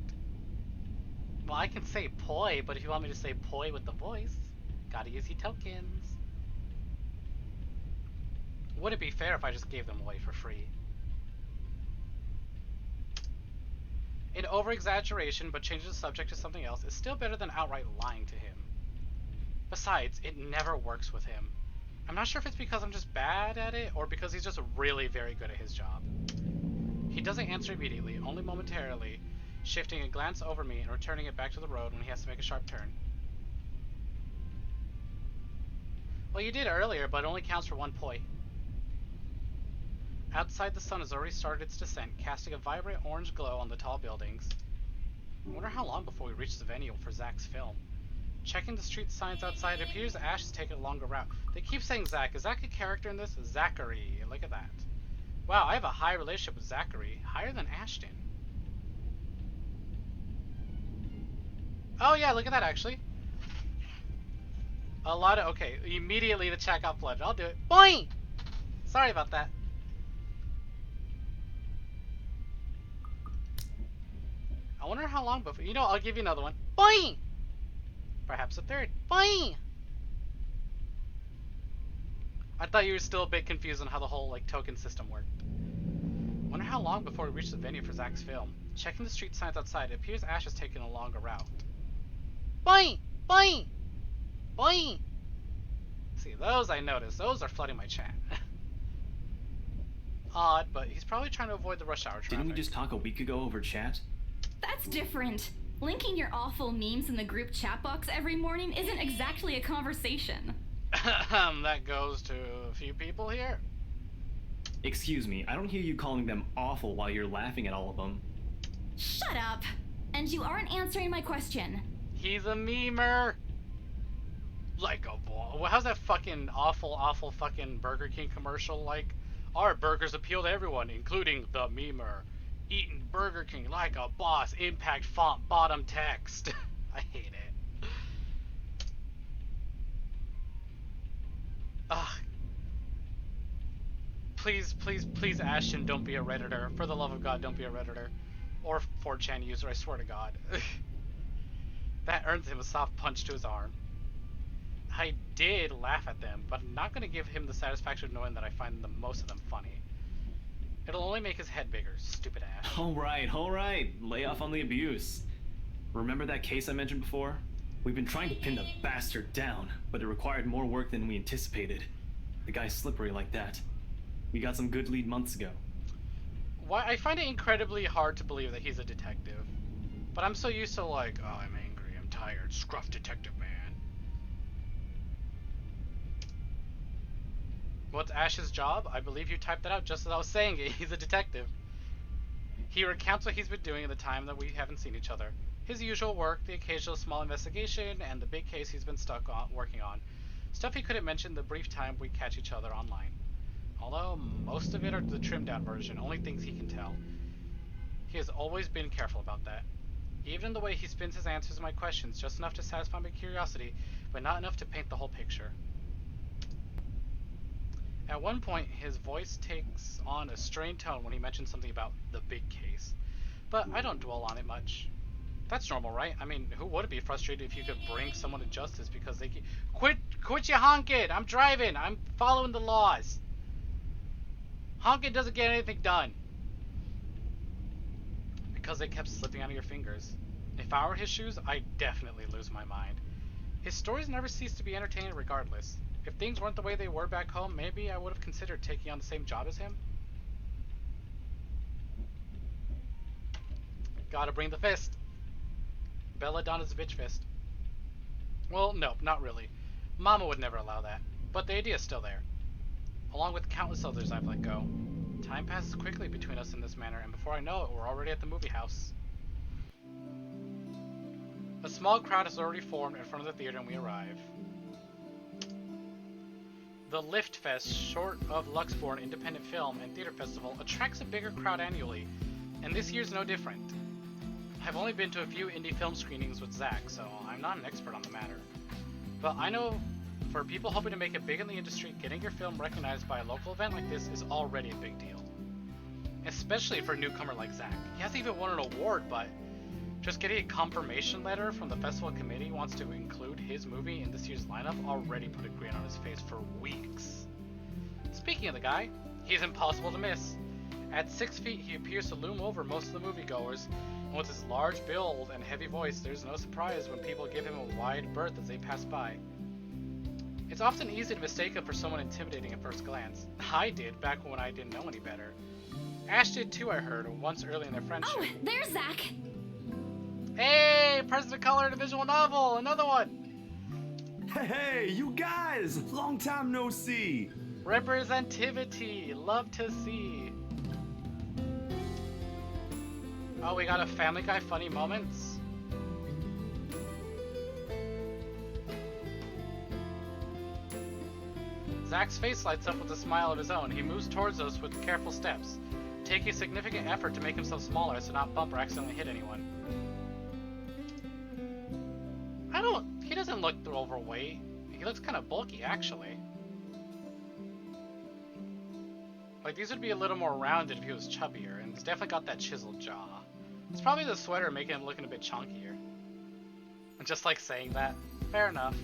Well, I can say poi, but if you want me to say poi with the voice, gotta use your tokens. Would it be fair if I just gave them away for free? An over-exaggeration, but changes the subject to something else, is still better than outright lying to him. Besides, it never works with him. I'm not sure if it's because I'm just bad at it, or because he's just really very good at his job. He doesn't answer immediately, only momentarily, shifting a glance over me and returning it back to the road when he has to make a sharp turn. Well, you did earlier, but it only counts for 1 point. Outside, the sun has already started its descent, casting a vibrant orange glow on the tall buildings. I wonder how long before we reach the venue for Zach's film. Checking the street signs outside, it appears Ash has taken a longer route. They keep saying Zach. Is Zach a character in this? Zachary. Look at that. Wow, I have a high relationship with Zachary. Higher than Ashton. Oh yeah, look at that actually. A lot of, okay, immediately the chat got flooded. I'll do it. Boing! Sorry about that. I wonder how long before, you know, I'll give you another one. Boing! Perhaps a third. Boing! I thought you were still a bit confused on how the whole, like, token system worked. Wonder how long before we reach the venue for Zach's film. Checking the street signs outside, it appears Ash has taken a longer route. Boing! Boing! Boing! See, those I noticed. Those are flooding my chat. Odd, but he's probably trying to avoid the rush hour traffic. Didn't we just talk a week ago over chat? That's different. Linking your awful memes in the group chat box every morning isn't exactly a conversation. That goes to a few people here. Excuse me, I don't hear you calling them awful while you're laughing at all of them. Shut up! And you aren't answering my question. He's a memer. Like a ball. Well, how's that fucking awful fucking Burger King commercial like? Our burgers appeal to everyone, including the memer. Eating Burger King like a boss. Impact font bottom text. I hate it. Ugh. Please, Ashton, don't be a Redditor. For the love of God, don't be a Redditor. Or 4chan user, I swear to God. That earns him a soft punch to his arm. I did laugh at them, but I'm not going to give him the satisfaction of knowing that I find most of them funny. It'll only make his head bigger, stupid Ash. Alright. Lay off on the abuse. Remember that case I mentioned before? We've been trying to pin the bastard down, but it required more work than we anticipated. The guy's slippery like that. We got some good lead months ago. Why I find it incredibly hard to believe that he's a detective. But I'm so used to like, oh, I'm angry, I'm tired, scruff detective man. What's Ash's job? I believe you typed that out just as I was saying it. He's a detective. He recounts what he's been doing in the time that we haven't seen each other. His usual work, the occasional small investigation, and the big case he's been stuck on working on. Stuff he couldn't mention the brief time we catch each other online. Although most of it are the trimmed down version, only things he can tell. He has always been careful about that. Even in the way he spins his answers to my questions, just enough to satisfy my curiosity, but not enough to paint the whole picture. At one point, his voice takes on a strained tone when he mentions something about the big case. But I don't dwell on it much. That's normal, right? I mean, who would be frustrated if you could bring someone to justice because they keep... Quit your honking! I'm driving! I'm following the laws! Honking doesn't get anything done! Because they kept slipping out of your fingers. If I were his shoes, I'd definitely lose my mind. His stories never cease to be entertaining regardless. If things weren't the way they were back home, maybe I would have considered taking on the same job as him. Gotta bring the fist. Belladonna's bitch fist. Well, no, not really. Mama would never allow that. But the idea's still there. Along with countless others I've let go. Time passes quickly between us in this manner, and before I know it, we're already at the movie house. A small crowd has already formed in front of the theater and we arrive. The Lift Fest, short of Luxborn Independent Film and Theater Festival, attracts a bigger crowd annually, and this year's no different. I've only been to a few indie film screenings with Zach, so I'm not an expert on the matter. But I know for people hoping to make it big in the industry, getting your film recognized by a local event like this is already a big deal. Especially for a newcomer like Zach. He hasn't even won an award, but just getting a confirmation letter from the festival committee wants to include his movie in this year's lineup already put a grin on his face for weeks. Speaking of the guy, he's impossible to miss. At 6 feet, he appears to loom over most of the moviegoers, and with his large build and heavy voice, there's no surprise when people give him a wide berth as they pass by. It's often easy to mistake him for someone intimidating at first glance. I did, back when I didn't know any better. Ash did too, I heard, once early in their friendship. Oh, there's Zach! Hey, present of color in a visual novel, another one! Hey, you guys! Long time no see! Representativity, love to see. Oh, we got a Family Guy funny moments. Zach's face lights up with a smile of his own. He moves towards us with careful steps, taking significant effort to make himself smaller so not bump or accidentally hit anyone. He doesn't look overweight. He looks kind of bulky, actually. Like, these would be a little more rounded if he was chubbier, and he's definitely got that chiseled jaw. It's probably the sweater making him looking a bit chunkier. And just like saying that, fair enough.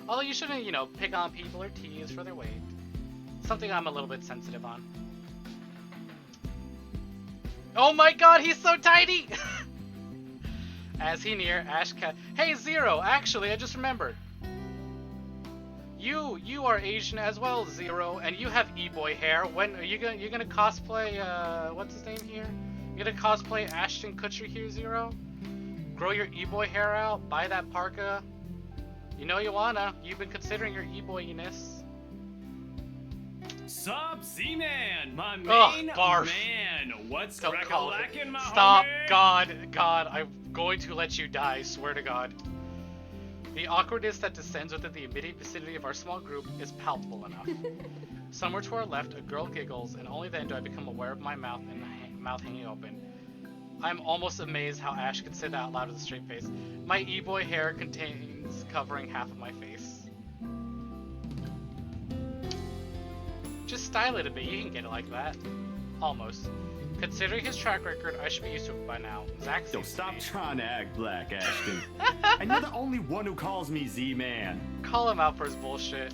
Although you shouldn't, you know, pick on people or tease for their weight. Something I'm a little bit sensitive on. Oh my god, he's so tiny! As he near Ash Hey Zero, actually, I just remembered. You are Asian as well, Zero, and you have e-boy hair. When are you gonna cosplay what's his name here? You gonna cosplay Ashton Kutcher here, Zero? Grow your e-boy hair out, buy that parka. You know you wanna. You've been considering your e-boyiness. Sup, Z-Man, my main barf. man. What's Don't call it. crack-a-lackin', my Stop, homie? God, I'm going to let you die, swear to God. The awkwardness that descends within the immediate vicinity of our small group is palpable enough. Somewhere to our left, a girl giggles, and only then do I become aware of my mouth and mouth hanging open. I'm almost amazed how Ash can say that out loud with a straight face. My e-boy hair contains covering half of my face. Just style it a bit, you can get it like that. Almost. Considering his track record, I should be used to it by now. Zach Don't stop trying to act black, Ashton. And you're the only one who calls me Z-Man. Call him out for his bullshit.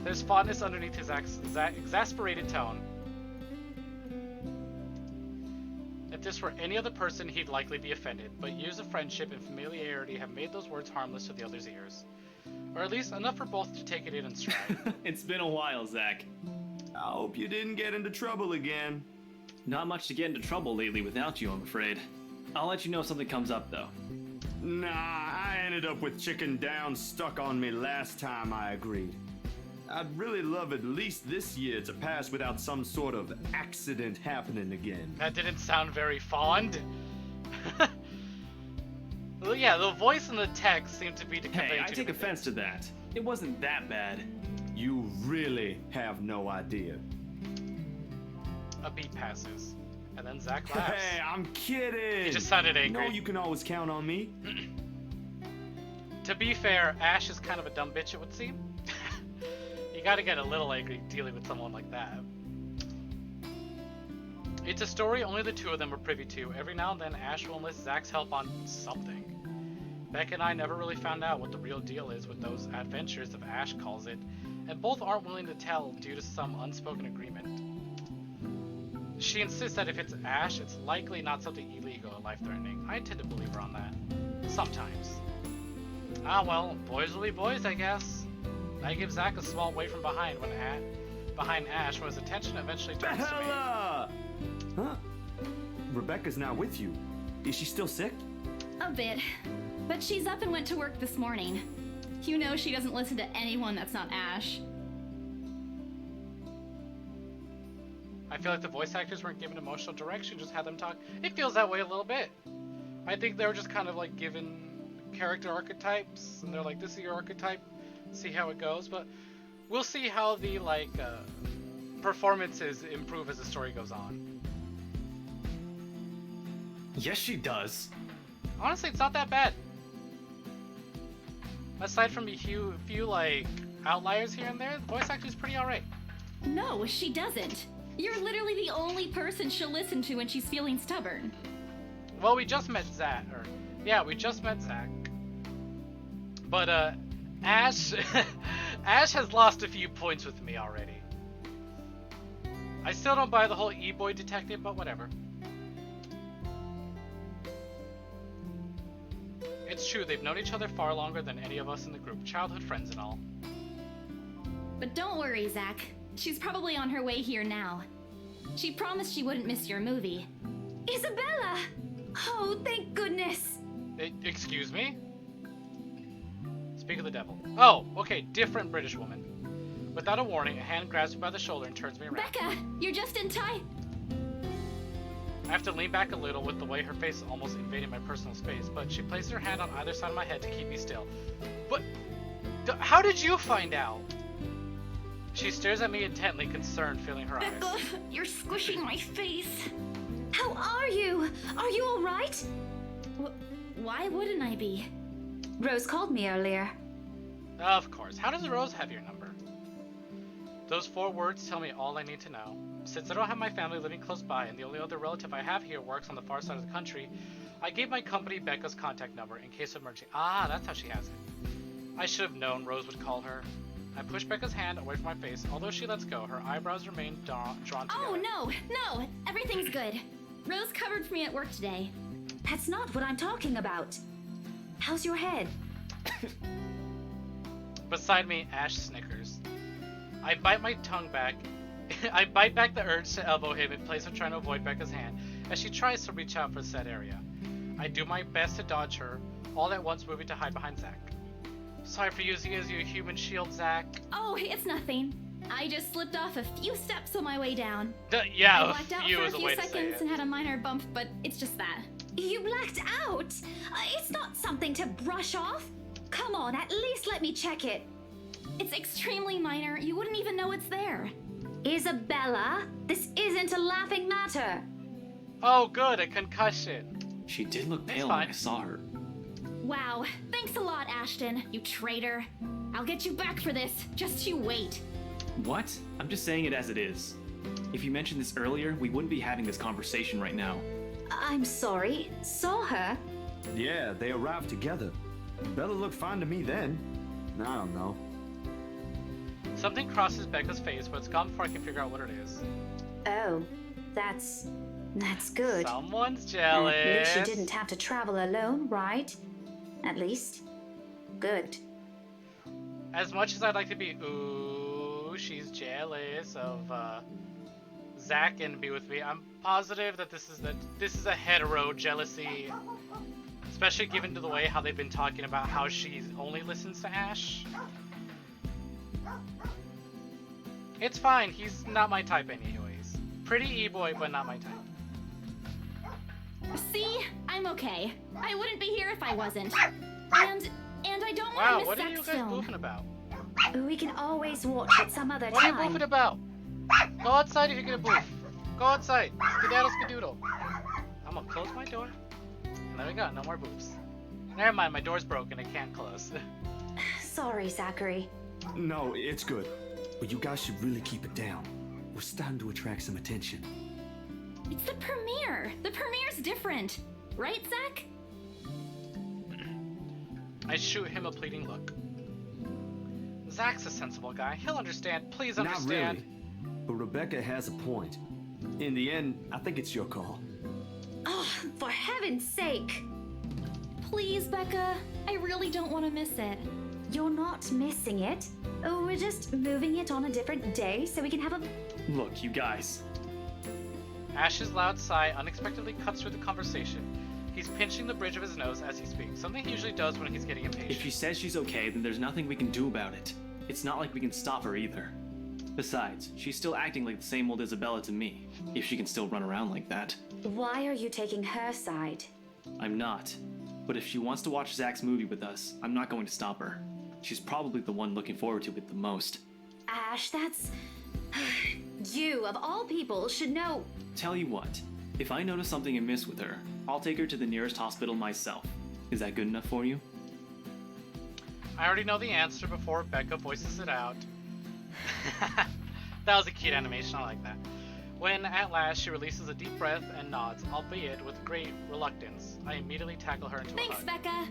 There's fondness underneath his exasperated tone. If this were any other person, he'd likely be offended, but years of friendship and familiarity have made those words harmless to the other's ears. Or at least enough for both to take it in stride. It's been a while, Zach. I hope you didn't get into trouble again. Not much to get into trouble lately without you, I'm afraid. I'll let you know if something comes up, though. Nah, I ended up with Chicken Down stuck on me last time I agreed. I'd really love at least this year to pass without some sort of accident happening again. That didn't sound very fond. Well, yeah, the voice and the text seem to be to convey. Hey, I take offense to that. It wasn't that bad. You really have no idea. A beat passes, and then Zach laughs. Hey, I'm kidding! He just sounded angry. You know you can always count on me. To be fair, Ash is kind of a dumb bitch, it would seem. You gotta get a little angry dealing with someone like that. It's a story only the two of them are privy to. Every now and then, Ash will enlist Zach's help on something. Beck and I never really found out what the real deal is with those adventures, if Ash calls it, and both aren't willing to tell due to some unspoken agreement. She insists that if it's Ash, it's likely not something illegal or life-threatening. I tend to believe her on that. Sometimes. Ah well, boys will be boys, I guess. I give Zach a small wave from behind Ash when his attention eventually turns to me. Huh? Rebecca's not with you. Is she still sick? A bit. But she's up and went to work this morning. You know she doesn't listen to anyone that's not Ash. I feel like the voice actors weren't given emotional direction, just had them talk. It feels that way a little bit. I think they were just kind of like given character archetypes, and they're like, this is your archetype, see how it goes. But we'll see how the performances improve as the story goes on. Yes, she does. Honestly, it's not that bad. Aside from a few like outliers here and there, the voice acting is pretty alright. No, she doesn't. You're literally the only person she'll listen to when she's feeling stubborn. Well, we just met Zach, we just met Zach. But Ash Ash has lost a few points with me already. I still don't buy the whole e-boy detective, but whatever. It's true, they've known each other far longer than any of us in the group, childhood friends and all. But don't worry, Zach. She's probably on her way here now. She promised she wouldn't miss your movie. Isabella! Oh, thank goodness. Excuse me? Speak of the devil. Oh, okay, different British woman. Without a warning, a hand grabs me by the shoulder and turns me around. Becca, you're just in time. I have to lean back a little with the way her face is almost invading my personal space, but she places her hand on either side of my head to keep me still. But how did you find out? She stares at me intently, concerned, feeling her eyes. Becca, you're squishing my face. How are you? Are you all right? Why wouldn't I be? Rose called me earlier. Of course. How does Rose have your number? Those 4 words tell me all I need to know. Since I don't have my family living close by and the only other relative I have here works on the far side of the country, I gave my company Becca's contact number in case of emergency. Ah, that's how she has it. I should have known Rose would call her. I push Becca's hand away from my face. Although she lets go, her eyebrows remain drawn together. Oh, no, everything's good. Rose covered for me at work today. That's not what I'm talking about. How's your head? Beside me, Ash snickers. I bite my tongue back. I bite back the urge to elbow him in place of trying to avoid Becca's hand as she tries to reach out for the said area. I do my best to dodge her, all at once moving to hide behind Zach. Sorry for using you as your human shield, Zach. Oh, it's nothing. I just slipped off a few steps on my way down. Yeah, I blacked out for a few seconds and had a minor bump, but it's just that. You blacked out? It's not something to brush off. Come on, at least let me check it. It's extremely minor. You wouldn't even know it's there. Isabella, this isn't a laughing matter. Oh, good, a concussion. She did look pale when I saw her. Wow, thanks a lot, Ashton, you traitor. I'll get you back for this. Just you wait. What? I'm just saying it as it is. If you mentioned this earlier, we wouldn't be having this conversation right now. I'm sorry. Saw her? Yeah, they arrived together. Bella looked fine to me then. I don't know. Something crosses Becca's face, but it's gone before I can figure out what it is. Oh, that's good. Someone's jealous. At least you didn't have to travel alone, right? At least. Good. As much as I'd like to be, ooh, she's jealous of Zach and be with me, I'm positive that this is a hetero jealousy. Especially given to the way how they've been talking about how she only listens to Ash. It's fine, he's not my type anyways. Pretty e-boy, but not my type. See? I'm okay. I wouldn't be here if I wasn't. And I don't want to miss what are you Zach's guys film. boofing about? We can always watch it some other What are time. you boofing about? Go outside if you're gonna boof. Go outside. Skedaddle skedoodle. I'm gonna close my door. And there we go, no more boofs. Never mind, my door's broken, it can't close. Sorry, Zachary. No, it's good. But you guys should really keep it down. We're starting to attract some attention. It's the premiere. The premiere's different. Right, Zach? I shoot him a pleading look. Zach's a sensible guy. He'll understand. Please understand. Not really. But Rebecca has a point. In the end, I think it's your call. Oh, for heaven's sake. Please, Becca. I really don't want to miss it. You're not missing it. Oh, we're just moving it on a different day so we can have a... Look, you guys. Ash's loud sigh unexpectedly cuts through the conversation. He's pinching the bridge of his nose as he speaks, something he usually does when he's getting impatient. If she says she's okay, then there's nothing we can do about it. It's not like we can stop her either. Besides, she's still acting like the same old Isabella to me, if she can still run around like that. Why are you taking her side? I'm not. But if she wants to watch Zach's movie with us, I'm not going to stop her. She's probably the one looking forward to it the most. Ash, that's... You, of all people, should know... Tell you what, if I notice something amiss with her, I'll take her to the nearest hospital myself. Is that good enough for you? I already know the answer before Becca voices it out. That was a cute animation, I like that. When, at last, she releases a deep breath and nods, albeit with great reluctance, I immediately tackle her into a Thanks, hug. Becca.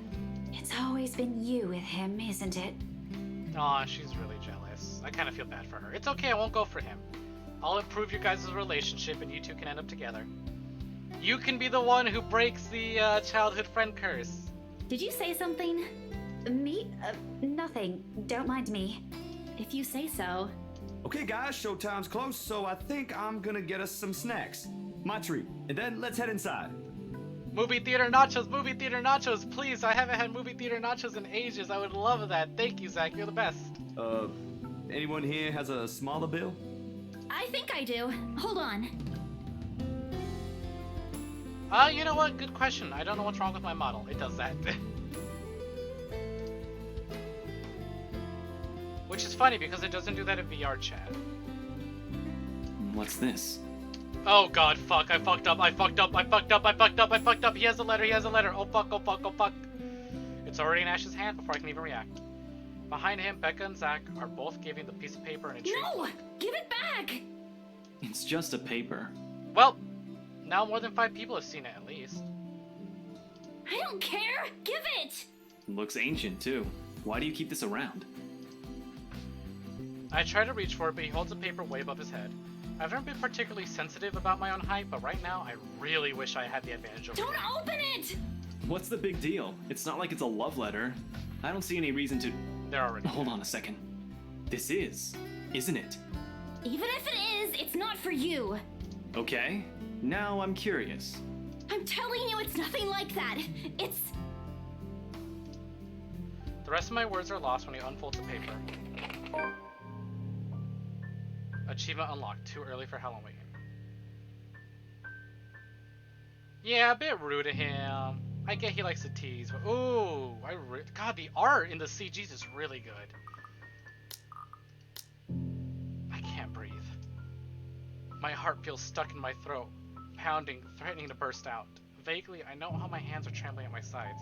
It's always been you with him, isn't it? Aw, she's really jealous. I kind of feel bad for her. It's okay, I won't go for him. I'll improve your guys' relationship and you two can end up together. You can be the one who breaks the childhood friend curse. Did you say something? Me? Nothing. Don't mind me. If you say so. Okay, guys, showtime's close, so I think I'm gonna get us some snacks. My treat. And then let's head inside. Movie theater nachos, please. I haven't had movie theater nachos in ages. I would love that. Thank you, Zach. You're the best. Anyone here has a smaller bill? I think I do. Hold on. You know what? Good question. I don't know what's wrong with my model. It does that. Which is funny because it doesn't do that in VR chat. What's this? Oh god, fuck. I fucked up. He has a letter. Oh fuck. It's already in Ash's hand before I can even react. Behind him, Becca and Zach are both giving the piece of paper and a treat. No! Give it back! It's just a paper. Well, now more than 5 people have seen it at least. I don't care! Give it! Looks ancient too. Why do you keep this around? I try to reach for it, but he holds the paper way above his head. I've never been particularly sensitive about my own height, but right now I really wish I had the advantage over you. Don't open it! What's the big deal? It's not like it's a love letter. I don't see any reason to... They're already... Hold on a second. This is, isn't it? Even if it is, it's not for you. Okay. Now I'm curious. I'm telling you, it's nothing like that. It's... The rest of my words are lost when he unfolds the paper. Achievement unlocked. Too early for Halloween. Yeah, a bit rude of him. I get he likes to tease, but ooh, God, the art in the CGs is really good. I can't breathe. My heart feels stuck in my throat, pounding, threatening to burst out. Vaguely, I know how my hands are trembling at my sides.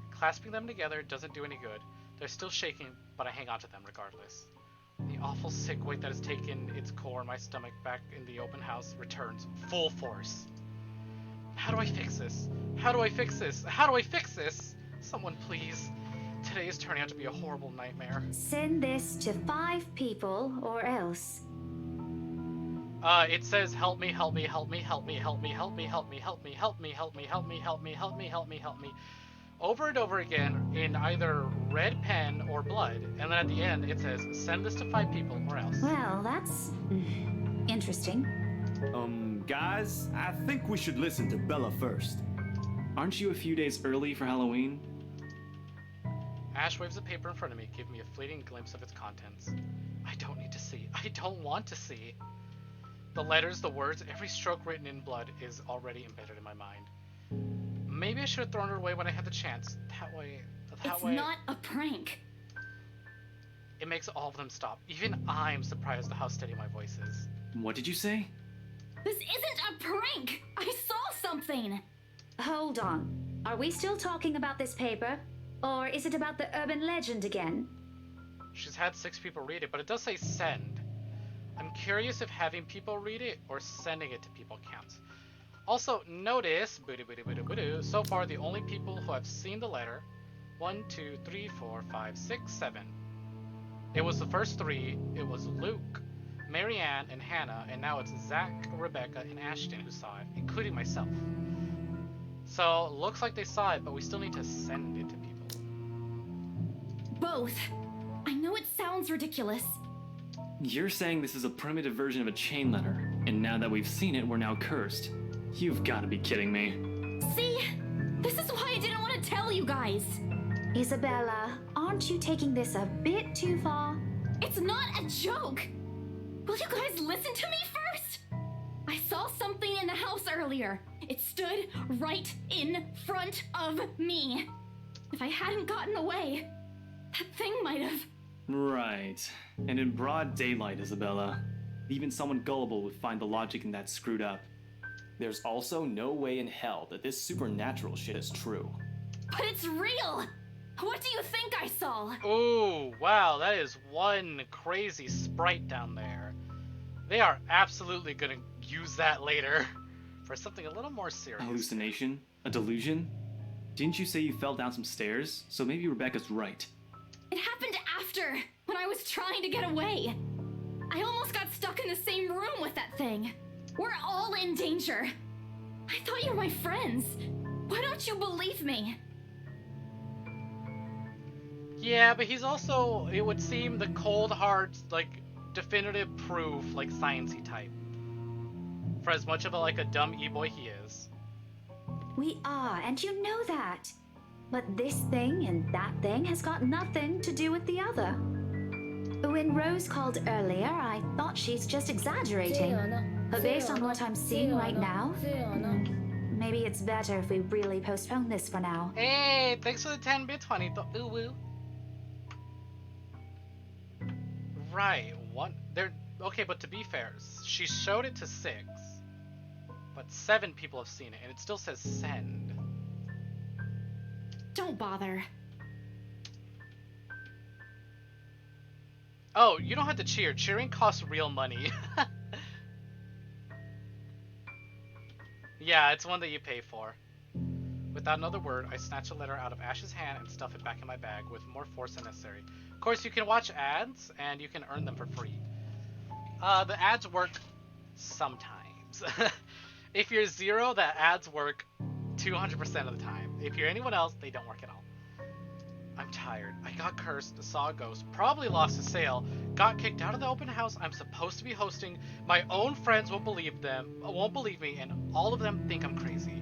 Clasping them together doesn't do any good. They're still shaking, but I hang on to them regardless. The awful sick weight that has taken its core in my stomach back in the open house returns full force. How do I fix this? How do I fix this? How do I fix this? Someone please. Today is turning out to be a horrible nightmare. Send this to 5 people or else. It says help me. Over and over again in either red pen or blood. And then at the end it says send this to 5 people or else. Well, that's interesting. Guys, I think we should listen to Bella first. Aren't you a few days early for Halloween? Ash waves the paper in front of me, giving me a fleeting glimpse of its contents. I don't need to see. I don't want to see. The letters, the words, every stroke written in blood is already embedded in my mind. Maybe I should have thrown it away when I had the chance. That way... It's not a prank. It makes all of them stop. Even I'm surprised at how steady my voice is. What did you say? This isn't a prank! I saw something! Hold on. Are we still talking about this paper? Or is it about the urban legend again? She's had 6 people read it, but it does say send. I'm curious if having people read it or sending it to people counts. Also, notice, so far the only people who have seen the letter, 1, 2, 3, 4, 5, 6, 7. It was the first 3, it was Luke, Marianne, and Hannah, and now it's Zach, Rebecca, and Ashton who saw it, including myself. So, looks like they saw it, but we still need to send it to people. Both. I know it sounds ridiculous. You're saying this is a primitive version of a chain letter, and now that we've seen it, we're now cursed. You've got to be kidding me. See? This is why I didn't want to tell you guys. Isabella, aren't you taking this a bit too far? It's not a joke. Will you guys listen to me first? I saw something in the house earlier. It stood right in front of me. If I hadn't gotten away, that thing might have... Right. And in broad daylight, Isabella. Even someone gullible would find the logic in that screwed up. There's also no way in hell that this supernatural shit is true. But it's real! What do you think I saw? Ooh, wow, that is one crazy sprite down there. They are absolutely gonna use that later for something a little more serious. A hallucination? A delusion? Didn't you say you fell down some stairs? So maybe Rebecca's right. It happened after, when I was trying to get away. I almost got stuck in the same room with that thing. We're all in danger. I thought you were my friends. Why don't you believe me? Yeah, but he's also, it would seem, the cold, hard, like, definitive proof, like, sciencey type. For as much of a dumb e-boy he is. We are, and you know that. But this thing and that thing has got nothing to do with the other. When Rose called earlier, I thought she's just exaggerating. But based on what I'm seeing right now, maybe it's better if we really postpone this for now. Hey, thanks for the 10 bits, honey. Ooh woo. Right, what? Okay, but to be fair, she showed it to 6. But 7 people have seen it, and it still says send. Don't bother. Oh, you don't have to cheer. Cheering costs real money. Yeah, it's one that you pay for. Without another word, I snatch a letter out of Ash's hand and stuff it back in my bag with more force than necessary. Of course, you can watch ads, and you can earn them for free. The ads work sometimes. If you're Zero, the ads work 200% of the time. If you're anyone else, they don't work at all. I'm tired. I got cursed, saw a ghost, probably lost a sale, got kicked out of the open house I'm supposed to be hosting. My own friends won't believe me, and all of them think I'm crazy.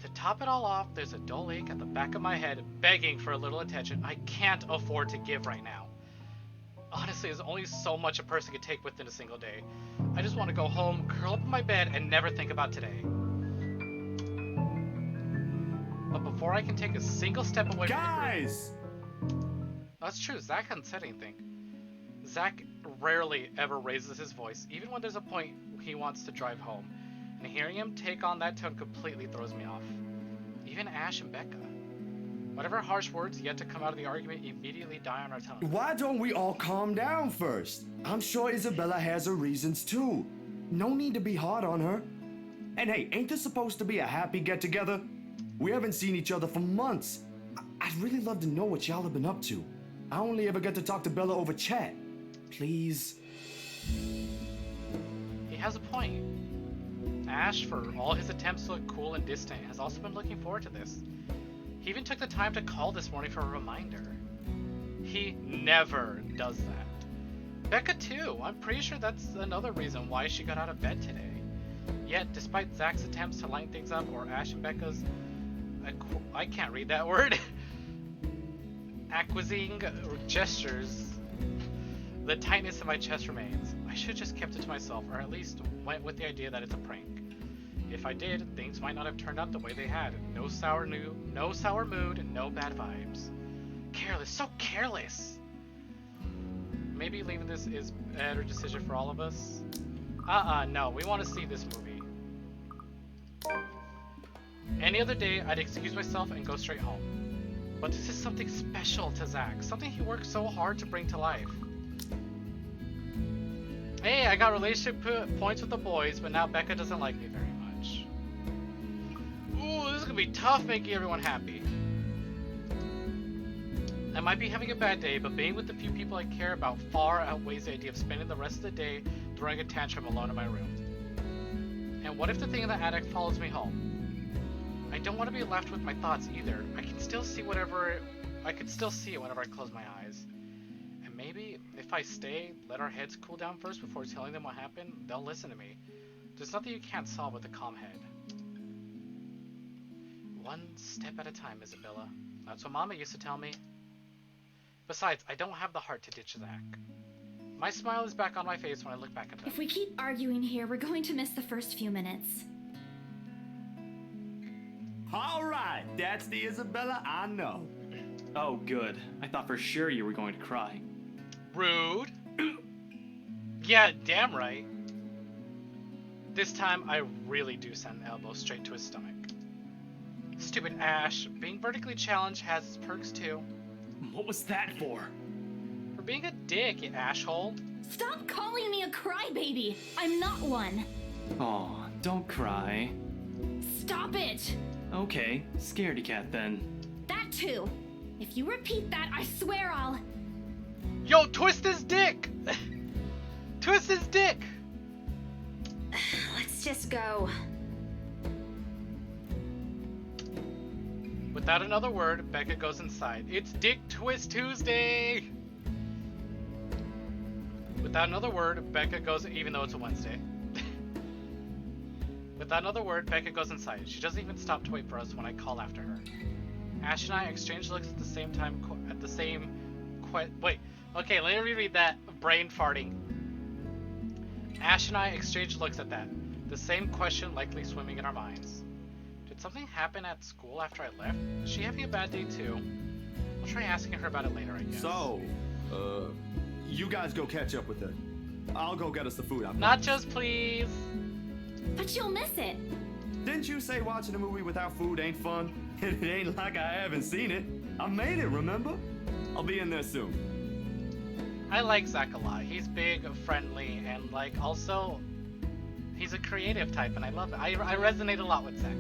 To top it all off, there's a dull ache at the back of my head, begging for a little attention I can't afford to give right now. Honestly, there's only so much a person can take within a single day. I just want to go home, curl up in my bed, and never think about today. But before I can take a single step away Guys! from the group... That's true, Zach hasn't said anything. Zach rarely ever raises his voice, even when there's a point he wants to drive home. And hearing him take on that tone completely throws me off. Even Ash and Becca. Whatever harsh words yet to come out of the argument immediately die on our tongue. Why don't we all calm down first? I'm sure Isabella has her reasons too. No need to be hard on her. And hey, ain't this supposed to be a happy get-together? We haven't seen each other for months. I'd really love to know what y'all have been up to. I only ever get to talk to Bella over chat. Please. He has a point. Ash, for all his attempts to look cool and distant, has also been looking forward to this. He even took the time to call this morning for a reminder. He never does that. Becca too. I'm pretty sure that's another reason why she got out of bed today. Yet, despite Zach's attempts to lighten things up, or Ash and Becca's... I can't read that word. Acquiescing gestures, the tightness in my chest remains. I should have just kept it to myself, or at least went with the idea that it's a prank. If I did, things might not have turned out the way they had. No sour mood, no bad vibes. Careless, so careless. Maybe leaving this is a better decision for all of us. No, we want to see this movie. Any other day, I'd excuse myself and go straight home. But this is something special to Zach, something he worked so hard to bring to life. Hey, I got relationship points with the boys, but now Becca doesn't like me very much. Ooh, this is gonna be tough making everyone happy. I might be having a bad day, but being with the few people I care about far outweighs the idea of spending the rest of the day throwing a tantrum alone in my room. And what if the thing in the attic follows me home? I don't want to be left with my thoughts either. I can still see I could still see it whenever I close my eyes. And maybe if I stay, let our heads cool down first before telling them what happened, they'll listen to me. There's nothing you can't solve with a calm head. One step at a time, Isabella. That's what Mama used to tell me. Besides, I don't have the heart to ditch Zach. My smile is back on my face when I look back at them. If we keep arguing here, we're going to miss the first few minutes. All right, that's the Isabella I know. Oh, good. I thought for sure you were going to cry. Rude. Yeah, damn right. This time, I really do send an elbow straight to his stomach. Stupid Ash. Being vertically challenged has its perks too. What was that for? For being a dick, you asshole. Stop calling me a crybaby. I'm not one. Aw, don't cry. Stop it. Okay, scaredy cat then. That too. If you repeat that, I swear I'll... Yo, twist his dick! Dick! Let's just go. Without another word, Becca goes inside. It's Dick Twist Tuesday! Without another word, Becca goes, even though it's a Wednesday. Without another word, Becca goes inside. She doesn't even stop to wait for us when I call after her. Ash and I exchange looks at the same time, wait. Okay, let me reread that. Brain farting. Ash and I exchange looks at that. The same question likely swimming in our minds. Did something happen at school after I left? Is she having a bad day too? I'll try asking her about it later, I guess. So, you guys go catch up with her. I'll go get us the food. Nachos, please. But you'll miss it. Didn't you say watching a movie without food ain't fun? It ain't like I haven't seen it. I made it, remember? I'll be in there soon. I like Zach a lot. He's big, friendly, and like also, he's a creative type, and I love it. I resonate a lot with Zach.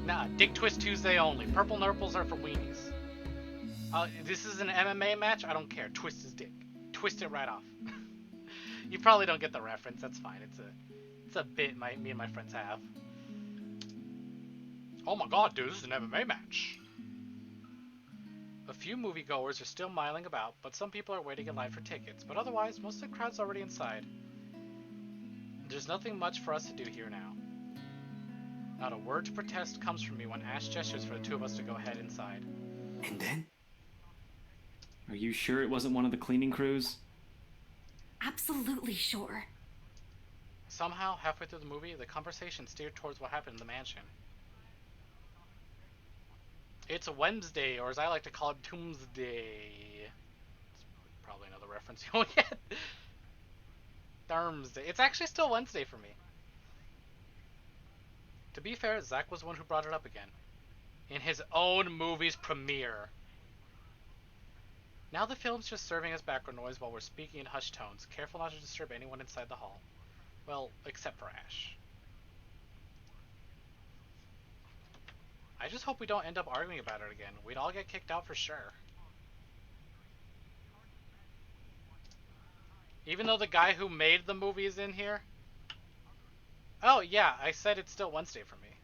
Nah, Dick Twist Tuesday only. Purple Nurples are for weenies. This is an MMA match. I don't care. Twist his dick. Twist it right off. You probably don't get the reference. That's fine. It's a bit me and my friends have. Oh my god, dude, this is an MMA match. A few moviegoers are still miling about, but some people are waiting in line for tickets. But otherwise, most of the crowd's already inside. There's nothing much for us to do here now. Not a word to protest comes from me when Ash gestures for the two of us to go ahead inside. And then? Are you sure it wasn't one of the cleaning crews? Absolutely sure. Somehow, halfway through the movie, the conversation steered towards what happened in the mansion. It's a Wednesday, or as I like to call it, Doomsday. It's probably another reference you won't get. Thursday. It's actually still Wednesday for me. To be fair, Zach was the one who brought it up again. In his own movie's premiere. Now the film's just serving as background noise while we're speaking in hushed tones, careful not to disturb anyone inside the hall. Well, except for Ash. I just hope we don't end up arguing about it again. We'd all get kicked out for sure. Even though the guy who made the movie is in here. Oh yeah, I said it's still Wednesday for me.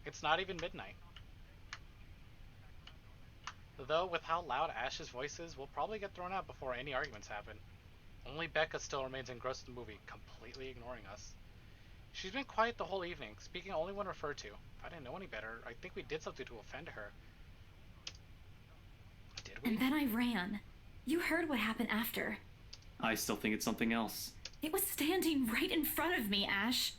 It's not even midnight. Though with how loud Ash's voice is, we'll probably get thrown out before any arguments happen. Only Becca still remains engrossed in the movie, completely ignoring us. She's been quiet the whole evening, speaking only when referred to. If I didn't know any better, I think we did something to offend her. Did we? And then I ran. You heard what happened after. I still think it's something else. It was standing right in front of me, Ash.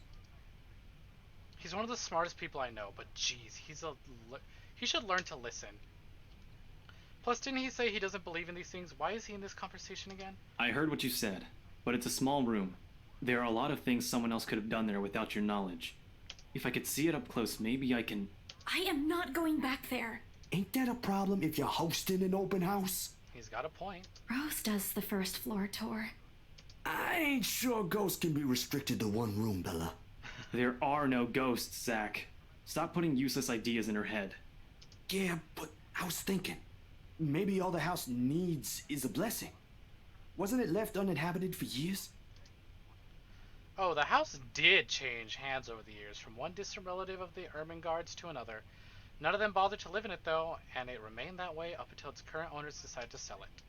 He's one of the smartest people I know, but jeez, he should learn to listen. Plus, didn't he say he doesn't believe in these things? Why is he in this conversation again? I heard what you said, but it's a small room. There are a lot of things someone else could have done there without your knowledge. If I could see it up close, maybe I can... I am not going back there. Ain't that a problem if you're hosting an open house? He's got a point. Rose does the first floor tour. I ain't sure ghosts can be restricted to one room, Bella. There are no ghosts, Zach. Stop putting useless ideas in her head. Yeah, but I was thinking, maybe all the house needs is a blessing. Wasn't it left uninhabited for years? Oh, the house did change hands over the years, from one distant relative of the Ermengardes to another. None of them bothered to live in it, though, and it remained that way up until its current owners decided to sell it.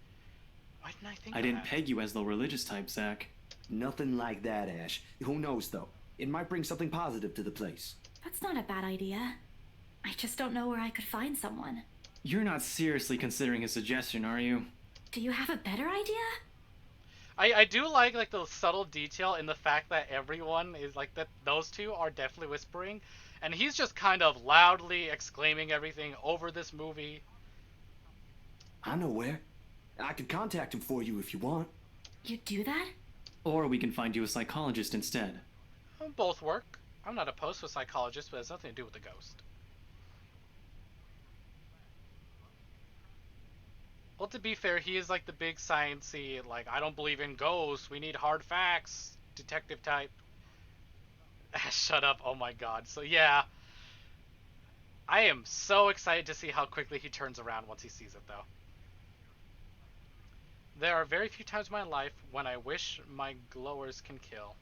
Why didn't I think I of didn't that? peg you as the religious type, Zach. Nothing like that, Ash. Who knows, though? It might bring something positive to the place. That's not a bad idea. I just don't know where I could find someone. You're not seriously considering his suggestion, are you? Do you have a better idea? I do like the subtle detail in the fact that everyone is like that. Those two are definitely whispering, and he's just kind of loudly exclaiming everything over this movie. I know where. I could contact him for you if you want. You do that? Or we can find you a psychologist instead. Both work. I'm not opposed to a psychologist, but it has nothing to do with the ghost. Well, to be fair, he is like the big sciencey, like, I don't believe in ghosts, we need hard facts, detective type. Shut up, oh my god. So yeah, I am so excited to see how quickly he turns around once he sees it, though. There are very few times in my life when I wish my glowers can kill.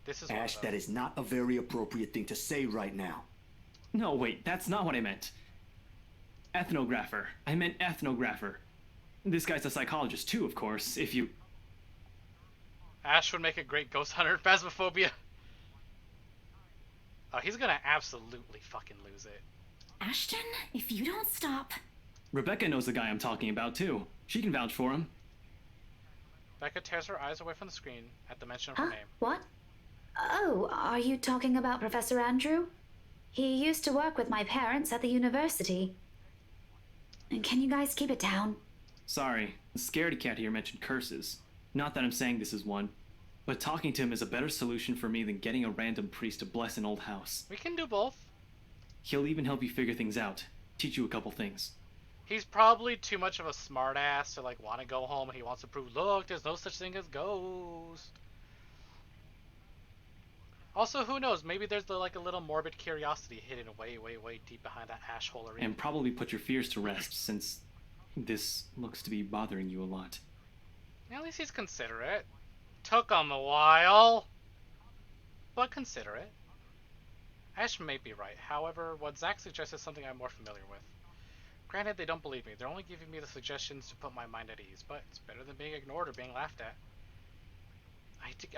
This is one Ash, of that them. is not a very appropriate thing to say right now. No, wait, that's not what I meant. Ethnographer. I meant ethnographer. This guy's a psychologist too, of course, if you... Ash would make a great ghost hunter. Phasmophobia. Oh, he's gonna absolutely fucking lose it. Ashton, if you don't stop. Rebecca knows the guy I'm talking about too. She can vouch for him. Becca tears her eyes away from the screen at the mention of her name. What? Oh, are you talking about Professor Andrew? He used to work with my parents at the university. And can you guys keep it down? Sorry, the scaredy cat here mentioned curses. Not that I'm saying this is one, but talking to him is a better solution for me than getting a random priest to bless an old house. We can do both. He'll even help you figure things out, teach you a couple things. He's probably too much of a smartass to like want to go home. He wants to prove, look, there's no such thing as ghosts. Also, who knows? Maybe there's like a little morbid curiosity hidden way, way, way deep behind that ash holery. And probably put your fears to rest, since this looks to be bothering you a lot. At least he's considerate. Took him a while, but considerate. Ash may be right. However, what Zach suggests is something I'm more familiar with. Granted, they don't believe me. They're only giving me the suggestions to put my mind at ease, but it's better than being ignored or being laughed at.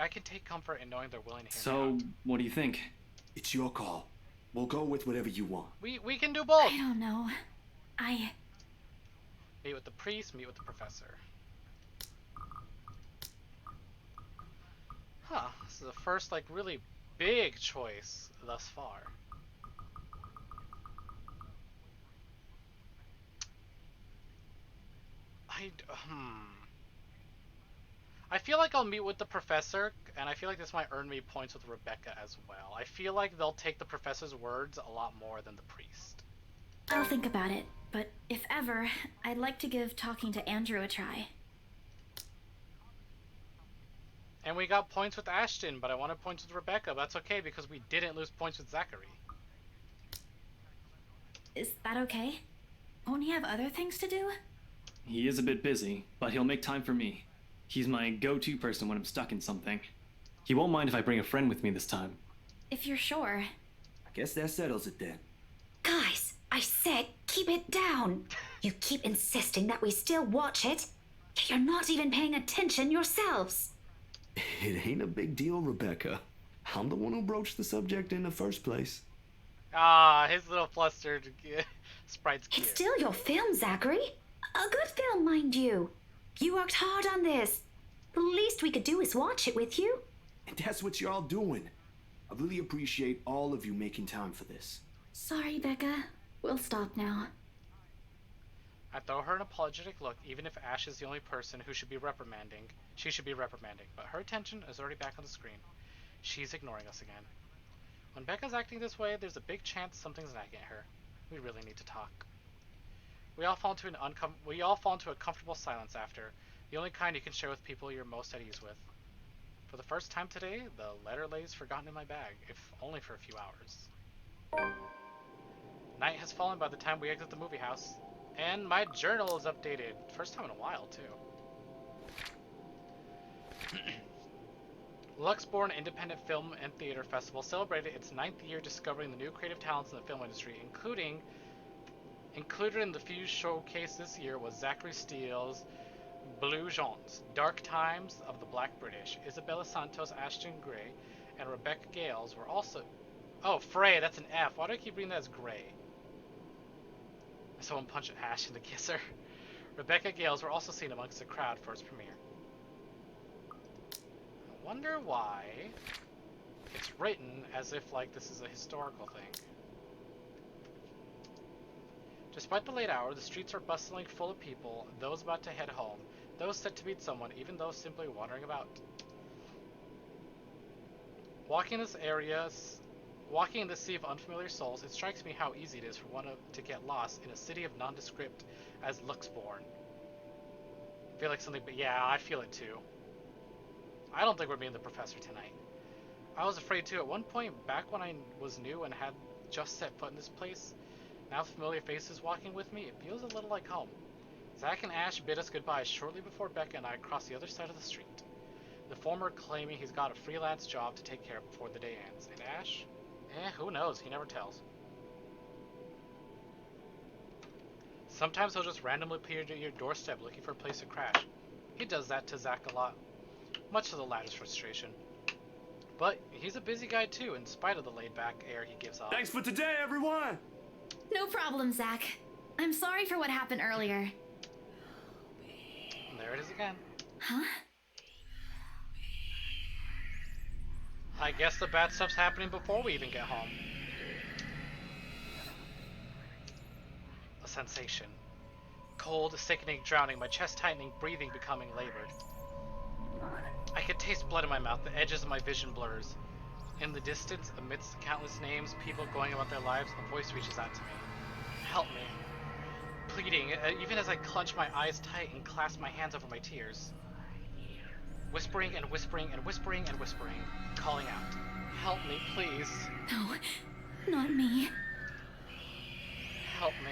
I can take comfort in knowing they're willing to hear me out. So, what do you think? It's your call. We'll go with whatever you want. We can do both. I don't know. Meet with the priest, meet with the professor. Huh, this is the first, like, really big choice thus far. I feel like I'll meet with the professor, and I feel like this might earn me points with Rebecca as well. I feel like they'll take the professor's words a lot more than the priest. I'll think about it, but if ever, I'd like to give talking to Andrew a try. And we got points with Ashton, but I wanted points with Rebecca. But that's okay because we didn't lose points with Zachary. Is that okay? Won't he have other things to do? He is a bit busy, but he'll make time for me. He's my go-to person when I'm stuck in something. He won't mind if I bring a friend with me this time. If you're sure. I guess that settles it then. Guys, I said keep it down. You keep insisting that we still watch it. You're not even paying attention yourselves. It ain't a big deal, Rebecca. I'm the one who broached the subject in the first place. Ah, his little flustered sprite's cute. It's still your film, Zachary. A good film, mind you. You worked hard on this. The least we could do is watch it with you. And that's what you're all doing. I really appreciate all of you making time for this. Sorry, Becca. We'll stop now. I throw her an apologetic look, even if Ash is the only person who should be reprimanding. She should be reprimanding, but her attention is already back on the screen. She's ignoring us again. When Becca's acting this way, there's a big chance something's nagging at her. We really need to talk. We all fall into a comfortable silence after, the only kind you can share with people you're most at ease with. For the first time today, the letter lays forgotten in my bag, if only for a few hours. Night has fallen by the time we exit the movie house, and my journal is updated. First time in a while, too. Luxborn Independent Film and Theater Festival celebrated its 9th year discovering the new creative talents in the film industry, included in the Fuse showcase this year was Zachary Steele's Blue Jeans, Dark Times of the Black British. Isabella Santos, Ashton Gray, and Rebecca Gales were also... Oh, Frey, that's an F. Why do I keep reading that as Gray? Someone punched Ash in the kisser. Rebecca Gales were also seen amongst the crowd for its premiere. I wonder why it's written as if like this is a historical thing. Despite the late hour, the streets are bustling full of people, those about to head home, those set to meet someone, even those simply wandering about. Walking in this sea of unfamiliar souls, it strikes me how easy it is for one to get lost in a city of nondescript as Luxborn. I feel like something, but yeah, I feel it too. I don't think we're meeting the professor tonight. I was afraid too. At one point, back when I was new and had just set foot in this place, now familiar faces walking with me, it feels a little like home. Zach and Ash bid us goodbye shortly before Becca and I crossed the other side of the street. The former claiming he's got a freelance job to take care of before the day ends. And Ash? Who knows? He never tells. Sometimes he'll just randomly appear at your doorstep looking for a place to crash. He does that to Zach a lot, much to the latter's frustration. But he's a busy guy too, in spite of the laid-back air he gives off. Thanks for today, everyone! No problem, Zach. I'm sorry for what happened earlier. And there it is again. Huh? I guess the bad stuff's happening before we even get home. A sensation. Cold, sickening, drowning, my chest tightening, breathing becoming labored. I could taste blood in my mouth, the edges of my vision blurs. In the distance, amidst the countless names, people going about their lives, a voice reaches out to me. Help me. Pleading, even as I clench my eyes tight and clasp my hands over my tears. Whispering and whispering and whispering and whispering, calling out. Help me, please. No, not me. Help me.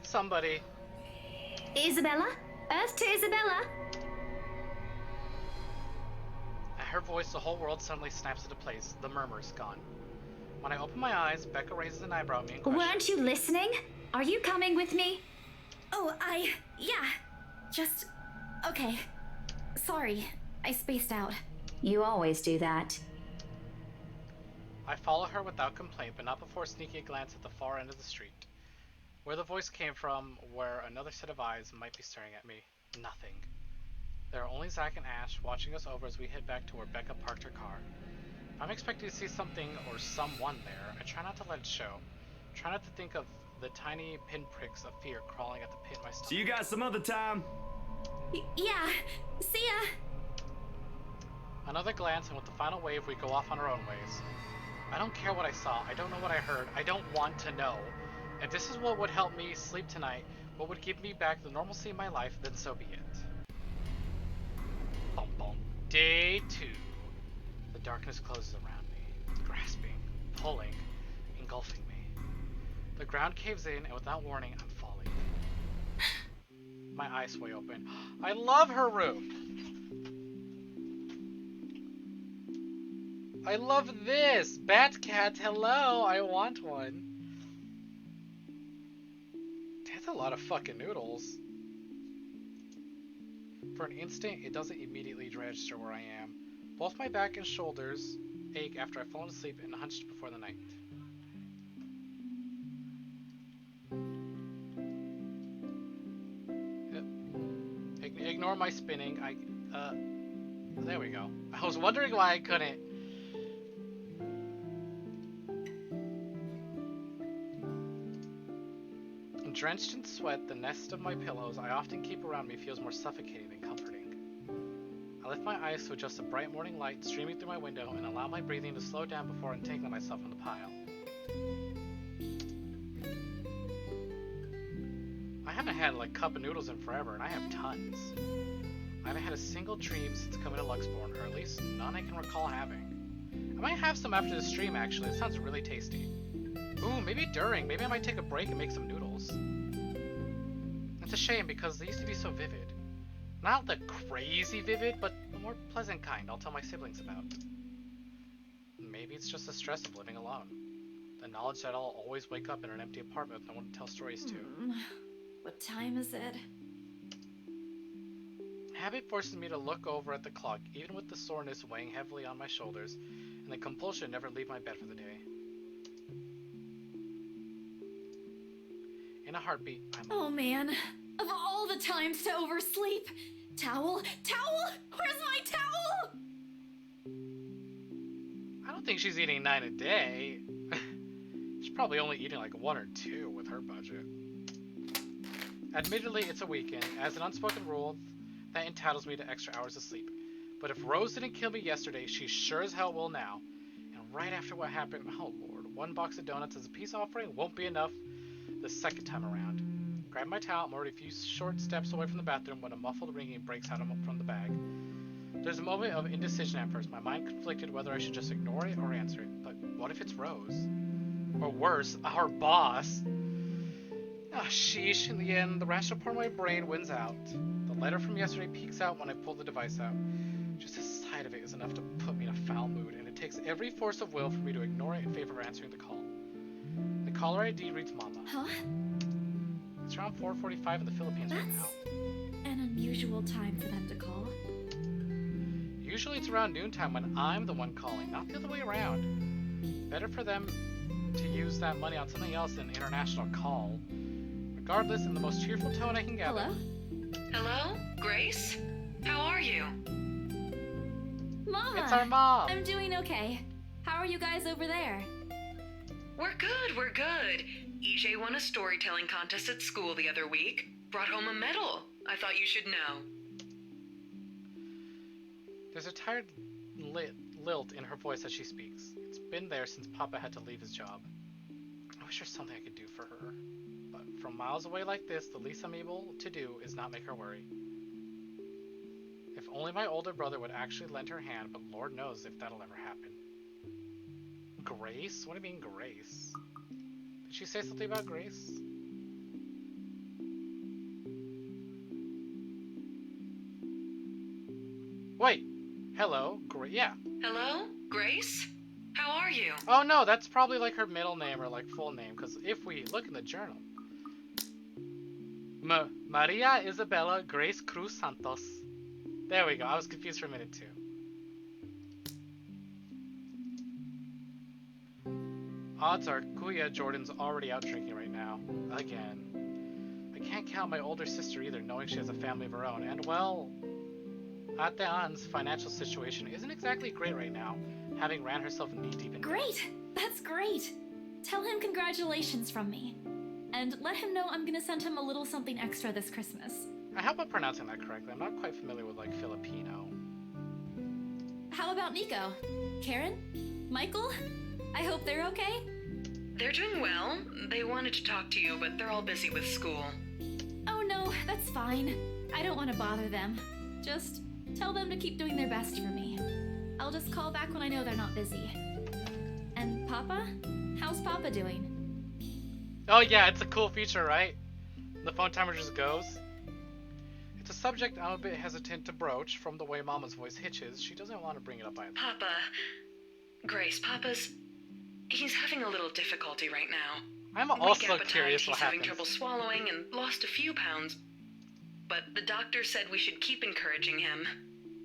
Somebody. Isabella? Earth to Isabella? At her voice, the whole world suddenly snaps into place. The murmur's gone. When I open my eyes, Becca raises an eyebrow at me and questions. Weren't you listening? Are you coming with me? Oh, yeah. Just, okay. Sorry, I spaced out. You always do that. I follow her without complaint, but not before sneaking a glance at the far end of the street. Where the voice came from, where another set of eyes might be staring at me. Nothing. There are only Zach and Ash watching us over as we head back to where Becca parked her car. I'm expecting to see something or someone there. I try not to let it show. Try not to think of the tiny pinpricks of fear crawling at the pit in my stomach. See you guys some other time. Yeah, see ya. Another glance, and with the final wave, we go off on our own ways. I don't care what I saw. I don't know what I heard. I don't want to know. If this is what would help me sleep tonight, what would give me back the normalcy in my life, then so be it. Bum bum. Day 2. The darkness closes around me, grasping, pulling, engulfing me. The ground caves in, and without warning, I'm falling. My eyes sway open. I love her room! I love this! Batcat, hello! I want one. That's a lot of fucking noodles. For an instant, it doesn't immediately register where I am. Both my back and shoulders ache after I've fallen asleep and hunched before the night. Ignore my spinning. There we go. I was wondering why I couldn't. Drenched in sweat, the nest of my pillows I often keep around me feels more suffocating than comforting. I lift my eyes to adjust the bright morning light streaming through my window and allow my breathing to slow down before untangling myself from the pile. I haven't had like cup of noodles in forever, and I have tons. I haven't had a single dream since coming to Luxborn, or at least none I can recall having. I might have some after the stream actually, it sounds really tasty. Ooh, maybe during. Maybe I might take a break and make some noodles. It's a shame because they used to be so vivid. Not the crazy vivid, but the more pleasant kind I'll tell my siblings about. Maybe it's just the stress of living alone. The knowledge that I'll always wake up in an empty apartment with no one to tell stories to. What time is it? Habit forces me to look over at the clock, even with the soreness weighing heavily on my shoulders, and the compulsion to never leave my bed for the day. In a heartbeat, Oh man, of all the times to oversleep. Towel? Towel? Where's my towel? I don't think she's eating 9 a day. She's probably only eating like 1 or 2 with her budget. Admittedly, it's a weekend. As an unspoken rule, that entitles me to extra hours of sleep. But if Rose didn't kill me yesterday, she sure as hell will now. And right after what happened, oh lord, 1 box of donuts as a peace offering won't be enough the second time around. Grab my towel, I'm already a few short steps away from the bathroom when a muffled ringing breaks out from the bag. There's a moment of indecision at first, my mind conflicted whether I should just ignore it or answer it. But what if it's Rose? Or worse, our boss? Ah, sheesh. In the end, the rational part of my brain wins out. The letter from yesterday peeks out when I pull the device out. Just the sight of it is enough to put me in a foul mood, and it takes every force of will for me to ignore it in favor of answering the call. The caller ID reads Mama. Huh? It's around 4:45 in the Philippines right now. An unusual time for them to call. Usually it's around noontime when I'm the one calling, not the other way around. Better for them to use that money on something else than an international call. Regardless, in the most cheerful tone I can gather. Hello? Hello? Grace? How are you? Mama! It's our mom! I'm doing okay. How are you guys over there? We're good, we're good. EJ won a storytelling contest at school the other week. Brought home a medal. I thought you should know. There's a tired lilt in her voice as she speaks. It's been there since Papa had to leave his job. I wish there's something I could do for her. But from miles away like this, the least I'm able to do is not make her worry. If only my older brother would actually lend her hand, but Lord knows if that'll ever happen. Grace? What do you mean, Grace? Did she say something about Grace? Wait. Hello? Yeah. Hello? Grace? How are you? Oh no, that's probably like her middle name or like full name, because if we look in the journal. Maria Isabella Grace Cruz Santos. There we go. I was confused for a minute too. Odds are Kuya Jordan's already out drinking right now. Again. I can't count my older sister either, knowing she has a family of her own. And well, Ate Ann's financial situation isn't exactly great right now, having ran herself knee-deep in Great! That's great! Tell him congratulations from me. And let him know I'm gonna send him a little something extra this Christmas. I hope I'm pronouncing that correctly. I'm not quite familiar with, like, Filipino. How about Nico? Karen? Michael? I hope they're okay? They're doing well. They wanted to talk to you, but they're all busy with school. Oh no, that's fine. I don't want to bother them. Just tell them to keep doing their best for me. I'll just call back when I know they're not busy. And Papa? How's Papa doing? Oh yeah, it's a cool feature, right? The phone timer just goes. It's a subject I'm a bit hesitant to broach from the way Mama's voice hitches. She doesn't want to bring it up either. Papa. Grace, he's having a little difficulty right now. I'm Weak also appetite, curious what he's having happens. trouble swallowing and lost a few pounds. But the doctor said we should keep encouraging him.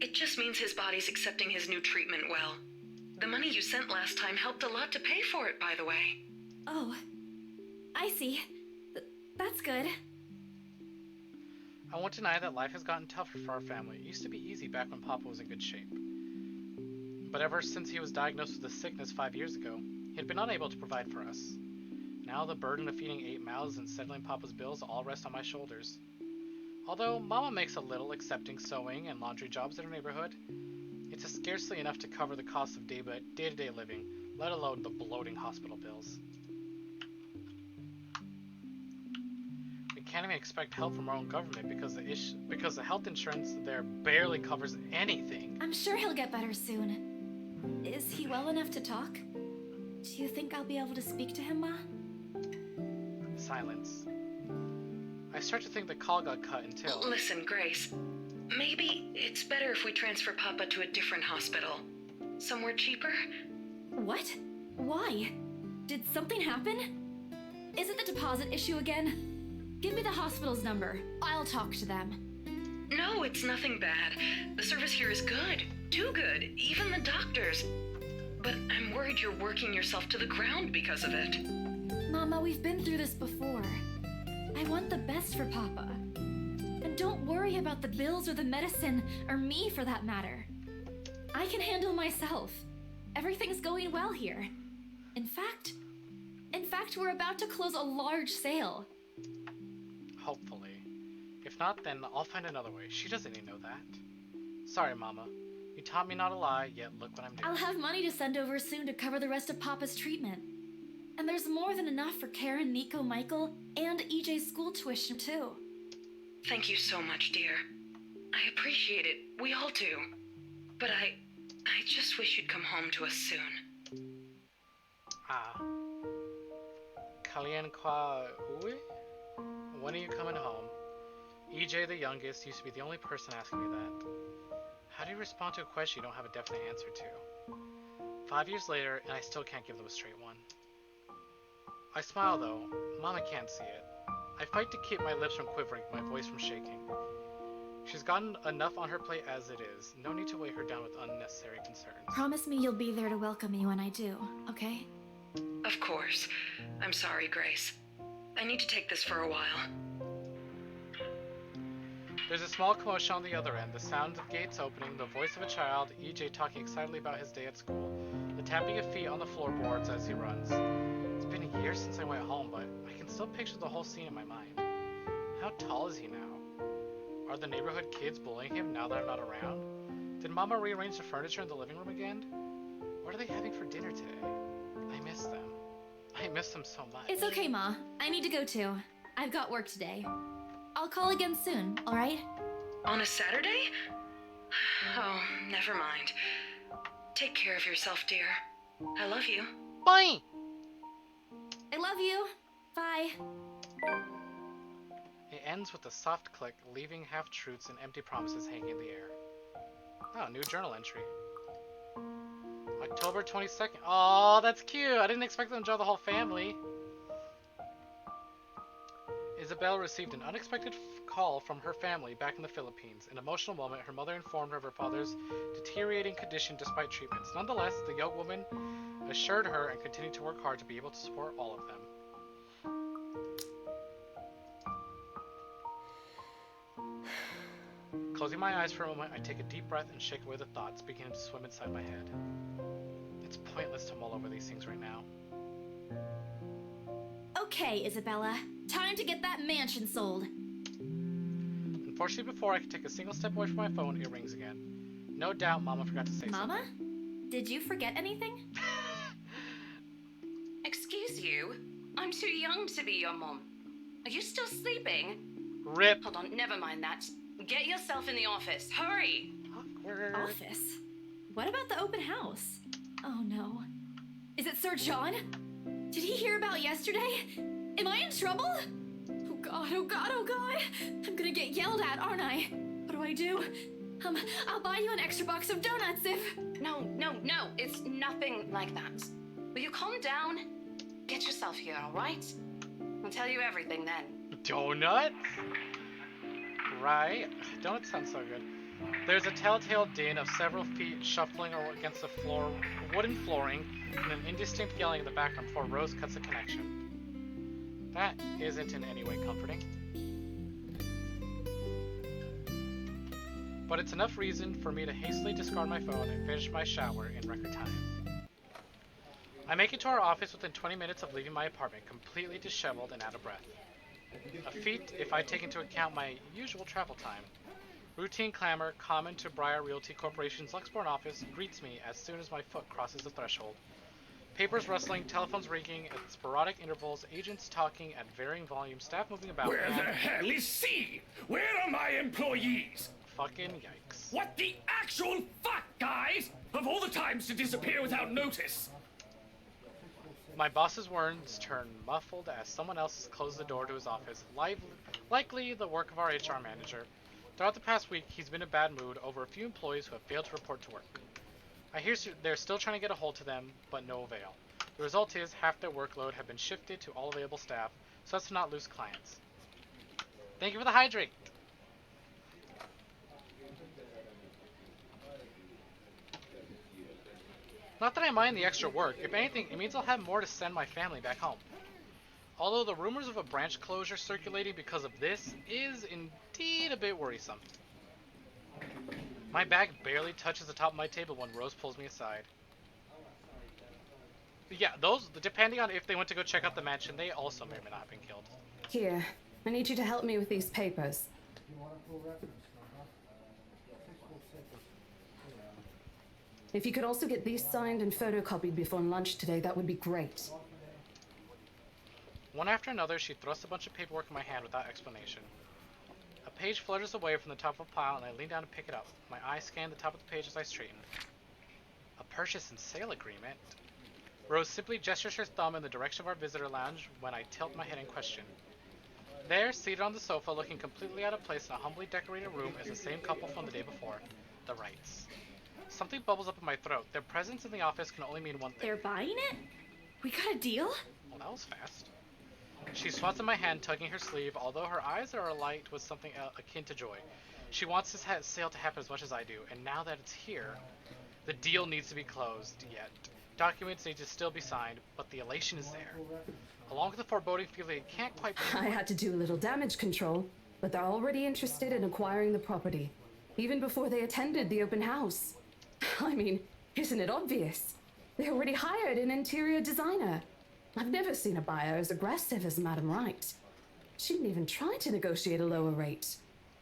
It just means his body's accepting his new treatment well. The money you sent last time helped a lot to pay for it, by the way. Oh, I see. That's good. I won't deny that life has gotten tougher for our family. It used to be easy back when Papa was in good shape. But ever since he was diagnosed with a sickness 5 years ago, he had been unable to provide for us. Now the burden of feeding 8 mouths and settling Papa's bills all rest on my shoulders. Although Mama makes a little, accepting sewing and laundry jobs in her neighborhood, it's scarcely enough to cover the costs of day-to-day living, let alone the bloating hospital bills. We can't even expect help from our own government because the health insurance there barely covers anything. I'm sure he'll get better soon. Is he well enough to talk? Do you think I'll be able to speak to him, Ma? Silence. I start to think the call got cut until... Listen, Grace. Maybe it's better if we transfer Papa to a different hospital. Somewhere cheaper? What? Why? Did something happen? Is it the deposit issue again? Give me the hospital's number. I'll talk to them. No, it's nothing bad. The service here is good. Too good. Even the doctors. But I'm worried you're working yourself to the ground because of it. Mama, we've been through this before. I want the best for Papa. And don't worry about the bills or the medicine, or me for that matter. I can handle myself. Everything's going well here. In fact, we're about to close a large sale. Hopefully. If not, then I'll find another way. She doesn't even know that. Sorry, Mama. You taught me not to lie, yet look what I'm doing. I'll have money to send over soon to cover the rest of Papa's treatment. And there's more than enough for Karen, Nico, Michael, and EJ's school tuition, too. Thank you so much, dear. I appreciate it. We all do. But I just wish you'd come home to us soon. Ah. Kalien kwa uwi? when are you coming home? EJ, the youngest, used to be the only person asking me that. How do you respond to a question you don't have a definite answer to? 5 years later, and I still can't give them a straight one. I smile though. Mama can't see it. I fight to keep my lips from quivering, my voice from shaking. She's gotten enough on her plate as it is. No need to weigh her down with unnecessary concerns. Promise me you'll be there to welcome me when I do, okay? Of course. I'm sorry, Grace. I need to take this for a while. There's a small commotion on the other end, the sound of gates opening, the voice of a child, EJ talking excitedly about his day at school, the tapping of feet on the floorboards as he runs. It's been a year since I went home, but I can still picture the whole scene in my mind. How tall is he now? Are the neighborhood kids bullying him now that I'm not around? Did Mama rearrange the furniture in the living room again? What are they having for dinner today? I miss them. I miss them so much. It's okay, Ma. I need to go too. I've got work today. I'll call again soon, alright? On a Saturday? Oh, never mind. Take care of yourself, dear. I love you. Bye! I love you. Bye. It ends with a soft click, leaving half-truths and empty promises hanging in the air. Oh, new journal entry. October 22nd. Oh, that's cute. I didn't expect them to draw the whole family. Isabel received an unexpected call from her family back in the Philippines. In an emotional moment, her mother informed her of her father's deteriorating condition despite treatments. Nonetheless, the young woman assured her and continued to work hard to be able to support all of them. Closing my eyes for a moment, I take a deep breath and shake away the thoughts beginning to swim inside my head. It's pointless to mull over these things right now. Okay, Isabella. Time to get that mansion sold. Unfortunately, before I could take a single step away from my phone, it rings again. No doubt Mama forgot to say Mama? something. Did you forget anything? Excuse you? I'm too young to be your mom. Are you still sleeping? Rip. Hold on, never mind that. Get yourself in the office. Hurry! Awkward. Office? What about the open house? Oh no. Is it Sir John? Did he hear about yesterday? Am I in trouble? Oh god, oh god, oh god! I'm gonna get yelled at, aren't I? What do? I'll buy you an extra box of donuts if... No, it's nothing like that. Will you calm down? Get yourself here, alright? I'll tell you everything then. Donut? Right. Donuts sound so good. There's a telltale din of several feet shuffling against the floor, wooden flooring, and an indistinct yelling in the background before Rose cuts the connection. That isn't in any way comforting. But it's enough reason for me to hastily discard my phone and finish my shower in record time. I make it to our office within 20 minutes of leaving my apartment, completely disheveled and out of breath. A feat if I take into account my usual travel time. Routine clamor common to Briar Realty Corporation's Luxborn office greets me as soon as my foot crosses the threshold. Papers rustling, telephones ringing at sporadic intervals, agents talking at varying volumes, staff moving about. Where the hell is C? Where are my employees? Fucking yikes. What the actual fuck, guys? Of all the times to disappear without notice. My boss's words turn muffled as someone else closes the door to his office, likely the work of our HR manager. Throughout the past week, he's been in a bad mood over a few employees who have failed to report to work. I hear they're still trying to get a hold of them, but no avail. The result is half their workload have been shifted to all available staff, so as to not lose clients. Thank you for the hydrate! Not that I mind the extra work. If anything, it means I'll have more to send my family back home. Although the rumors of a branch closure circulating because of this is indeed a bit worrisome. My bag barely touches the top of my table when Rose pulls me aside. But yeah, those, depending on if they went to go check out the mansion, they also may or may not have been killed. Here, I need you to help me with these papers. If you could also get these signed and photocopied before lunch today, that would be great. One after another, she thrusts a bunch of paperwork in my hand without explanation. A page flutters away from the top of a pile, and I lean down to pick it up. My eyes scan the top of the page as I straighten. A purchase and sale agreement? Rose simply gestures her thumb in the direction of our visitor lounge when I tilt my head in question. There, seated on the sofa, looking completely out of place in a humbly decorated room, is the same couple from the day before, the Wrights. Something bubbles up in my throat. Their presence in the office can only mean one thing. They're buying it? We got a deal? Well, that was fast. She swats in my hand, tugging her sleeve, although her eyes are alight with something akin to joy. She wants this sale to happen as much as I do, and now that it's here, the deal needs to be closed yet. Documents need to still be signed, but the elation is there. Along with the foreboding feeling it can't quite be. I had to do a little damage control, but they're already interested in acquiring the property, even before they attended the open house. I mean, isn't it obvious? They already hired an interior designer. I've never seen a buyer as aggressive as Madam Wright. She didn't even try to negotiate a lower rate.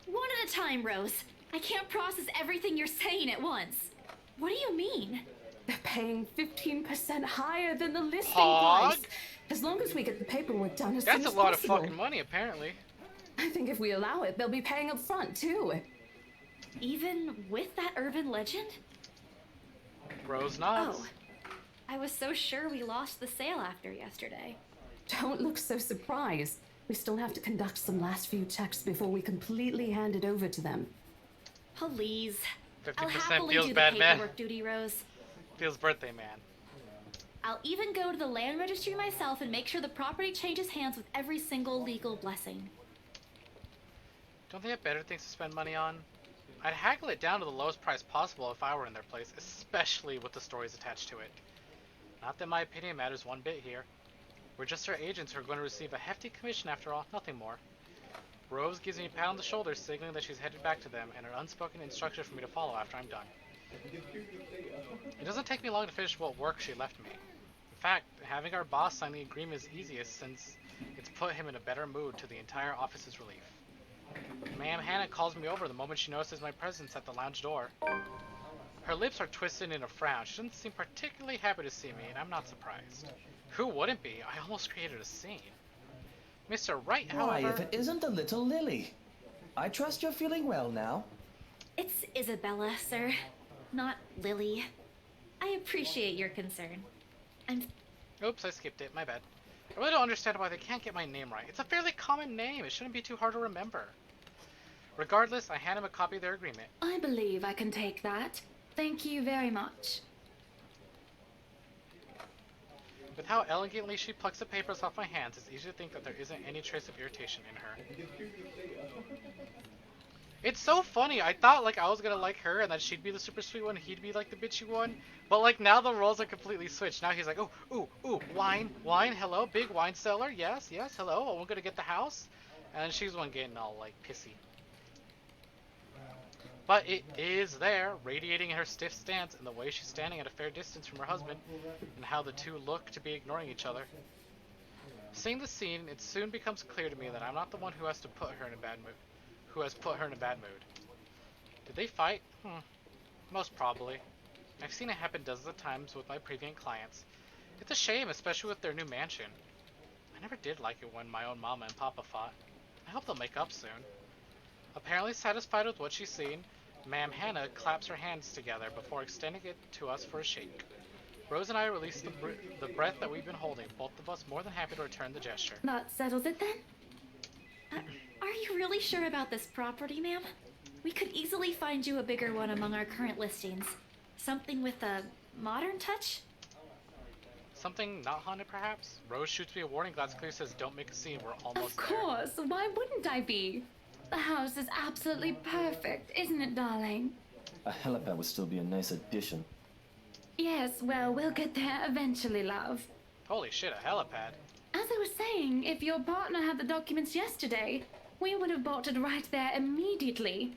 One at a time, Rose. I can't process everything you're saying at once. What do you mean? They're paying 15% higher than the listing Hog? price. As long as we get the paperwork done as That's soon a as lot possible. of fucking money, apparently. I think if we allow it, they'll be paying up front, too. Even with that urban legend? Rose nods. Oh, I was so sure we lost the sale after yesterday. Don't look so surprised. We still have to conduct some last few checks before we completely hand it over to them. Please. 50% I'll happily feels do bad, the man. paperwork duty, Rose. Feels birthday man. I'll even go to the land registry myself and make sure the property changes hands with every single legal blessing. Don't they have better things to spend money on? I'd haggle it down to the lowest price possible if I were in their place, especially with the stories attached to it. Not that my opinion matters one bit here. We're just their agents who are going to receive a hefty commission after all, nothing more. Rose gives me a pat on the shoulder, signaling that she's headed back to them, and an unspoken instruction for me to follow after I'm done. It doesn't take me long to finish what work she left me. In fact, having our boss sign the agreement is easiest since it's put him in a better mood to the entire office's relief. Ma'am Hannah calls me over the moment she notices my presence at the lounge door. Her lips are twisted in a frown. She doesn't seem particularly happy to see me, and I'm not surprised. Who wouldn't be? I almost created a scene. Mr. Wright, Why, however... if it isn't the little Lily? I trust you're feeling well now. It's Isabella, sir. Not Lily. I appreciate your concern. Oops, I skipped it. My bad. I really don't understand why they can't get my name right. It's a fairly common name. It shouldn't be too hard to remember. Regardless, I hand him a copy of their agreement. I believe I can take that. Thank you very much. With how elegantly she plucks the papers off my hands, it's easy to think that there isn't any trace of irritation in her. It's so funny. I thought like I was gonna like her and that she'd be the super sweet one, he'd be like the bitchy one. But like now the roles are completely switched. Now he's like, oh, ooh, ooh, wine, hello, big wine seller, yes, hello, oh, we're gonna get the house. And she's the one getting all like pissy. But it is there, radiating in her stiff stance and the way she's standing at a fair distance from her husband, and how the two look to be ignoring each other. Seeing the scene, it soon becomes clear to me that I'm not the one who has put her in a bad mood. Did they fight? Most probably. I've seen it happen dozens of times with my previous clients. It's a shame, especially with their new mansion. I never did like it when my own mama and papa fought. I hope they'll make up soon. Apparently satisfied with what she's seen, Ma'am Hannah claps her hands together before extending it to us for a shake. Rose and I release the breath that we've been holding, both of us more than happy to return the gesture. That settles it then? Are you really sure about this property, ma'am? We could easily find you a bigger one among our current listings. Something with a modern touch? Something not haunted, perhaps? Rose shoots me a warning glance, clearly says, don't make a scene, we're almost Of course, why wouldn't I be? The house is absolutely perfect, isn't it, darling? A helipad would still be a nice addition. Yes, well, we'll get there eventually, love. Holy shit, a helipad. As I was saying, if your partner had the documents yesterday, we would have bought it right there immediately.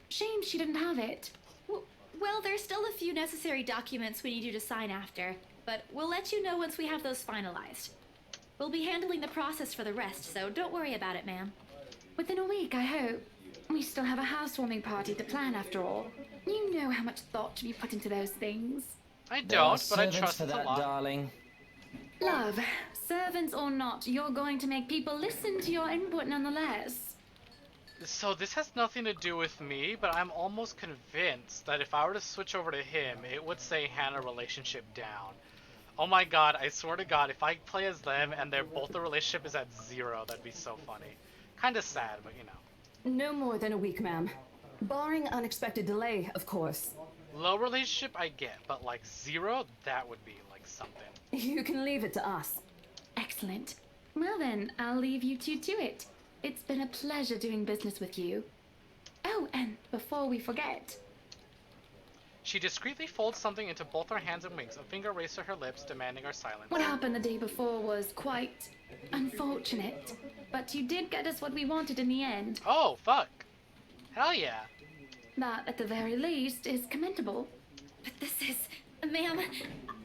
Shame she didn't have it. Well, there's still a few necessary documents we need you to sign after, but we'll let you know once we have those finalized. We'll be handling the process for the rest, so don't worry about it, ma'am. Within a week, I hope. We still have a housewarming party to plan after all. You know how much thought should be put into those things. I There are don't, but I servants trust for it a that, lot. darling. Love, servants or not, you're going to make people listen to your input nonetheless. So this has nothing to do with me, but I'm almost convinced that if I were to switch over to him, it would say Hannah relationship down. Oh my god, I swear to god, if I play as them and they're both the relationship is at 0, that'd be so funny. Kind of sad, but you know. No more than a week, ma'am. Barring unexpected delay, of course. Low relationship I get, but like 0, that would be like something. You can leave it to us. Excellent. Well then, I'll leave you two to it. It's been a pleasure doing business with you. Oh, and before we forget... She discreetly folds something into both her hands and winks, a finger raised to her lips, demanding our silence. What happened the day before was quite unfortunate, but you did get us what we wanted in the end. Oh, fuck. Hell yeah. That, at the very least, is commendable. But this is... Ma'am,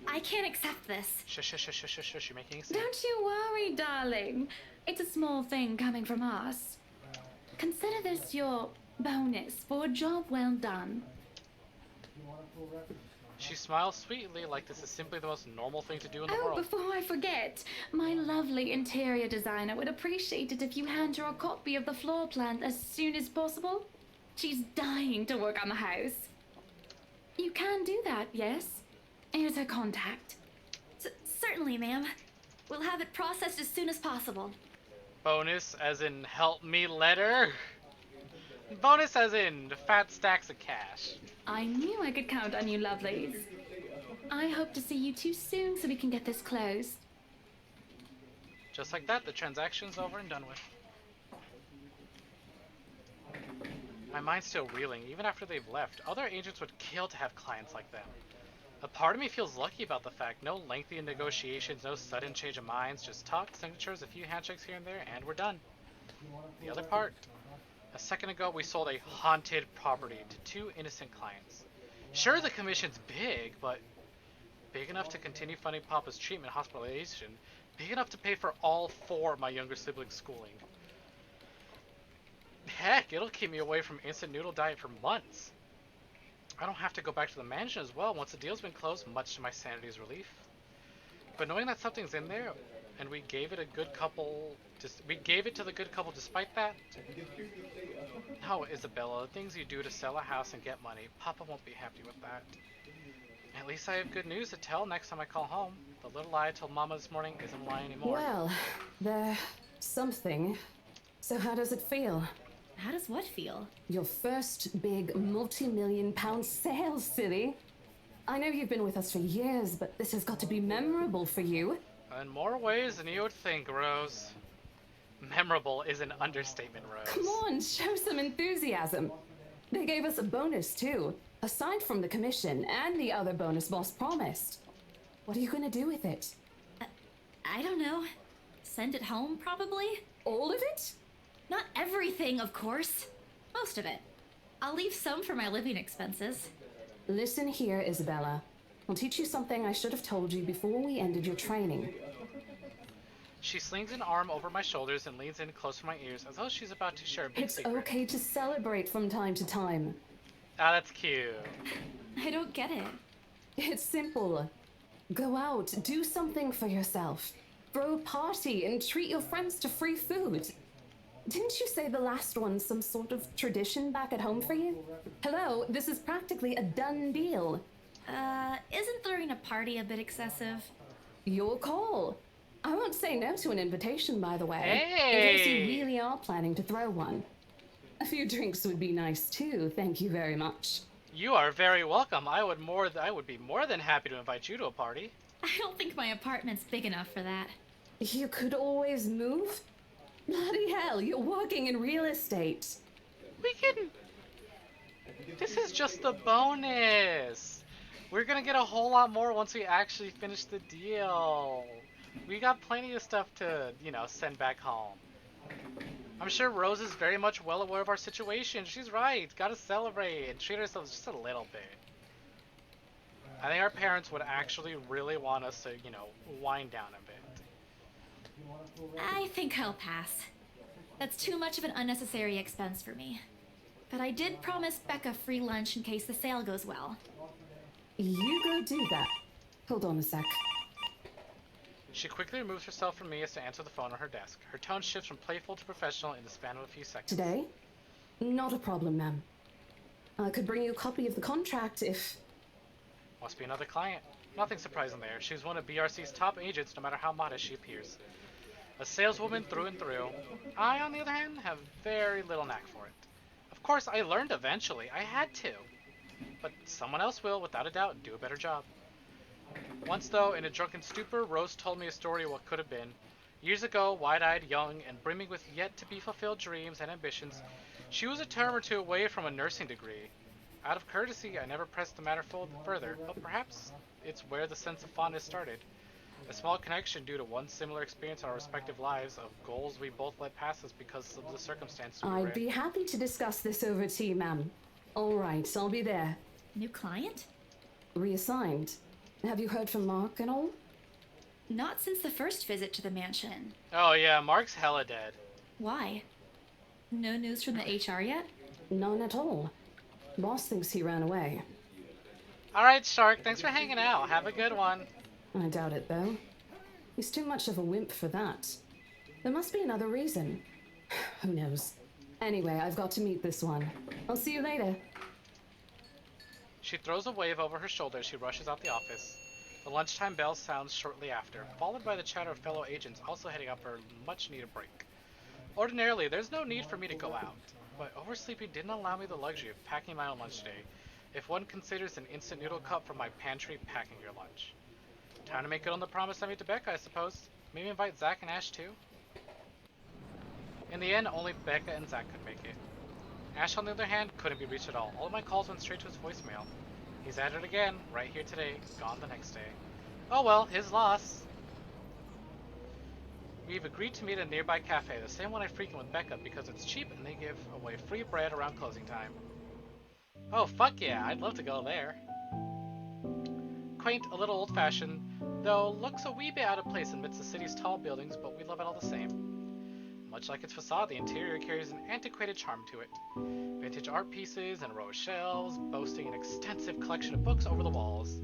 I can't accept this. Shush, shush, shush, shush, shush, you're making a scene. Don't you worry, darling. It's a small thing coming from us. Consider this your bonus for a job well done. She smiles sweetly, like this is simply the most normal thing to do in the Oh, world. before I forget, my lovely interior designer would appreciate it if you hand her a copy of the floor plan as soon as possible. She's dying to work on the house. You can do that, yes? Here's her contact. Certainly, ma'am. We'll have it processed as soon as possible. Bonus as in help me letter? Bonus as in fat stacks of cash. I knew I could count on you, lovelies. I hope to see you two soon so we can get this closed. Just like that, the transaction's over and done with. My mind's still reeling, even after they've left. Other agents would kill to have clients like them. A part of me feels lucky about the fact. No lengthy negotiations, no sudden change of minds, just talk, signatures, a few handshakes here and there, and we're done. The other part? A second ago, we sold a haunted property to 2 innocent clients. Sure, the commission's big, but big enough to continue funding Papa's treatment hospitalization, big enough to pay for all 4 of my younger siblings' schooling. Heck, it'll keep me away from instant noodle diet for months. I don't have to go back to the mansion as well once the deal's been closed, much to my sanity's relief. But knowing that something's in there, and we gave it a good couple, we gave it to the good couple despite that? No, Isabella, the things you do to sell a house and get money, Papa won't be happy with that. At least I have good news to tell next time I call home. The little lie I told Mama this morning isn't a lie anymore. Well, there's something. So how does it feel? How does what feel? Your first big multi-million-pound sale, silly. I know you've been with us for years, but this has got to be memorable for you. In more ways than you would think, Rose. Memorable is an understatement, Rose. Come on, show some enthusiasm. They gave us a bonus, too, aside from the commission and the other bonus boss promised. What are you going to do with it? I don't know. Send it home, probably? All of it? Not everything, of course. Most of it. I'll leave some for my living expenses. Listen here, Isabella. I'll teach you something I should have told you before we ended your training. She slings an arm over my shoulders and leans in close to my ears as though she's about to share a big It's secret. okay to celebrate from time to time. Ah, that's cute. I don't get it. It's simple. Go out, do something for yourself. Throw a party and treat your friends to free food. Didn't you say the last one's some sort of tradition back at home for you? Hello, this is practically a done deal. Isn't throwing a party a bit excessive? Your call. I won't say no to an invitation, by the way. Hey! In case you really are planning to throw one. A few drinks would be nice too, thank you very much. You are very welcome. I would be more than happy to invite you to a party. I don't think my apartment's big enough for that. You could always move? Bloody hell, you're working in real estate. We can... This is just the bonus. We're gonna get a whole lot more once we actually finish the deal. We got plenty of stuff to, you know, send back home. I'm sure Rose is very much well aware of our situation. She's right. Gotta celebrate and treat ourselves just a little bit. I think our parents would actually really want us to, you know, wind down a bit. I think I'll pass. That's too much of an unnecessary expense for me. But I did promise Becca free lunch in case the sale goes well. You go do that. Hold on a sec. She quickly removes herself from me as to answer the phone on her desk. Her tone shifts from playful to professional in the span of a few seconds. Today? Not a problem, ma'am. I could bring you a copy of the contract if... Must be another client. Nothing surprising there. She's one of BRC's top agents, no matter how modest she appears. A saleswoman through and through. I, on the other hand, have very little knack for it. Of course, I learned eventually. I had to. But someone else will, without a doubt, do a better job. Once, though, in a drunken stupor, Rose told me a story of what could have been. Years ago, wide-eyed, young, and brimming with yet-to-be-fulfilled dreams and ambitions, she was a term or two away from a nursing degree. Out of courtesy, I never pressed the matter further, but perhaps it's where the sense of fondness started. A small connection due to one similar experience in our respective lives of goals we both let pass us because of the circumstances we were in. I'd be happy to discuss this over tea, ma'am. All right, I'll be there. New client? Reassigned. Have you heard from Mark at all? Not since the first visit to the mansion. Oh yeah, Mark's hella dead. Why? No news from the HR yet? None at all. Boss thinks he ran away. Alright, Shark, thanks for hanging out. Have a good one. I doubt it, though. He's too much of a wimp for that. There must be another reason. Who knows? Anyway, I've got to meet this one. I'll see you later. She throws a wave over her shoulder as she rushes out the office. The lunchtime bell sounds shortly after, followed by the chatter of fellow agents also heading up for a much-needed break. Ordinarily, there's no need for me to go out, but oversleeping didn't allow me the luxury of packing my own lunch today, if one considers an instant noodle cup from my pantry packing your lunch. Time to make good on the promise I made to Becca, I suppose. Maybe invite Zach and Ash too? In the end, only Becca and Zach could make it. Ash, on the other hand, couldn't be reached at all. All of my calls went straight to his voicemail. He's at it again, right here today, gone the next day. Oh well, his loss. We've agreed to meet at a nearby cafe, the same one I frequent with Becca because it's cheap and they give away free bread around closing time. Oh fuck yeah, I'd love to go there. Quaint, a little old-fashioned, though looks a wee bit out of place amidst the city's tall buildings, but we love it all the same. Much like its facade, the interior carries an antiquated charm to it. Vintage art pieces and a row of shelves, boasting an extensive collection of books over the walls.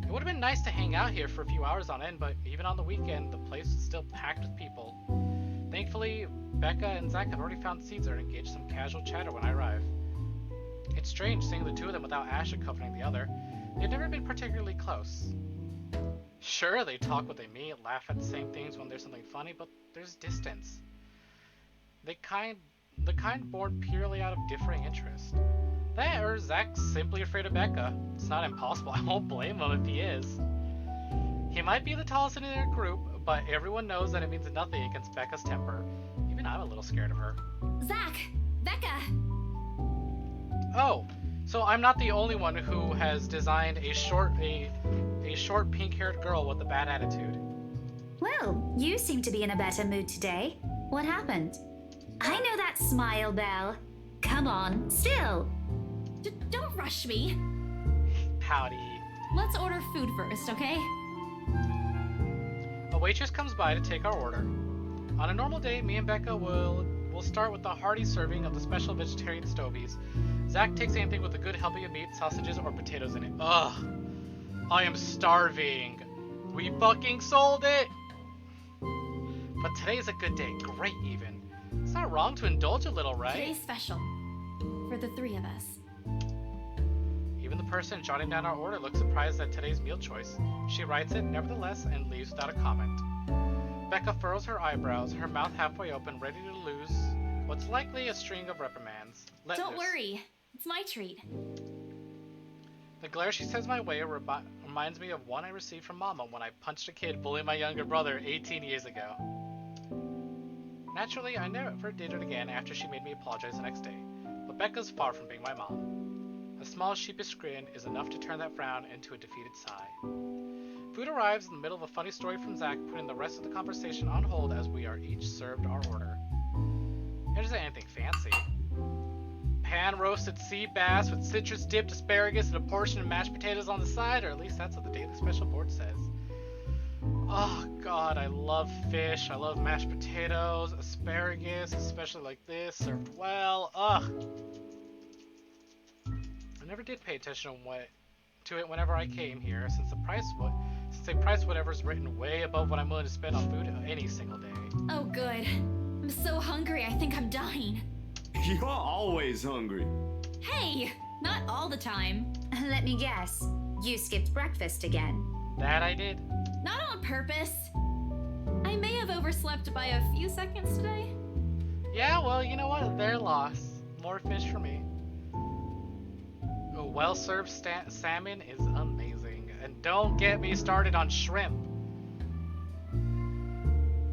It would have been nice to hang out here for a few hours on end, but even on the weekend, the place was still packed with people. Thankfully, Becca and Zach have already found seats and engaged some casual chatter when I arrive. It's strange seeing the two of them without Ash accompanying the other. They've never been particularly close. Sure, they talk what they mean, laugh at the same things when there's something funny, but there's distance. The kind born purely out of differing interest. That, or Zach's simply afraid of Becca. It's not impossible, I won't blame him if he is. He might be the tallest in their group, but everyone knows that it means nothing against Becca's temper. Even I'm a little scared of her. Zach! Becca! Oh, so I'm not the only one who has designed a short pink-haired girl with a bad attitude. Well, you seem to be in a better mood today. What happened? I know that smile, Belle. Come on, still. Don't rush me. Howdy. Let's order food first, okay? A waitress comes by to take our order. On a normal day, me and Becca will start with a hearty serving of the special vegetarian stovies. Zach takes anything with a good helping of meat, sausages, or potatoes in it. Ugh. I am starving. We fucking sold it! But today's a good day. Great, even. It's not wrong to indulge a little, right? Today's special. For the three of us. Even the person jotting down our order looks surprised at today's meal choice. She writes it, nevertheless, and leaves without a comment. Becca furrows her eyebrows, her mouth halfway open, ready to lose what's likely a string of reprimands. Don't worry. It's my treat. The glare she sends my way reminds me of one I received from Mama when I punched a kid bullying my younger brother 18 years ago. Naturally, I never did it again after she made me apologize the next day, but Becca's far from being my mom. A small sheepish grin is enough to turn that frown into a defeated sigh. Food arrives in the middle of a funny story from Zach, putting the rest of the conversation on hold as we are each served our order. It isn't anything fancy. Pan-roasted sea bass with citrus-dipped asparagus and a portion of mashed potatoes on the side, or at least that's what the daily special board says. Oh god, I love fish, I love mashed potatoes, asparagus, especially like this, served well, ugh. I never did pay attention to it whenever I came here, since they price whatever's written way above what I'm willing to spend on food any single day. Oh good. I'm so hungry, I think I'm dying. You're always hungry. Hey, not all the time. Let me guess. You skipped breakfast again. That I did. Not on purpose. I I may have overslept by a few seconds today. Yeah, well, you know what? Their loss. More fish for me. A well-served salmon is amazing. And don't get me started on shrimp.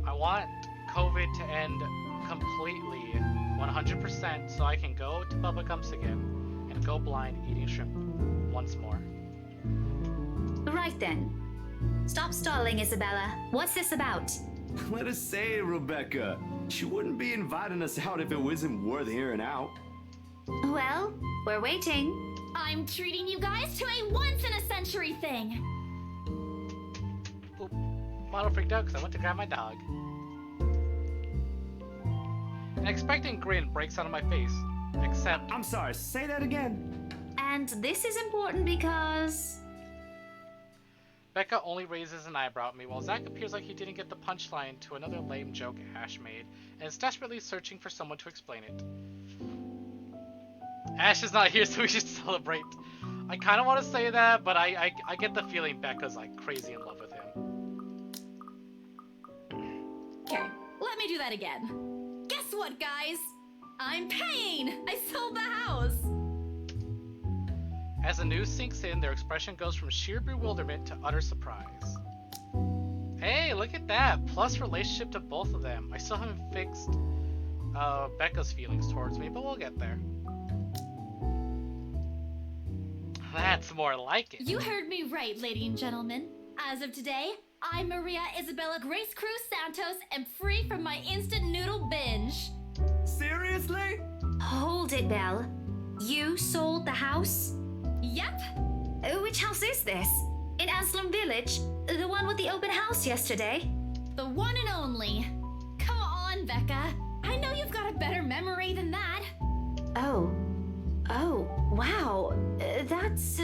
I want COVID to end completely, 100%, so I can go to Bubblegums again and go blind eating shrimp once more. Right then. Stop stalling, Isabella. What's this about? Let us say it, Rebecca. She wouldn't be inviting us out if it wasn't worth hearing out. Well, we're waiting. I'm treating you guys to a once-in-a-century thing. Oop. Model freaked out because I went to grab my dog. An expectant grin breaks out of my face, except... I'm sorry, say that again. And this is important because... Becca only raises an eyebrow at me while Zach appears like he didn't get the punchline to another lame joke Ash made and is desperately searching for someone to explain it. Ash is not here, so we should celebrate. I kind of want to say that, but I get the feeling Becca's like crazy in love with him. Okay, let me do that again. Guess what, guys? I'm paying! I sold the house! As the news sinks in, their expression goes from sheer bewilderment to utter surprise. Hey, look at that! Plus relationship to both of them. I still haven't fixed Becca's feelings towards me, but we'll get there. That's more like it. You heard me right, ladies and gentlemen. As of today, I, Maria Isabella Grace Cruz Santos, am free from my instant noodle binge. Seriously? Hold it, Belle. You sold the house? Yep. Which house is this? In Anslem Village? The one with the open house yesterday? The one and only. Come on, Becca. I know you've got a better memory than that. Oh, wow. That's...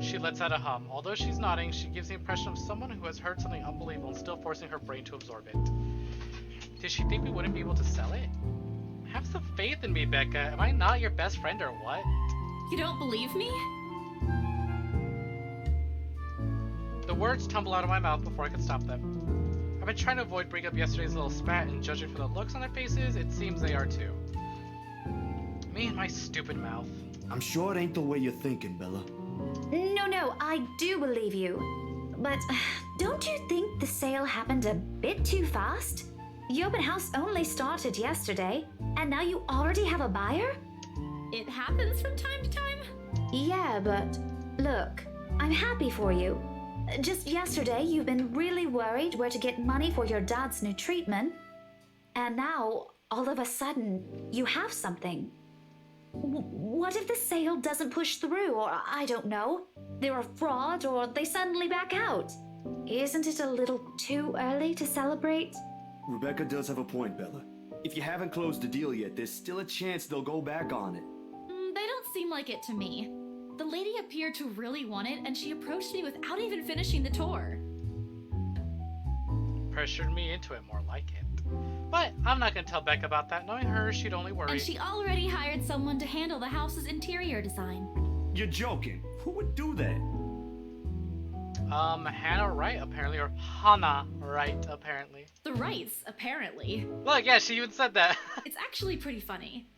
She lets out a hum. Although she's nodding, she gives the impression of someone who has heard something unbelievable and still forcing her brain to absorb it. Did she think we wouldn't be able to sell it? Have some faith in me, Becca. Am I not your best friend or what? You don't believe me? The words tumble out of my mouth before I can stop them. I've been trying to avoid bringing up yesterday's little spat, and judging from the looks on their faces, it seems they are too. Me and my stupid mouth. I'm sure it ain't the way you're thinking, Bella. No, I do believe you. But don't you think the sale happened a bit too fast? The open house only started yesterday, and now you already have a buyer? It happens from time to time. Yeah, but look, I'm happy for you. Just yesterday, you've been really worried where to get money for your dad's new treatment. And now, all of a sudden, you have something. What if the sale doesn't push through, or I don't know, they're a fraud, or they suddenly back out? Isn't it a little too early to celebrate? Rebecca does have a point, Bella. If you haven't closed the deal yet, there's still a chance they'll go back on it. They don't seem like it to me. The lady appeared to really want it, and she approached me without even finishing the tour. Pressured me into it, more like it. But I'm not gonna tell Becca about that. Knowing her, she'd only worry. And she already hired someone to handle the house's interior design. You're joking. Who would do that? Hannah Wright, apparently, or Hannah Wright, apparently. The Wrights, apparently. Look, yeah, she even said that. It's actually pretty funny.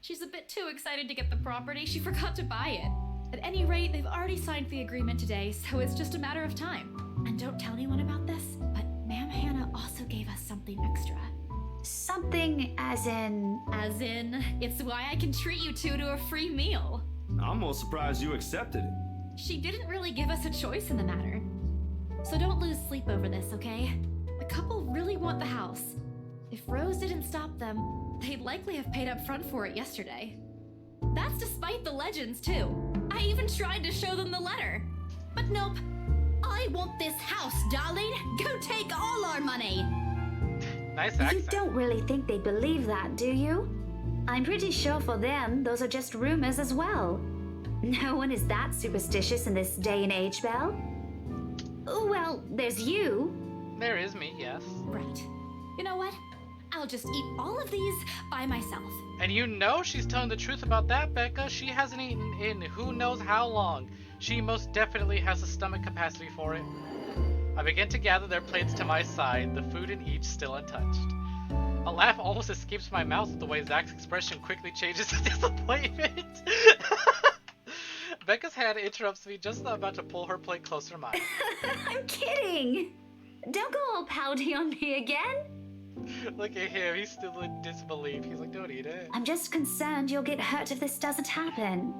She's a bit too excited to get the property, she forgot to buy it. At any rate, they've already signed the agreement today, so it's just a matter of time. And don't tell anyone about this, but Ma'am Hannah also gave us something extra. Something as in... As in, it's why I can treat you two to a free meal. I'm more surprised you accepted it. She didn't really give us a choice in the matter. So don't lose sleep over this, okay? The couple really want the house. If Rose didn't stop them, they'd likely have paid up front for it yesterday. That's despite the legends, too. I even tried to show them the letter. But nope. I want this house, darling. Go take all our money. Nice accent. You don't really think they believe that, do you? I'm pretty sure for them, those are just rumors as well. No one is that superstitious in this day and age, Belle. Well, there's you. There is me, yes. Right. You know what? I'll just eat all of these by myself. And you know she's telling the truth about that, Becca. She hasn't eaten in who knows how long. She most definitely has the stomach capacity for it. I begin to gather their plates to my side, the food in each still untouched. A laugh almost escapes my mouth at the way Zach's expression quickly changes to disappointment. Becca's hand interrupts me just about to pull her plate closer to mine. I'm kidding! Don't go all pouty on me again! Look at him, he's still in disbelief. He's like, don't eat it. I'm just concerned you'll get hurt if this doesn't happen.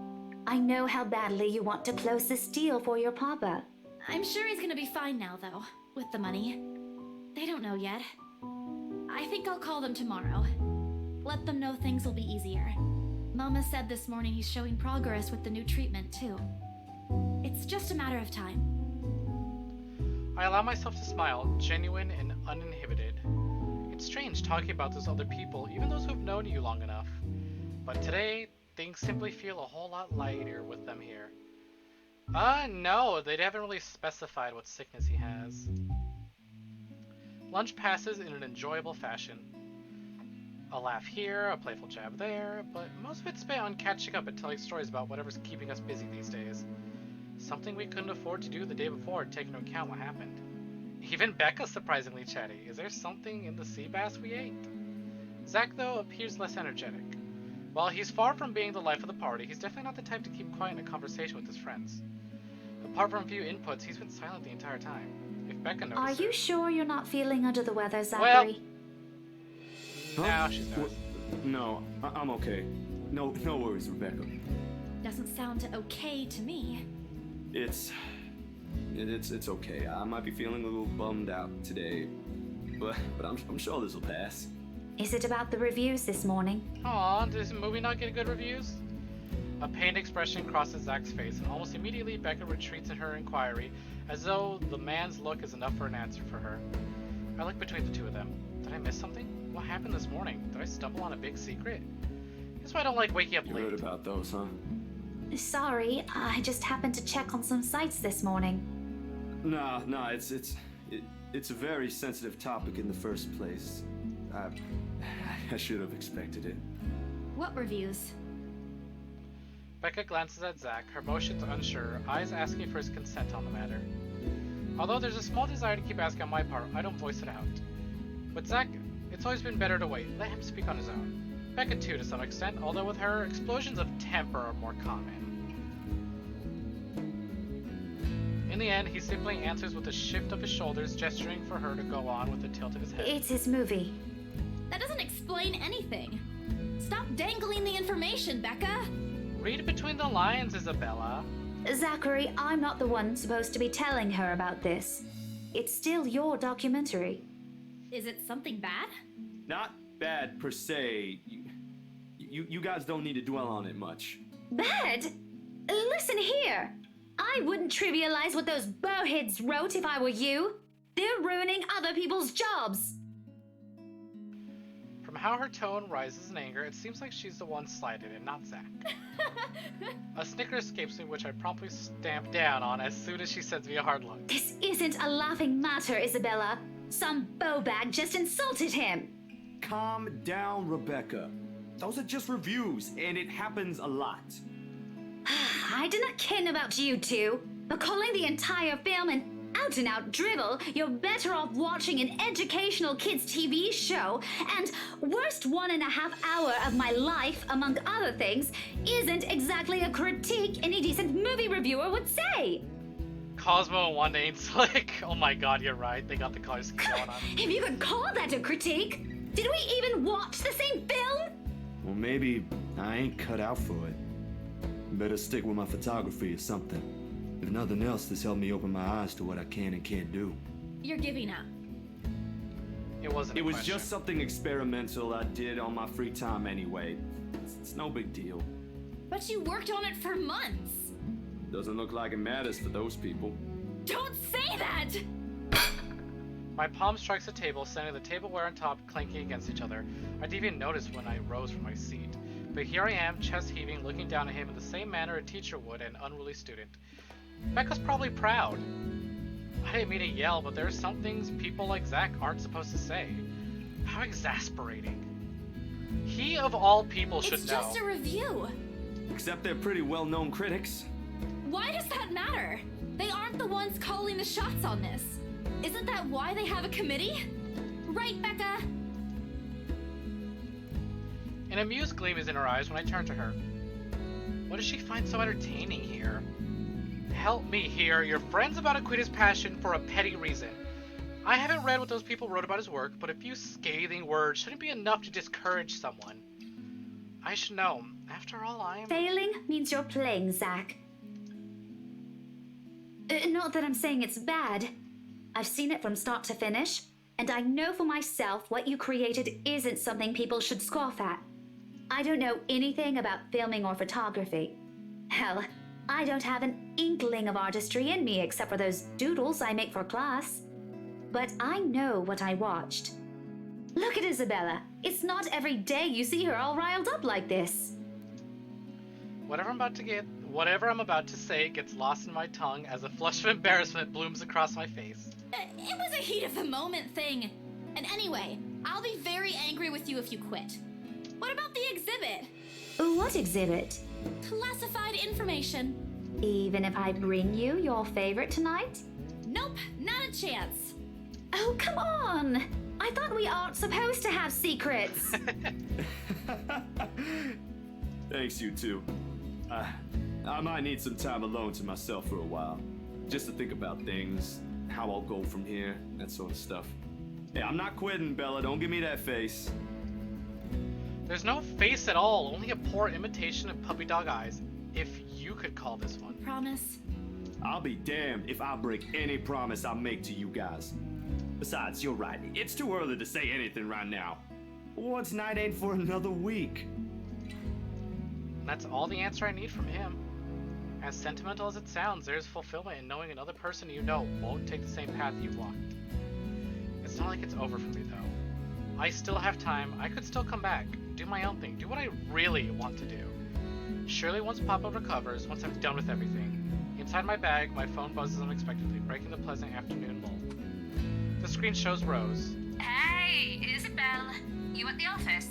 I know how badly you want to close this deal for your papa. I'm sure he's gonna be fine now, though, with the money. They don't know yet. I think I'll call them tomorrow. Let them know things will be easier. Mama said this morning he's showing progress with the new treatment, too. It's just a matter of time. I allow myself to smile, genuine and uninhibited. It's strange talking about those other people, even those who've known you long enough. But today, things simply feel a whole lot lighter with them here. No, they haven't really specified what sickness he has. Lunch passes in an enjoyable fashion. A laugh here, a playful jab there, but most of it's spent on catching up and telling stories about whatever's keeping us busy these days. Something we couldn't afford to do the day before, taking into account what happened. Even Becca's surprisingly chatty. Is there something in the sea bass we ate? Zach, though, appears less energetic. While he's far from being the life of the party, he's definitely not the type to keep quiet in a conversation with his friends. Apart from a few inputs, he's been silent the entire time. If Becca notices... Are you sure you're not feeling under the weather, Zachary? Well, no, she's not. No, I'm okay. No worries, Rebecca. Doesn't sound okay to me. It's okay. I might be feeling a little bummed out today, but I'm sure this will pass. Is it about the reviews this morning? Aw, does the movie not get good reviews? A pained expression crosses Zach's face, and almost immediately Becca retreats in her inquiry, as though the man's look is enough for an answer for her. I look between the two of them. Did I miss something? What happened this morning? Did I stumble on a big secret? That's why I don't like waking up late. You heard about those, huh? Sorry, I just happened to check on some sites this morning. Nah, it's a very sensitive topic in the first place. I should have expected it. What reviews? Becca glances at Zach, her motions unsure, eyes asking for his consent on the matter. Although there's a small desire to keep asking on my part, I don't voice it out. With Zach, it's always been better to wait, let him speak on his own. Becca too, to some extent, although with her, explosions of temper are more common. In the end, he simply answers with a shift of his shoulders, gesturing for her to go on with a tilt of his head. It's his movie. That doesn't explain anything. Stop dangling the information, Becca! Read between the lines, Isabella. Zachary, I'm not the one supposed to be telling her about this. It's still your documentary. Is it something bad? Not bad per se. You guys don't need to dwell on it much. Bad? Listen here. I wouldn't trivialize what those bowheads wrote if I were you. They're ruining other people's jobs. From how her tone rises in anger, it seems like she's the one slighted and not Zach. A snicker escapes me, which I promptly stamp down on as soon as she sends me a hard look. This isn't a laughing matter, Isabella. Some bowbag just insulted him. Calm down, Rebecca. Those are just reviews, and it happens a lot. I do not ken about you two, but calling the entire film an out-and-out drivel, you're better off watching an educational kids' TV show, and worst 1.5 hour of my life, among other things, isn't exactly a critique any decent movie reviewer would say. Cosmo and Wanda ain't slick. Oh my god, you're right. They got the color scheme going on. If you could call that a critique, did we even watch the same film? Well, maybe I ain't cut out for it. Better stick with my photography or something. If nothing else, this helped me open my eyes to what I can and can't do. You're giving up. It wasn't It was just something experimental I did on my free time anyway. It's no big deal. But you worked on it for months. Doesn't look like it matters for those people. Don't say that! My palm strikes the table, sending the tableware on top clanking against each other. I didn't even notice when I rose from my seat. But here I am, chest heaving, looking down at him in the same manner a teacher would an unruly student. Becca's probably proud. I didn't mean to yell, but there are some things people like Zach aren't supposed to say. How exasperating. He of all people should know. It's just a review. Except they're pretty well-known critics. Why does that matter? They aren't the ones calling the shots on this. Isn't that why they have a committee? Right, Becca? An amused gleam is in her eyes when I turn to her. What does she find so entertaining here? Help me here. Your friend's about to quit his passion for a petty reason. I haven't read what those people wrote about his work, but a few scathing words shouldn't be enough to discourage someone. I should know. After all, I'm... Failing means you're playing, Zach. Not that I'm saying it's bad. I've seen it from start to finish, and I know for myself what you created isn't something people should scoff at. I don't know anything about filming or photography. Hell, I don't have an inkling of artistry in me except for those doodles I make for class. But I know what I watched. Look at Isabella. It's not every day you see her all riled up like this. Whatever I'm about to say gets lost in my tongue as a flush of embarrassment blooms across my face. It was a heat of the moment thing. And anyway, I'll be very angry with you if you quit. What about the exhibit? What exhibit? Classified information. Even if I bring you your favorite tonight? Nope, not a chance. Oh, come on! I thought we aren't supposed to have secrets. Thanks, you two. I might need some time alone to myself for a while. Just to think about things, how I'll go from here, that sort of stuff. Hey, I'm not quitting, Bella. Don't give me that face. There's no face at all, only a poor imitation of puppy dog eyes, if you could call this one. Promise? I'll be damned if I break any promise I make to you guys. Besides, you're right. It's too early to say anything right now. Once night ain't for another week. That's all the answer I need from him. As sentimental as it sounds, there's fulfillment in knowing another person you know won't take the same path you've walked. It's not like it's over for me, though. I still have time. I could still come back, do my own thing, do what I really want to do. Surely once Papa recovers, once I'm done with everything. Inside my bag, my phone buzzes unexpectedly, breaking the pleasant afternoon lull. The screen shows Rose. Hey, Isabel. You at the office?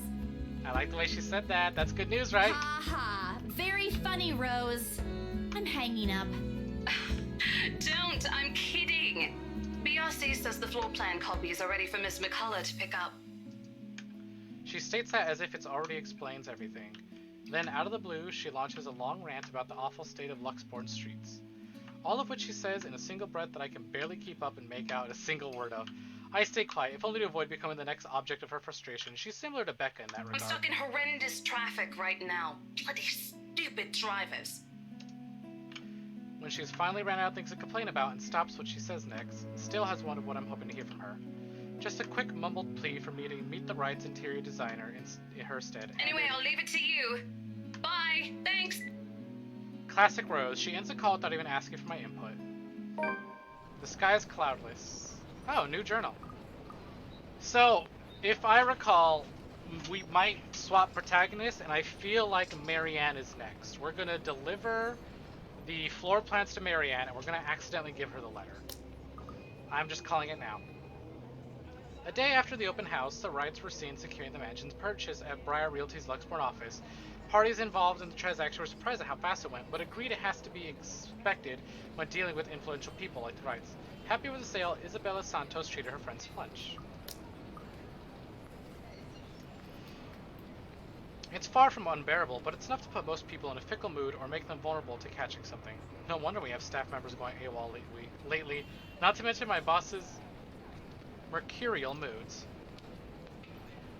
I like the way she said that. That's good news, right? Haha, very funny, Rose. I'm hanging up. Don't, I'm kidding. BRC says the floor plan copies are ready for Miss McCullough to pick up. She states that as if it already explains everything. Then, out of the blue, she launches a long rant about the awful state of Luxborn streets. All of which she says in a single breath that I can barely keep up and make out a single word of. I stay quiet, if only to avoid becoming the next object of her frustration. She's similar to Becca in that regard. I'm stuck in horrendous traffic right now. Bloody stupid drivers. When she's finally ran out of things to complain about and stops what she says next, still has one of what I'm hoping to hear from her. Just a quick mumbled plea for me to meet the Wright's interior designer in her stead. Anyway, I'll leave it to you. Bye. Thanks. Classic Rose. She ends the call without even asking for my input. The sky is cloudless. Oh, new journal. So, if I recall, we might swap protagonists, and I feel like Marianne is next. We're gonna deliver the floor plans to Marianne, and we're gonna accidentally give her the letter. I'm just calling it now. A day after the open house, the Wrights were seen securing the mansion's purchase at Briar Realty's Luxborn office. Parties involved in the transaction were surprised at how fast it went, but agreed it has to be expected when dealing with influential people like the Wrights. Happy with the sale, Isabella Santos treated her friends to lunch. It's far from unbearable, but it's enough to put most people in a fickle mood or make them vulnerable to catching something. No wonder we have staff members going AWOL lately, not to mention my boss's mercurial moods.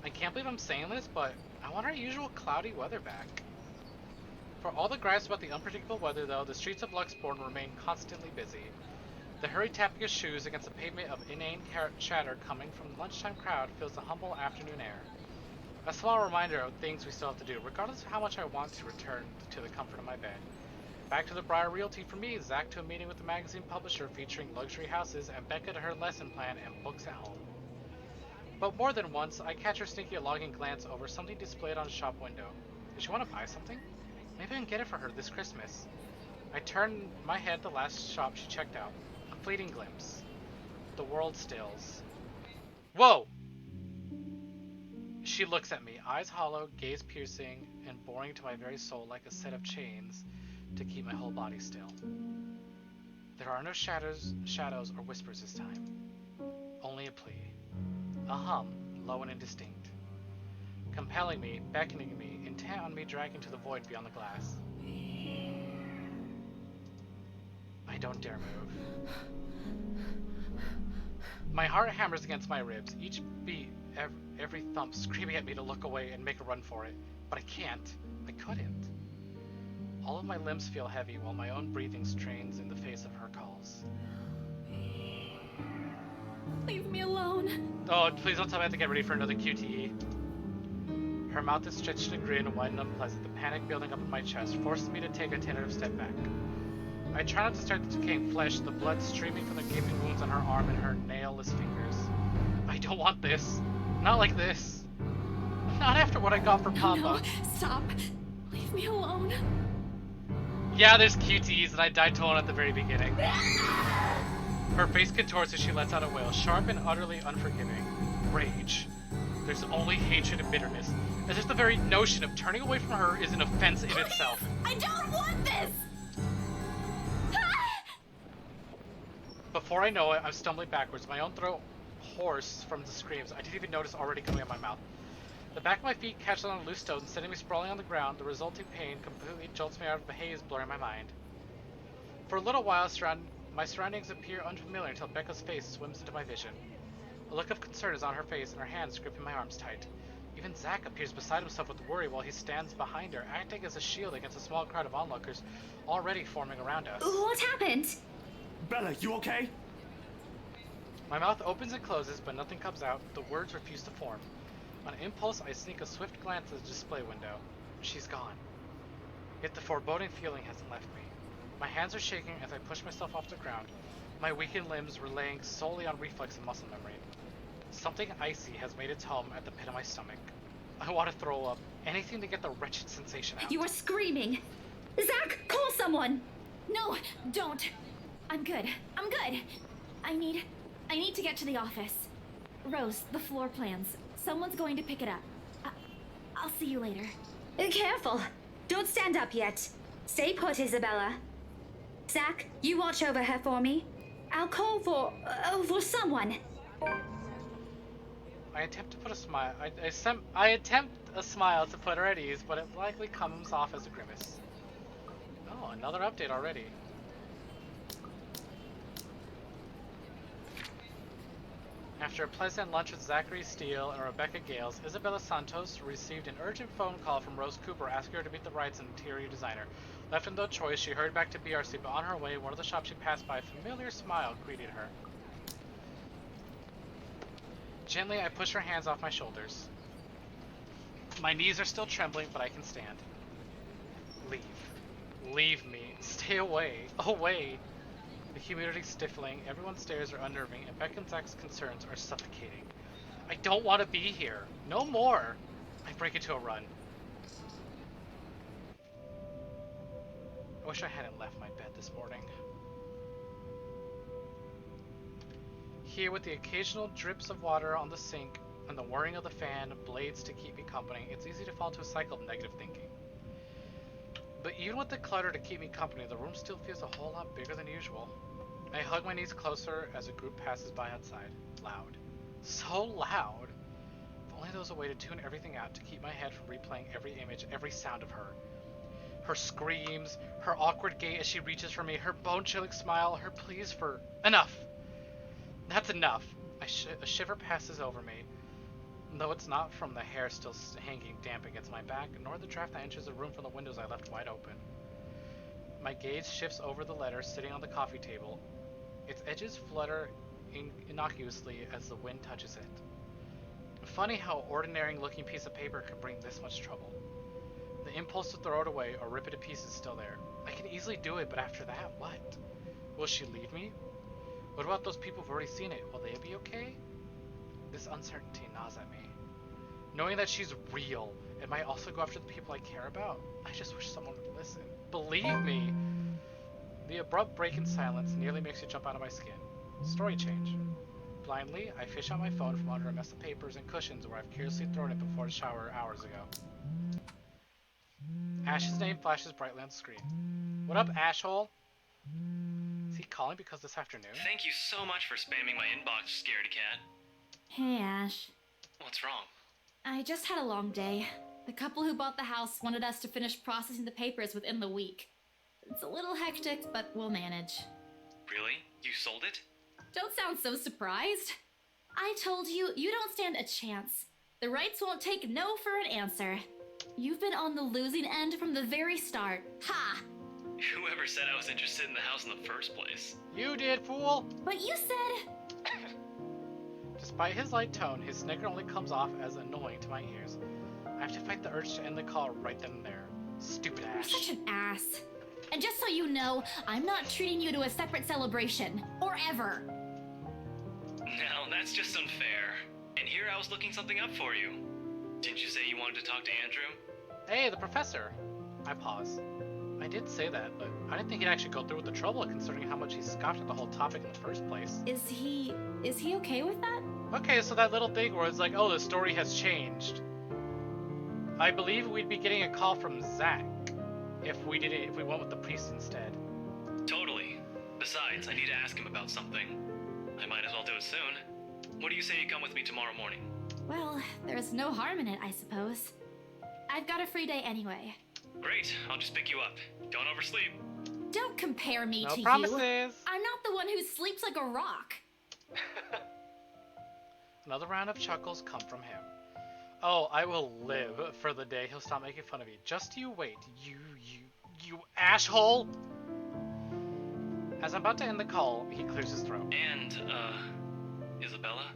I can't believe I'm saying this, but I want our usual cloudy weather back. For all the gripes about the unpredictable weather, though, the streets of Luxborn remain constantly busy. The hurried tapping of shoes against the pavement of inane chatter coming from the lunchtime crowd fills the humble afternoon air. A small reminder of things we still have to do, regardless of how much I want to return to the comfort of my bed. Back to the Briar Realty for me, Zach to a meeting with the magazine publisher featuring luxury houses, and Becca to her lesson plan and books at home. But more than once, I catch her sneaking a longing glance over something displayed on a shop window. Does she want to buy something? Maybe I can get it for her this Christmas. I turn my head to the last shop she checked out. A fleeting glimpse. The world stills. Whoa! She looks at me, eyes hollow, gaze piercing, and boring to my very soul like a set of chains to keep my whole body still. There are no shadows or whispers this time. Only a plea. A hum, low and indistinct. Compelling me, beckoning me, intent on me dragging to the void beyond the glass. I don't dare move. My heart hammers against my ribs, each beat, every thump screaming at me to look away and make a run for it. But I can't. I couldn't. All of my limbs feel heavy while my own breathing strains in the face of her calls. Leave me alone. Oh, please don't tell me I have to get ready for another QTE. Her mouth is stretched in a grin, wide and unpleasant. The panic building up in my chest forces me to take a tentative step back. I try not to stare at the decaying flesh, the blood streaming from the gaping wounds on her arm and her nailless fingers. I don't want this. Not like this. Not after what I got for Papa. No, stop. Leave me alone. Yeah, there's QTEs and I died to one at the very beginning. Her face contorts as she lets out a wail, sharp and utterly unforgiving. Rage. There's only hatred and bitterness. As if the very notion of turning away from her is an offense in itself. I don't want this! Before I know it, I'm stumbling backwards, my own throat hoarse from the screams I didn't even notice already coming out of my mouth. The back of my feet catches on a loose stone, sending me sprawling on the ground. The resulting pain completely jolts me out of the haze blurring my mind. For a little while, my surroundings appear unfamiliar until Becca's face swims into my vision. A look of concern is on her face, and her hands gripping my arms tight. Even Zack appears beside himself with worry while he stands behind her, acting as a shield against a small crowd of onlookers already forming around us. What happened? Bella, you okay? My mouth opens and closes, but nothing comes out. The words refuse to form. On impulse, I sneak a swift glance at the display window. She's gone. Yet the foreboding feeling hasn't left me. My hands are shaking as I push myself off the ground, my weakened limbs relying solely on reflex and muscle memory. Something icy has made its home at the pit of my stomach. I want to throw up. Anything to get the wretched sensation out. You are screaming! Zack, call someone! No, don't. I'm good. I'm good. I need to get to the office. Rose, the floor plans. Someone's going to pick it up. I'll see you later. Careful. Don't stand up yet. Stay put, Isabella. Zack, you watch over her for me. I'll call for someone. I attempt to put a smile. I attempt a smile to put her at ease, but it likely comes off as a grimace. Oh, another update already. After a pleasant lunch with Zachary Steele and Rebecca Gales, Isabella Santos received an urgent phone call from Rose Cooper asking her to meet the rights and interior designer. Left with no choice, she hurried back to BRC, but on her way, one of the shops she passed by, a familiar smile greeted her. Gently, I push her hands off my shoulders. My knees are still trembling, but I can stand. Leave. Leave me. Stay away. Away. The humidity stifling, everyone's stares are unnerving, and Beck and Zach's concerns are suffocating. I don't want to be here. No more. I break into a run. I wish I hadn't left my bed this morning. Here, with the occasional drips of water on the sink and the whirring of the fan blades to keep me company, it's easy to fall into a cycle of negative thinking. But even with the clutter to keep me company, the room still feels a whole lot bigger than usual. I hug my knees closer as a group passes by outside. Loud. So loud. If only there was a way to tune everything out to keep my head from replaying every image, every sound of her. Her screams, her awkward gait as she reaches for me, her bone-chilling smile, her pleas for... Enough! That's enough. A shiver passes over me, though it's not from the hair still hanging damp against my back, nor the draft that enters the room from the windows I left wide open. My gaze shifts over the letter sitting on the coffee table. Its edges flutter innocuously as the wind touches it. Funny how ordinary-looking piece of paper could bring this much trouble. The impulse to throw it away or rip it to pieces is still there. I can easily do it, but after that, what? Will she leave me? What about those people who've already seen it? Will they be okay? This uncertainty gnaws at me. Knowing that she's real, it might also go after the people I care about. I just wish someone would listen. Believe me! The abrupt break in silence nearly makes you jump out of my skin. Story change. Blindly, I fish out my phone from under a mess of papers and cushions where I've carelessly thrown it before the shower hours ago. Ash's name flashes brightly on the screen. What up, Ashhole? Is he calling because this afternoon? Thank you so much for spamming my inbox, scaredy cat. Hey, Ash. What's wrong? I just had a long day. The couple who bought the house wanted us to finish processing the papers within the week. It's a little hectic, but we'll manage. Really? You sold it? Don't sound so surprised. I told you, you don't stand a chance. The rights won't take no for an answer. You've been on the losing end from the very start. Ha! Whoever said I was interested in the house in the first place? You did, fool! But you said... Despite his light tone, his snicker only comes off as annoying to my ears. I have to fight the urge to end the call right then and there. Stupid Ash. You're such an ass. And just so you know, I'm not treating you to a separate celebration. Or ever. Now, that's just unfair. And here I was looking something up for you. Didn't you say you wanted to talk to Andrew? Hey, the professor. I pause. I did say that, but I didn't think he'd actually go through with the trouble considering how much he scoffed at the whole topic in the first place. Is he okay with that? Okay, so that little thing where it's like, oh, the story has changed. I believe we'd be getting a call from Zach if we went with the priest instead. Totally. Besides, I need to ask him about something. I might as well do it soon. What do you say you come with me tomorrow morning? Well, there's no harm in it, I suppose. I've got a free day anyway. Great, I'll just pick you up. Don't oversleep. Don't compare me to promises. you. I'm not the one who sleeps like a rock. Another round of chuckles come from him. Oh, I will live for the day he'll stop making fun of me. Just you wait, you asshole! As I'm about to end the call, he clears his throat. And, Isabella?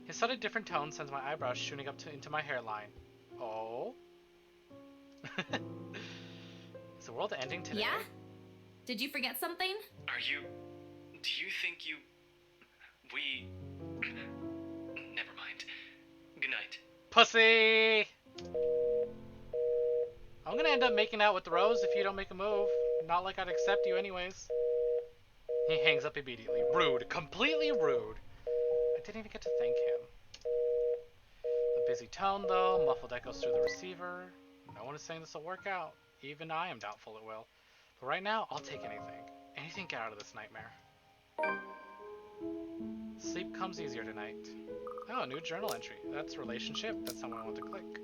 His sudden different tone sends my eyebrows shooting up into my hairline. Oh? Is the world ending today? Yeah? Did you forget something? Do you think we... Never mind. Good night. Pussy! I'm gonna end up making out with Rose if you don't make a move. Not like I'd accept you anyways. He hangs up immediately. Rude. Completely rude. I didn't even get to thank him. The busy tone, though, muffled echoes through the receiver. No one is saying this will work out. Even I am doubtful it will. But right now, I'll take anything. Anything get out of this nightmare. Sleep comes easier tonight. Oh, new journal entry. That's relationship. That's someone I want to click.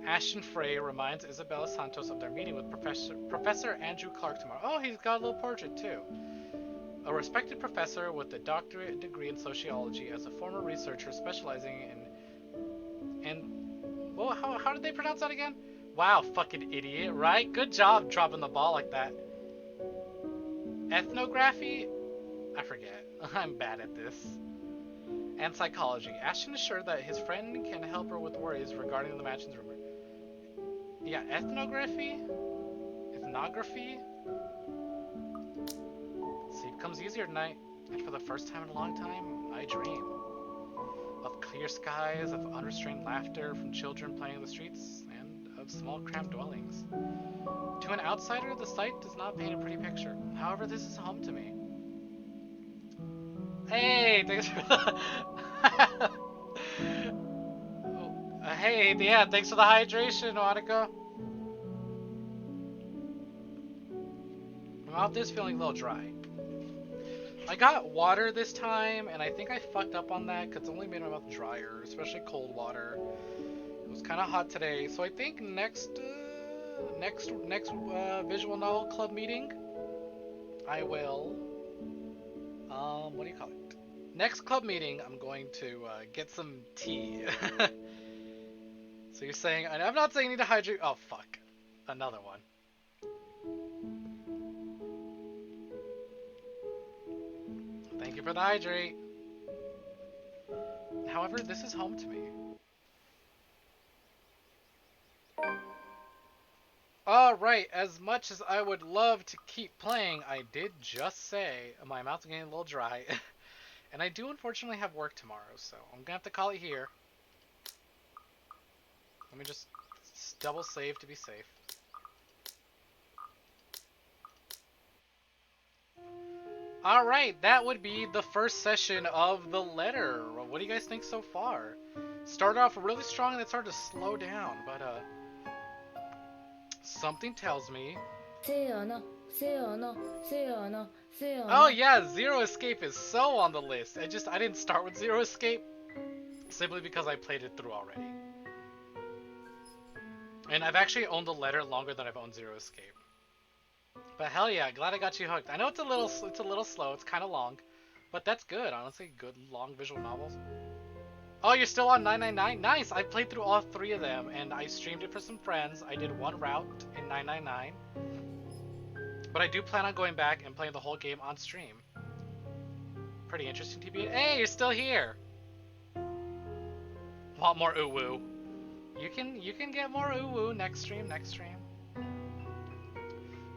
Ashton Frey reminds Isabella Santos of their meeting with Professor Andrew Clark tomorrow. Oh, he's got a little portrait too. A respected professor with a doctorate degree in sociology as a former researcher specializing well, how did they pronounce that again? Wow, fucking idiot, right? Good job dropping the ball like that. Ethnography? I forget. I'm bad at this. And psychology. Ashton is sure that his friend can help her with worries regarding the mansion's rumor. Yeah, ethnography? Ethnography? Sleep comes easier tonight, and for the first time in a long time, I dream. Of clear skies, of unrestrained laughter from children playing in the streets, and of small cramped dwellings. To an outsider, the sight does not paint a pretty picture. However, this is home to me. Hey, thanks for the... hey, yeah, thanks for the hydration, Monica. My mouth is feeling a little dry. I got water this time, and I think I fucked up on that because it only made my mouth drier, especially cold water. It was kind of hot today, so I think next visual novel club meeting, I will, what do you call it? Next club meeting, I'm going to get some tea. So you're saying, and I'm not saying you need to hydrate. Oh fuck, another one. Thank you for the hydrate. However, this is home to me. Alright, as much as I would love to keep playing, I did just say my mouth's getting a little dry. And I do unfortunately have work tomorrow, so I'm gonna have to call it here. Let me just double save to be safe. Alright, that would be the first session of the letter. What do you guys think so far? Started off really strong and it started to slow down, but something tells me. せやな、せやな、せやな、せやな。 Oh yeah, Zero Escape is so on the list. I didn't start with Zero Escape simply because I played it through already. And I've actually owned the letter longer than I've owned Zero Escape. But hell yeah, glad I got you hooked. I know it's a little slow, it's kind of long, but that's good, honestly. Good long visual novels. Oh, you're still on 999? Nice! I played through all 3 of them, and I streamed it for some friends. I did 1 route in 999. But I do plan on going back and playing the whole game on stream. Pretty interesting to be. Hey, you're still here! Want more ooh-woo? You can get more ooh-woo next stream.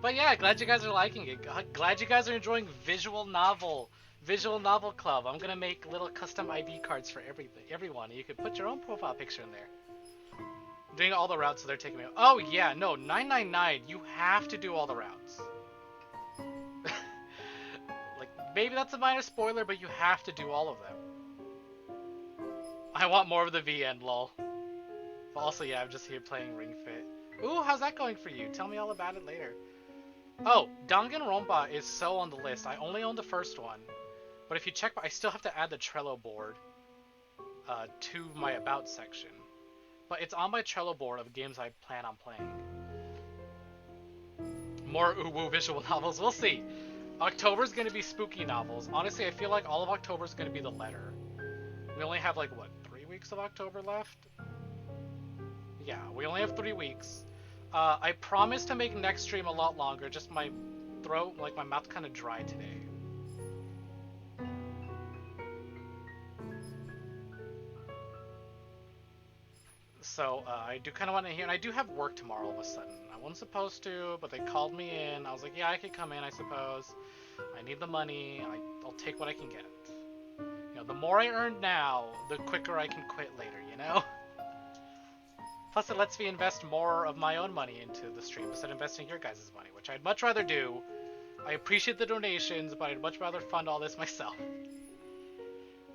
But yeah, glad you guys are liking it. Glad you guys are enjoying Visual Novel Club. I'm gonna make little custom ID cards for everyone. You can put your own profile picture in there. Doing all the routes, so they're taking me. Oh yeah, no, 999. You have to do all the routes. Like maybe that's a minor spoiler, but you have to do all of them. I want more of the VN, lol. But also, yeah, I'm just here playing Ring Fit. Ooh, how's that going for you? Tell me all about it later. Oh, Danganronpa is so on the list. I only own the first one. But if you check, I still have to add the Trello board to my About section. But it's on my Trello board of games I plan on playing. More ooh-woo visual novels. We'll see. October's going to be spooky novels. Honestly, I feel like all of October's going to be the letter. We only have, like, what, 3 weeks of October left? Yeah, we only have 3 weeks. I promise to make next stream a lot longer. Just my throat, like, my mouth kind of dry today. So, I do kind of want to hear, and I do have work tomorrow all of a sudden. I wasn't supposed to, but they called me in. I was like, yeah, I could come in, I suppose. I need the money. I'll take what I can get. You know, the more I earn now, the quicker I can quit later, you know? Plus, it lets me invest more of my own money into the stream instead of investing your guys' money, which I'd much rather do. I appreciate the donations, but I'd much rather fund all this myself.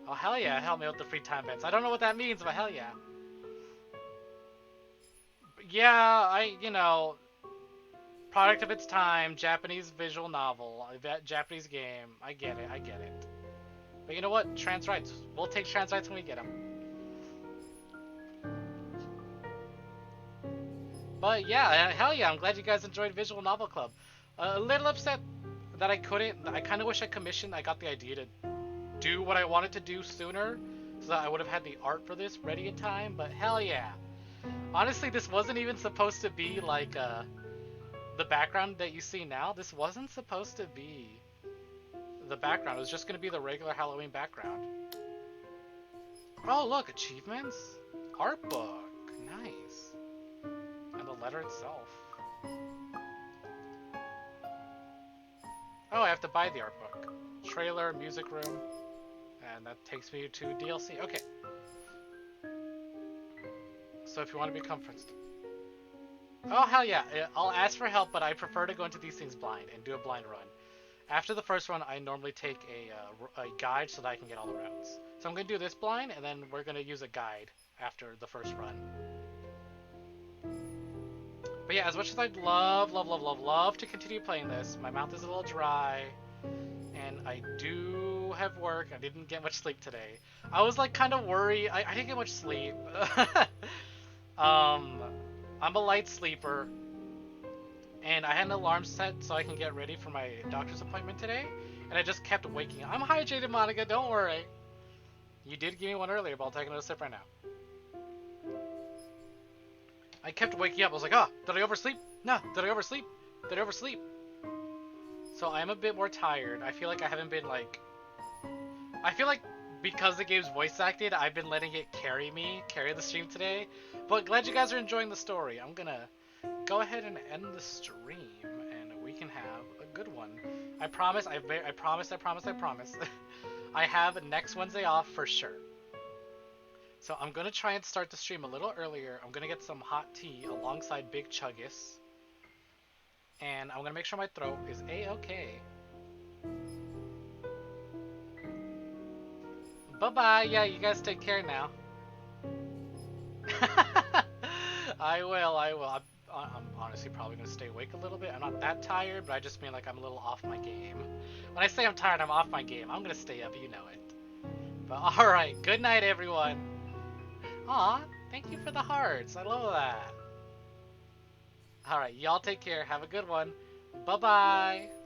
Oh, hell yeah, help me with the free time events. I don't know what that means, but hell yeah. Yeah, you know, product of its time, Japanese visual novel, Japanese game. I get it. But you know what? Trans rights. We'll take trans rights when we get them. But yeah, hell yeah, I'm glad you guys enjoyed Visual Novel Club. A little upset that I couldn't. I kind of wish I got the idea to do what I wanted to do sooner, so that I would have had the art for this ready in time, but hell yeah. Honestly, this wasn't even supposed to be like the background that you see now. This wasn't supposed to be the background. It was just going to be the regular Halloween background. Oh, look, achievements? Art book. Nice. And the letter itself. Oh, I have to buy the art book. Trailer, music room. And that takes me to DLC. Okay. So if you want to become friends... Oh, hell yeah. I'll ask for help, but I prefer to go into these things blind and do a blind run. After the first run, I normally take a guide so that I can get all the routes. So I'm going to do this blind, and then we're going to use a guide after the first run. But yeah, as much as I'd love to continue playing this, my mouth is a little dry, and I do have work. I didn't get much sleep today. I was like kind of worried. I didn't get much sleep. I'm a light sleeper, and I had an alarm set so I can get ready for my doctor's appointment today, and I just kept waking up. I'm hydrated, Monica, don't worry. You did give me one earlier, but I'll take another sip right now. I kept waking up. I was like, did I oversleep? No, did I oversleep? Did I oversleep? So I am a bit more tired. I feel like I haven't been like... I feel like because the game's voice acted, I've been letting it carry the stream today. But glad you guys are enjoying the story. I'm gonna go ahead and end the stream, and we can have a good one. I promise, I promise. I have next Wednesday off for sure. So I'm gonna try and start the stream a little earlier. I'm gonna get some hot tea alongside Big Chuggus. And I'm gonna make sure my throat is A-okay. Bye-bye. Yeah, you guys take care now. I will. I'm honestly probably gonna stay awake a little bit. I'm not that tired, but I just mean like I'm a little off my game. When I say I'm tired, I'm off my game. I'm gonna stay up, you know it. But alright, good night everyone. Aw, thank you for the hearts. I love that. Alright, y'all take care. Have a good one. Bye-bye.